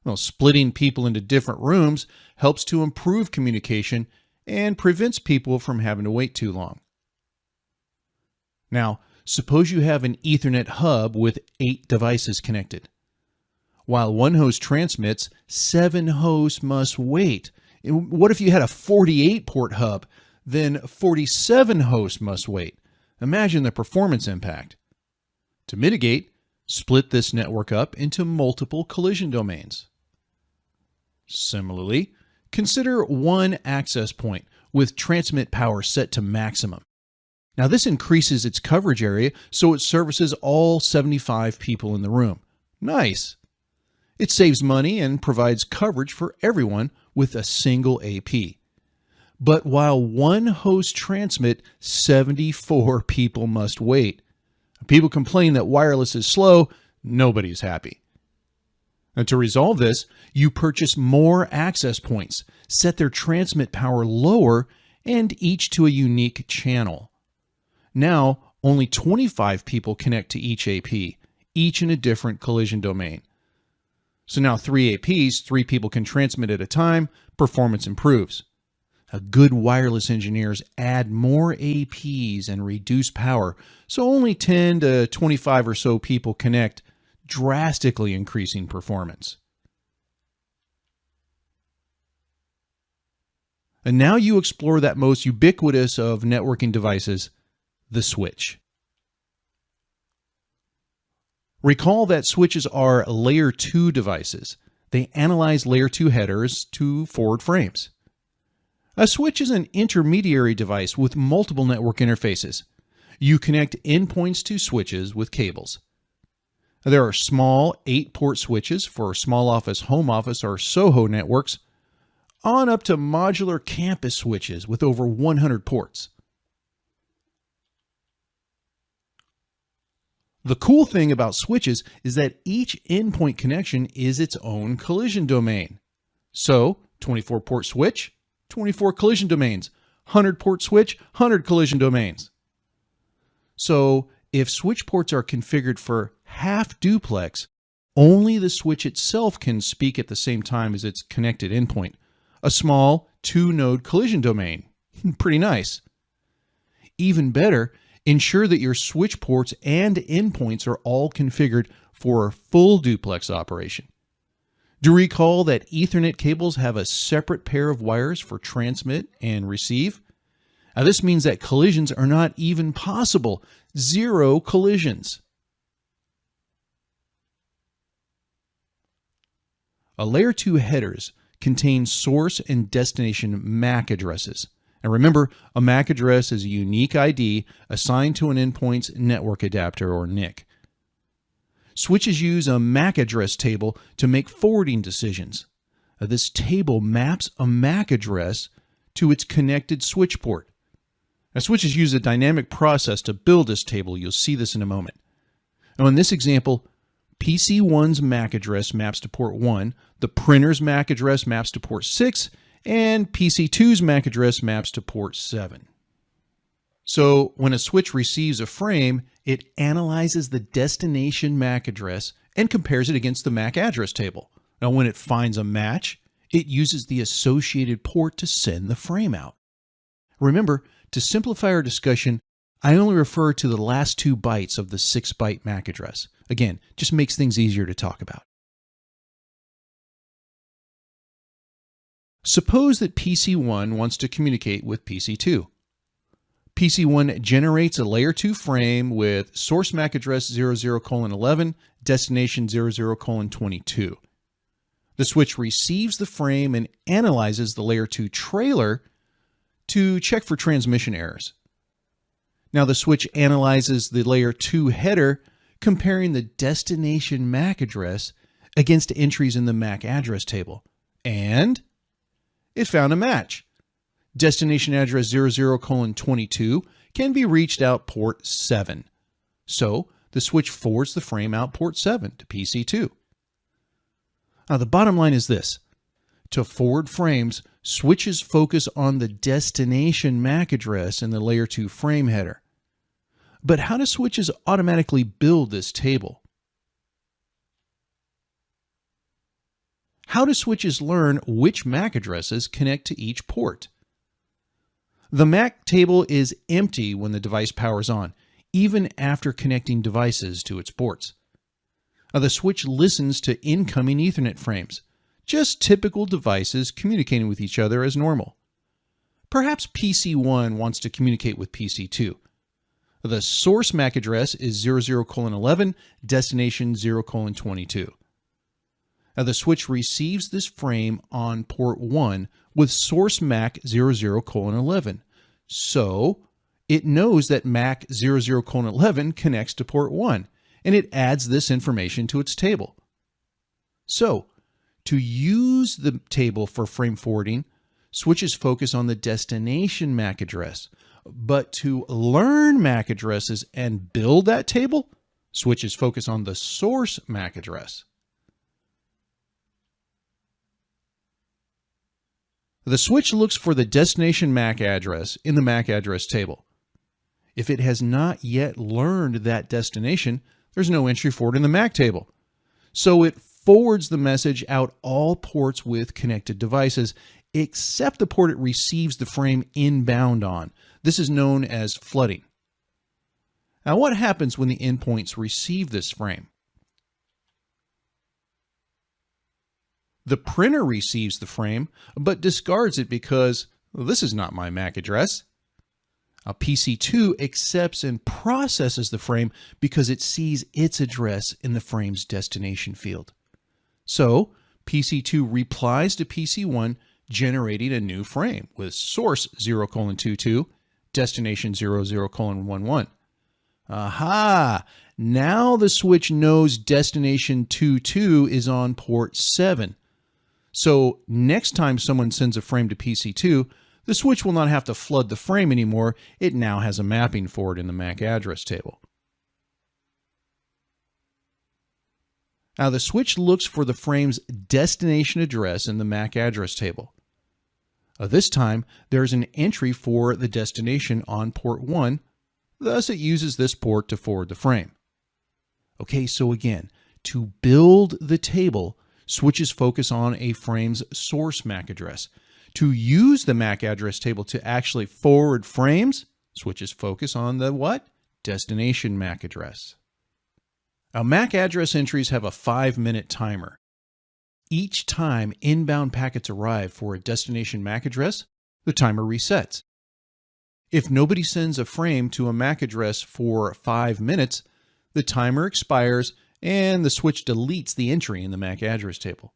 Well, splitting people into different rooms helps to improve communication and prevents people from having to wait too long. Now, suppose you have an Ethernet hub with 8 devices connected. While one host transmits, 7 hosts must wait. What if you had a 48-port hub? Then 47 hosts must wait. Imagine the performance impact. To mitigate, split this network up into multiple collision domains. Similarly, consider one access point with transmit power set to maximum. Now, this increases its coverage area so it services all 75 people in the room. Nice! It saves money and provides coverage for everyone with a single AP. But while one host transmit, 74 people must wait. People complain that wireless is slow. Nobody's happy. And to resolve this, you purchase more access points, set their transmit power lower, and each to a unique channel. Now, only 25 people connect to each AP, each in a different collision domain. So now 3 APs, 3 people can transmit at a time, performance improves. Good wireless engineers add more APs and reduce power, so only 10 to 25 or so people connect, drastically increasing performance. And now you explore that most ubiquitous of networking devices, the switch. Recall that switches are layer 2 devices. They analyze layer 2 headers to forward frames. A switch is an intermediary device with multiple network interfaces. You connect endpoints to switches with cables. There are small 8-port switches for small office, home office, or SOHO networks, on up to modular campus switches with over 100 ports. The cool thing about switches is that each endpoint connection is its own collision domain. So, 24-port switch, 24 collision domains, 100 port switch, 100 collision domains. So if switch ports are configured for half duplex, only the switch itself can speak at the same time as its connected endpoint, a small 2-node collision domain. Pretty nice. Even better, ensure that your switch ports and endpoints are all configured for a full duplex operation. Do recall that Ethernet cables have a separate pair of wires for transmit and receive? Now, this means that collisions are not even possible. 0 collisions. A layer 2 headers contain source and destination MAC addresses. And remember, a MAC address is a unique ID assigned to an endpoint's network adapter or NIC. Switches use a MAC address table to make forwarding decisions. This table maps a MAC address to its connected switch port. Now, switches use a dynamic process to build this table. You'll see this in a moment. Now, in this example, PC1's MAC address maps to port 1, the printer's MAC address maps to port 6, and PC2's MAC address maps to port 7. So when a switch receives a frame, it analyzes the destination MAC address and compares it against the MAC address table. Now, when it finds a match, it uses the associated port to send the frame out. Remember, to simplify our discussion, I only refer to the last 2 bytes of the 6-byte MAC address. Again, just makes things easier to talk about. Suppose that PC1 wants to communicate with PC2. PC1 generates a layer 2 frame with source MAC address 00:11, destination 00:22. The switch receives the frame and analyzes the layer 2 trailer to check for transmission errors. Now the switch analyzes the layer 2 header, comparing the destination MAC address against entries in the MAC address table. And it found a match. Destination address 00:22 can be reached out port 7. So the switch forwards the frame out port 7 to PC2. Now the bottom line is this. To forward frames, switches focus on the destination MAC address in the layer 2 frame header. But how do switches automatically build this table? How do switches learn which MAC addresses connect to each port? The MAC table is empty when the device powers on, even after connecting devices to its ports. Now, the switch listens to incoming Ethernet frames, just typical devices communicating with each other as normal. Perhaps PC1 wants to communicate with PC2. The source MAC address is 00:11, destination 0:22. Now the switch receives this frame on port 1 with source MAC 00:11. So it knows that MAC 00:11 connects to port 1, and it adds this information to its table. So to use the table for frame forwarding, switches focus on the destination MAC address. But to learn MAC addresses and build that table, switches focus on the source MAC address. The switch looks for the destination MAC address in the MAC address table. If it has not yet learned that destination, there's no entry for it in the MAC table. So it forwards the message out all ports with connected devices, except the port it receives the frame inbound on. This is known as flooding. Now, what happens when the endpoints receive this frame? The printer receives the frame, but discards it because, well, this is not my MAC address. PC2 accepts and processes the frame because it sees its address in the frame's destination field. So PC2 replies to PC1, generating a new frame with source 0:22, destination 00:11. Aha! Now the switch knows destination 22 is on port 7. So next time someone sends a frame to PC2, the switch will not have to flood the frame anymore. It now has a mapping for it in the MAC address table. Now the switch looks for the frame's destination address in the MAC address table. This time, there's an entry for the destination on port 1, thus it uses this port to forward the frame. Okay, so again, to build the table, switches focus on a frame's source MAC address. To use the MAC address table to actually forward frames, switches focus on the what? Destination MAC address. Now, MAC address entries have a 5-minute timer. Each time inbound packets arrive for a destination MAC address, the timer resets. If nobody sends a frame to a MAC address for 5 minutes, the timer expires and the switch deletes the entry in the MAC address table.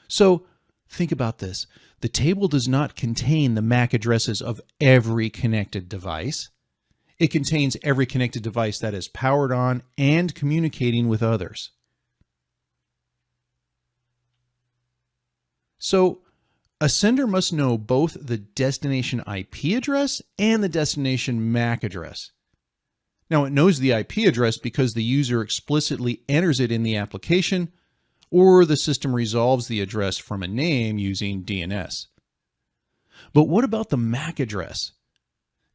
So think about this. The table does not contain the MAC addresses of every connected device. It contains every connected device that is powered on and communicating with others. So a sender must know both the destination IP address and the destination MAC address. Now, it knows the IP address because the user explicitly enters it in the application, or the system resolves the address from a name using DNS. But what about the MAC address?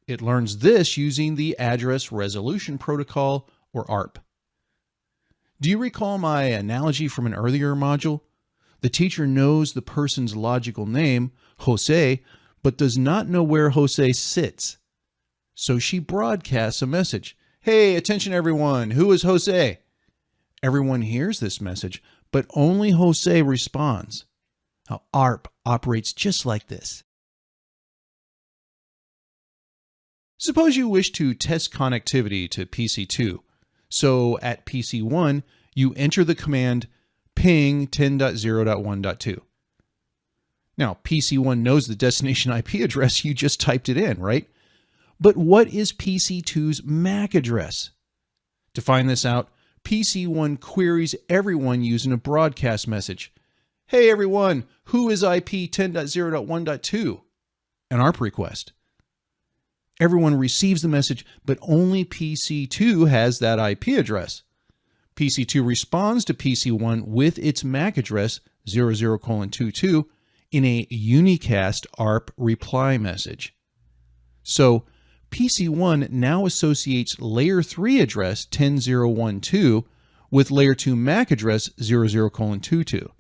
It learns this using the Address Resolution Protocol, or ARP. Do you recall my analogy from an earlier module? The teacher knows the person's logical name, Jose, but does not know where Jose sits. So she broadcasts a message. Hey, attention everyone, who is Jose? Everyone hears this message, but only Jose responds. Now, ARP operates just like this. Suppose you wish to test connectivity to PC2. So at PC1, you enter the command ping 10.0.1.2. Now, PC1 knows the destination IP address, you just typed it in, right? But what is PC2's MAC address? To find this out, PC1 queries everyone using a broadcast message. Hey everyone, who is IP 10.0.1.2? An ARP request. Everyone receives the message, but only PC2 has that IP address. PC2 responds to PC1 with its MAC address 00:22 in a unicast ARP reply message. So PC1 now associates layer 3 address 10.0.1.2 with layer 2 MAC address 00:22.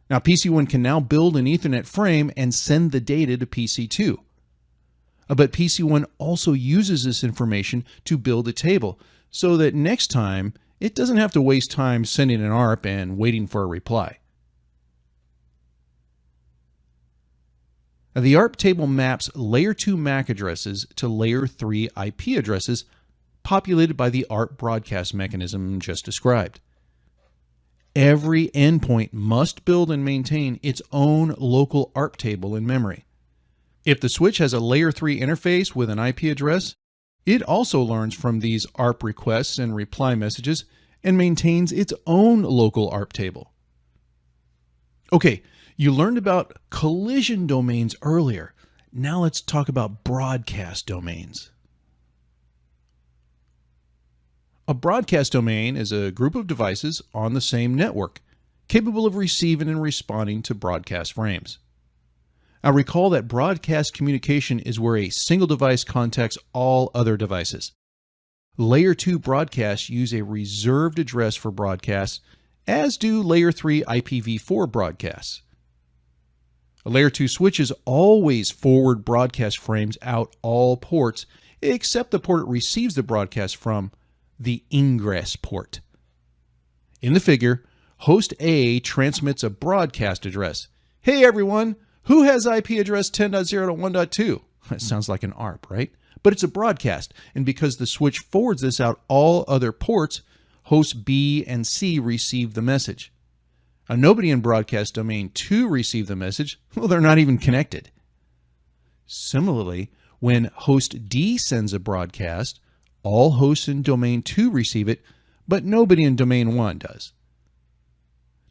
Now PC1 can now build an Ethernet frame and send the data to PC2. But PC1 also uses this information to build a table so that next time it doesn't have to waste time sending an ARP and waiting for a reply. Now, the ARP table maps layer 2 MAC addresses to layer 3 IP addresses populated by the ARP broadcast mechanism just described. Every endpoint must build and maintain its own local ARP table in memory. If the switch has a layer 3 interface with an IP address, it also learns from these ARP requests and reply messages and maintains its own local ARP table. Okay, you learned about collision domains earlier. Now let's talk about broadcast domains. A broadcast domain is a group of devices on the same network, capable of receiving and responding to broadcast frames. Now recall that broadcast communication is where a single device contacts all other devices. Layer 2 broadcasts use a reserved address for broadcasts, as do Layer 3 IPv4 broadcasts. Layer 2 switches always forward broadcast frames out all ports, except the port it receives the broadcast from, the ingress port. In the figure, host A transmits a broadcast address. Hey everyone, who has IP address 10.0.1.2? That sounds like an ARP, right? But it's a broadcast, and because the switch forwards this out all other ports, hosts B and C receive the message. Now, nobody in broadcast domain 2 received the message. Well, they're not even connected. Similarly, when host D sends a broadcast, all hosts in domain 2 receive it, but nobody in domain 1 does.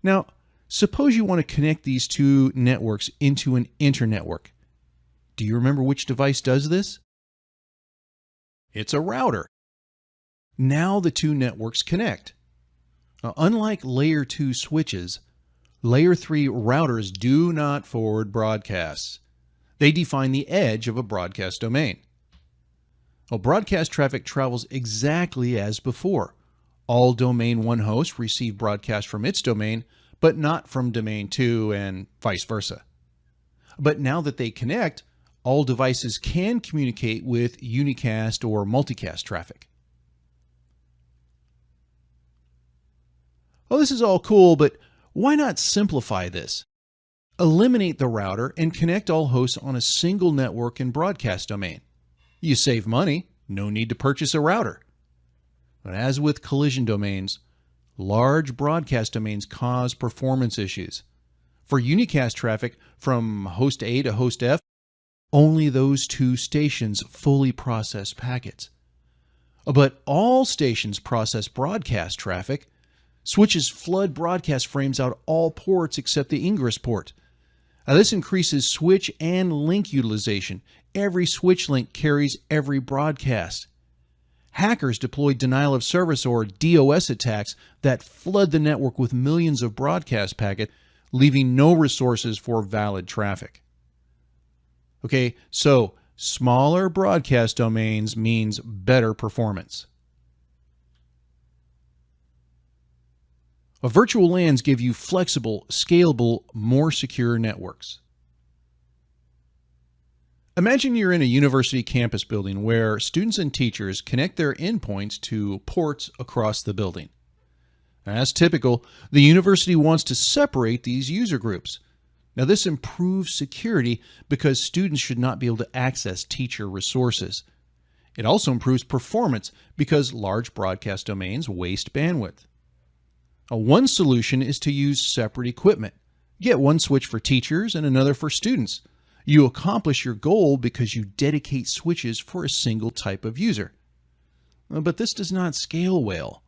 Now, suppose you want to connect these two networks into an internetwork. Do you remember which device does this? It's a router. Now the two networks connect. Now, unlike layer 2 switches, Layer 3 routers do not forward broadcasts. They define the edge of a broadcast domain. Well, broadcast traffic travels exactly as before. All domain 1 hosts receive broadcast from its domain, but not from domain 2 and vice versa. But now that they connect, all devices can communicate with unicast or multicast traffic. Well, this is all cool, but why not simplify this? Eliminate the router and connect all hosts on a single network and broadcast domain. You save money, no need to purchase a router. But as with collision domains, large broadcast domains cause performance issues. For unicast traffic from host A to host F, only those 2 stations fully process packets. But all stations process broadcast traffic. Switches flood broadcast frames out all ports except the ingress port. Now, this increases switch and link utilization. Every switch link carries every broadcast. Hackers deploy denial of service or DOS attacks that flood the network with millions of broadcast packets, leaving no resources for valid traffic. Okay, so smaller broadcast domains means better performance. Virtual LANs give you flexible, scalable, more secure networks. Imagine you're in a university campus building where students and teachers connect their endpoints to ports across the building. As typical, the university wants to separate these user groups. Now, this improves security because students should not be able to access teacher resources. It also improves performance because large broadcast domains waste bandwidth. One solution is to use separate equipment. Get one switch for teachers and another for students. You accomplish your goal because you dedicate switches for a single type of user. But this does not scale well.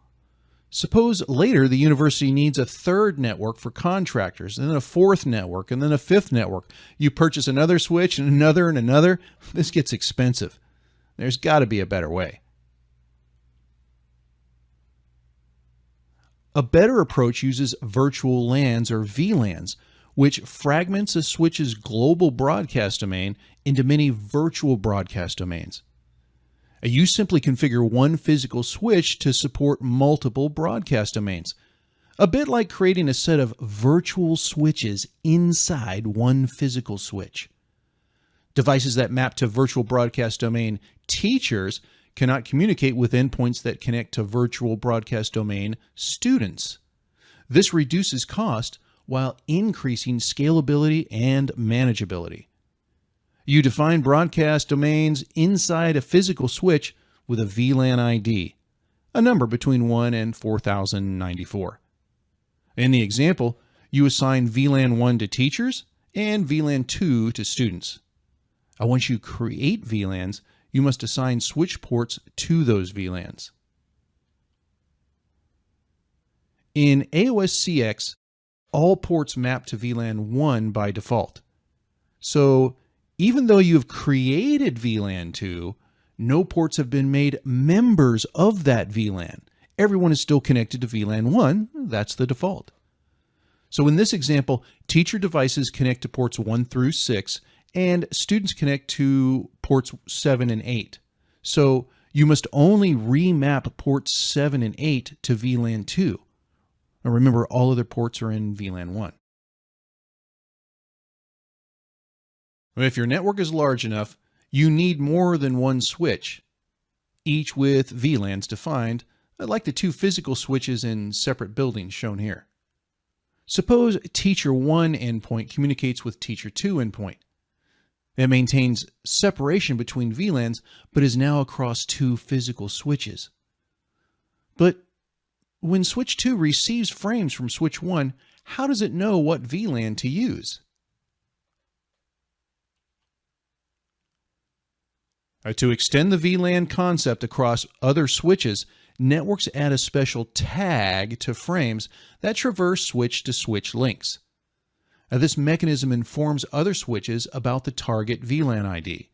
Suppose later the university needs a 3rd network for contractors, and then a 4th network, and then a 5th network. You purchase another switch and another and another. This gets expensive. There's got to be a better way. A better approach uses virtual LANs or VLANs, which fragments a switch's global broadcast domain into many virtual broadcast domains. You simply configure one physical switch to support multiple broadcast domains, a bit like creating a set of virtual switches inside one physical switch. Devices that map to virtual broadcast domain teachers cannot communicate with endpoints that connect to virtual broadcast domain students. This reduces cost while increasing scalability and manageability. You define broadcast domains inside a physical switch with a VLAN ID, a number between 1 and 4094. In the example, you assign VLAN 1 to teachers and VLAN 2 to students. Once you create VLANs, you must assign switch ports to those VLANs. In AOS-CX, all ports map to VLAN 1 by default. So even though you have created VLAN 2, no ports have been made members of that VLAN. Everyone is still connected to VLAN 1. That's the default. So in this example, teacher devices connect to ports 1 through 6, and students connect to ports 7 and 8. So you must only remap ports 7 and 8 to VLAN 2. Now remember, all other ports are in VLAN 1. If your network is large enough, you need more than one switch, each with VLANs defined, like the 2 physical switches in separate buildings shown here. Suppose teacher 1 endpoint communicates with teacher 2 endpoint. It maintains separation between VLANs, but is now across 2 physical switches. But when switch 2 receives frames from switch 1, how does it know what VLAN to use? To extend the VLAN concept across other switches, networks add a special tag to frames that traverse switch-to-switch links. This mechanism informs other switches about the target VLAN ID.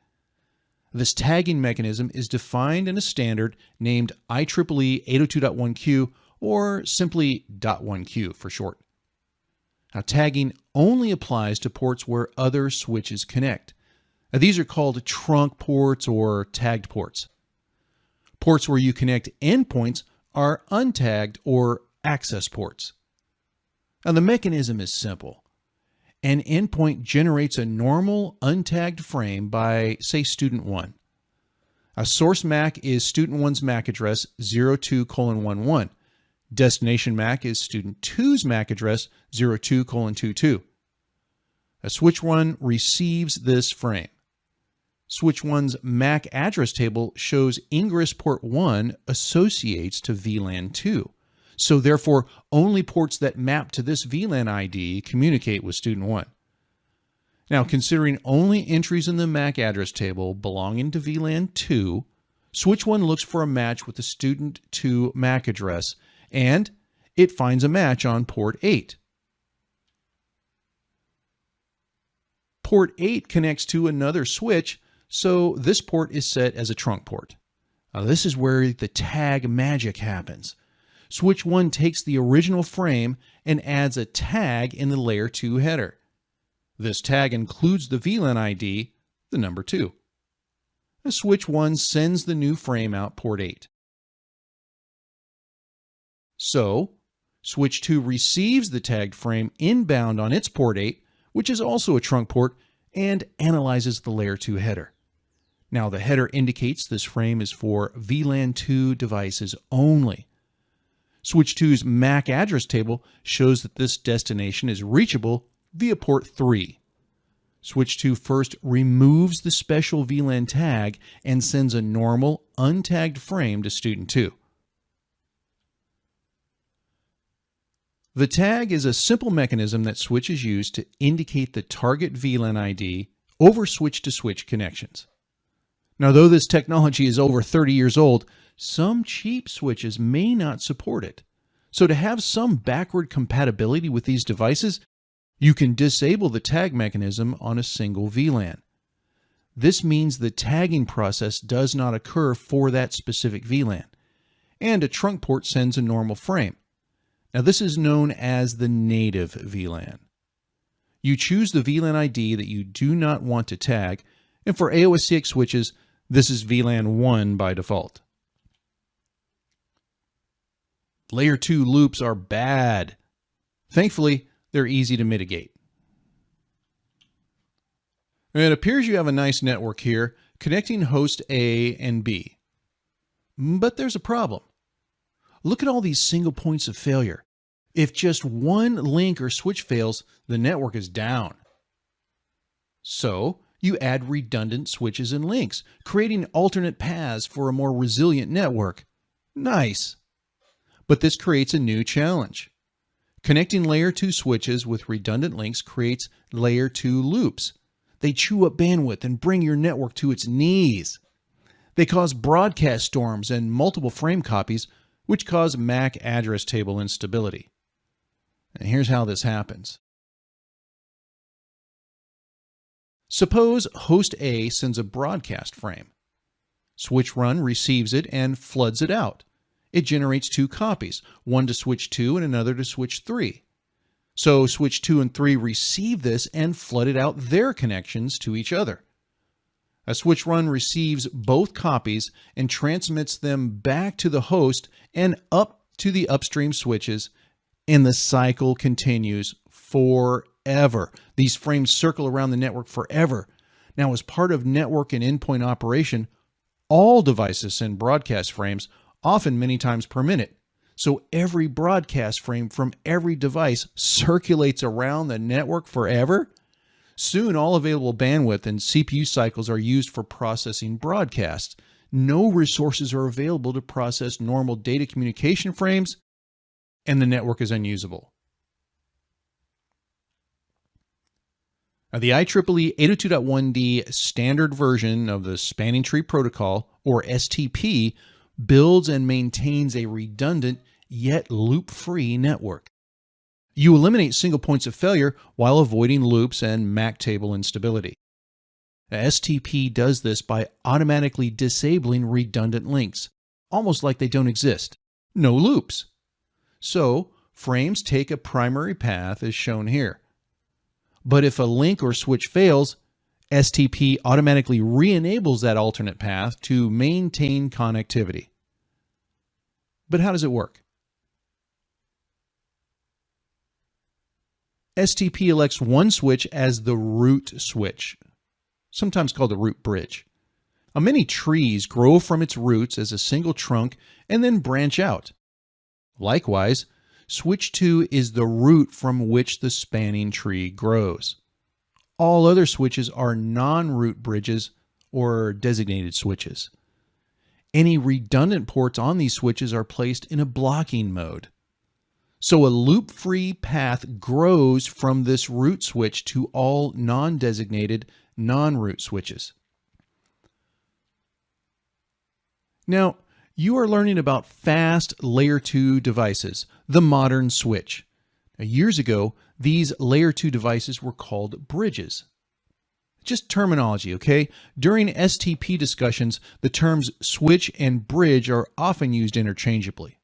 This tagging mechanism is defined in a standard named IEEE 802.1q, or simply .1q for short. Now, tagging only applies to ports where other switches connect. Now, these are called trunk ports or tagged ports. Ports where you connect endpoints are untagged or access ports. Now, the mechanism is simple. An endpoint generates a normal untagged frame by, say, student 1. A source MAC is student 1's MAC address 02:11. Destination MAC is student 2's MAC address 02:22. A switch 1 receives this frame. Switch 1's MAC address table shows ingress port 1 associates to VLAN 2. So therefore, only ports that map to this VLAN ID communicate with student 1. Now, considering only entries in the MAC address table belonging to VLAN 2, switch 1 looks for a match with the student 2 MAC address, and it finds a match on port 8. Port 8 connects to another switch, so this port is set as a trunk port. Now, this is where the tag magic happens. Switch 1 takes the original frame and adds a tag in the layer 2 header. This tag includes the VLAN ID, the number 2. Switch 1 sends the new frame out port 8. So, switch 2 receives the tagged frame inbound on its port 8, which is also a trunk port, and analyzes the layer 2 header. Now, the header indicates this frame is for VLAN 2 devices only. Switch 2's MAC address table shows that this destination is reachable via port 3. Switch 2 first removes the special VLAN tag and sends a normal, untagged frame to student 2. The tag is a simple mechanism that switches use to indicate the target VLAN ID over switch-to-switch connections. Now, though this technology is over 30 years old, some cheap switches may not support it. So to have some backward compatibility with these devices, you can disable the tag mechanism on a single VLAN. This means the tagging process does not occur for that specific VLAN, and a trunk port sends a normal frame. Now, this is known as the native VLAN. You choose the VLAN ID that you do not want to tag, and for AOSCX switches, this is VLAN 1 by default. Layer 2 loops are bad. Thankfully, they're easy to mitigate. It appears you have a nice network here, connecting host A and B. But there's a problem. Look at all these single points of failure. If just one link or switch fails, the network is down. So, you add redundant switches and links, creating alternate paths for a more resilient network. Nice. But this creates a new challenge. Connecting layer 2 switches with redundant links creates layer 2 loops. They chew up bandwidth and bring your network to its knees. They cause broadcast storms and multiple frame copies, which cause MAC address table instability. And here's how this happens. Suppose host A sends a broadcast frame. Switch run receives it and floods it out. It generates 2 copies, one to switch 2 and another to switch 3. So switch 2 and 3 receive this and flooded out their connections to each other. A switch run receives both copies and transmits them back to the host and up to the upstream switches, and the cycle continues forever. These frames circle around the network forever. Now, as part of network and endpoint operation, all devices send broadcast frames, often many times per minute. So every broadcast frame from every device circulates around the network forever. Soon, all available bandwidth and CPU cycles are used for processing broadcasts. No resources are available to process normal data communication frames, and the network is unusable. Now, the IEEE 802.1d standard version of the Spanning Tree Protocol, or STP, builds and maintains a redundant yet loop-free network. You eliminate single points of failure while avoiding loops and MAC table instability. STP does this by automatically disabling redundant links, almost like they don't exist. No loops. So, frames take a primary path as shown here. But if a link or switch fails, STP automatically re-enables that alternate path to maintain connectivity. But how does it work? STP elects one switch as the root switch, sometimes called the root bridge. Many trees grow from its roots as a single trunk and then branch out. Likewise, switch 2 is the root from which the spanning tree grows. All other switches are non-root bridges or designated switches. Any redundant ports on these switches are placed in a blocking mode. So a loop-free path grows from this root switch to all non-designated, non-root switches. Now, you are learning about fast Layer 2 devices, the modern switch. Years ago, these Layer 2 devices were called bridges. Just terminology, okay? During STP discussions, the terms switch and bridge are often used interchangeably.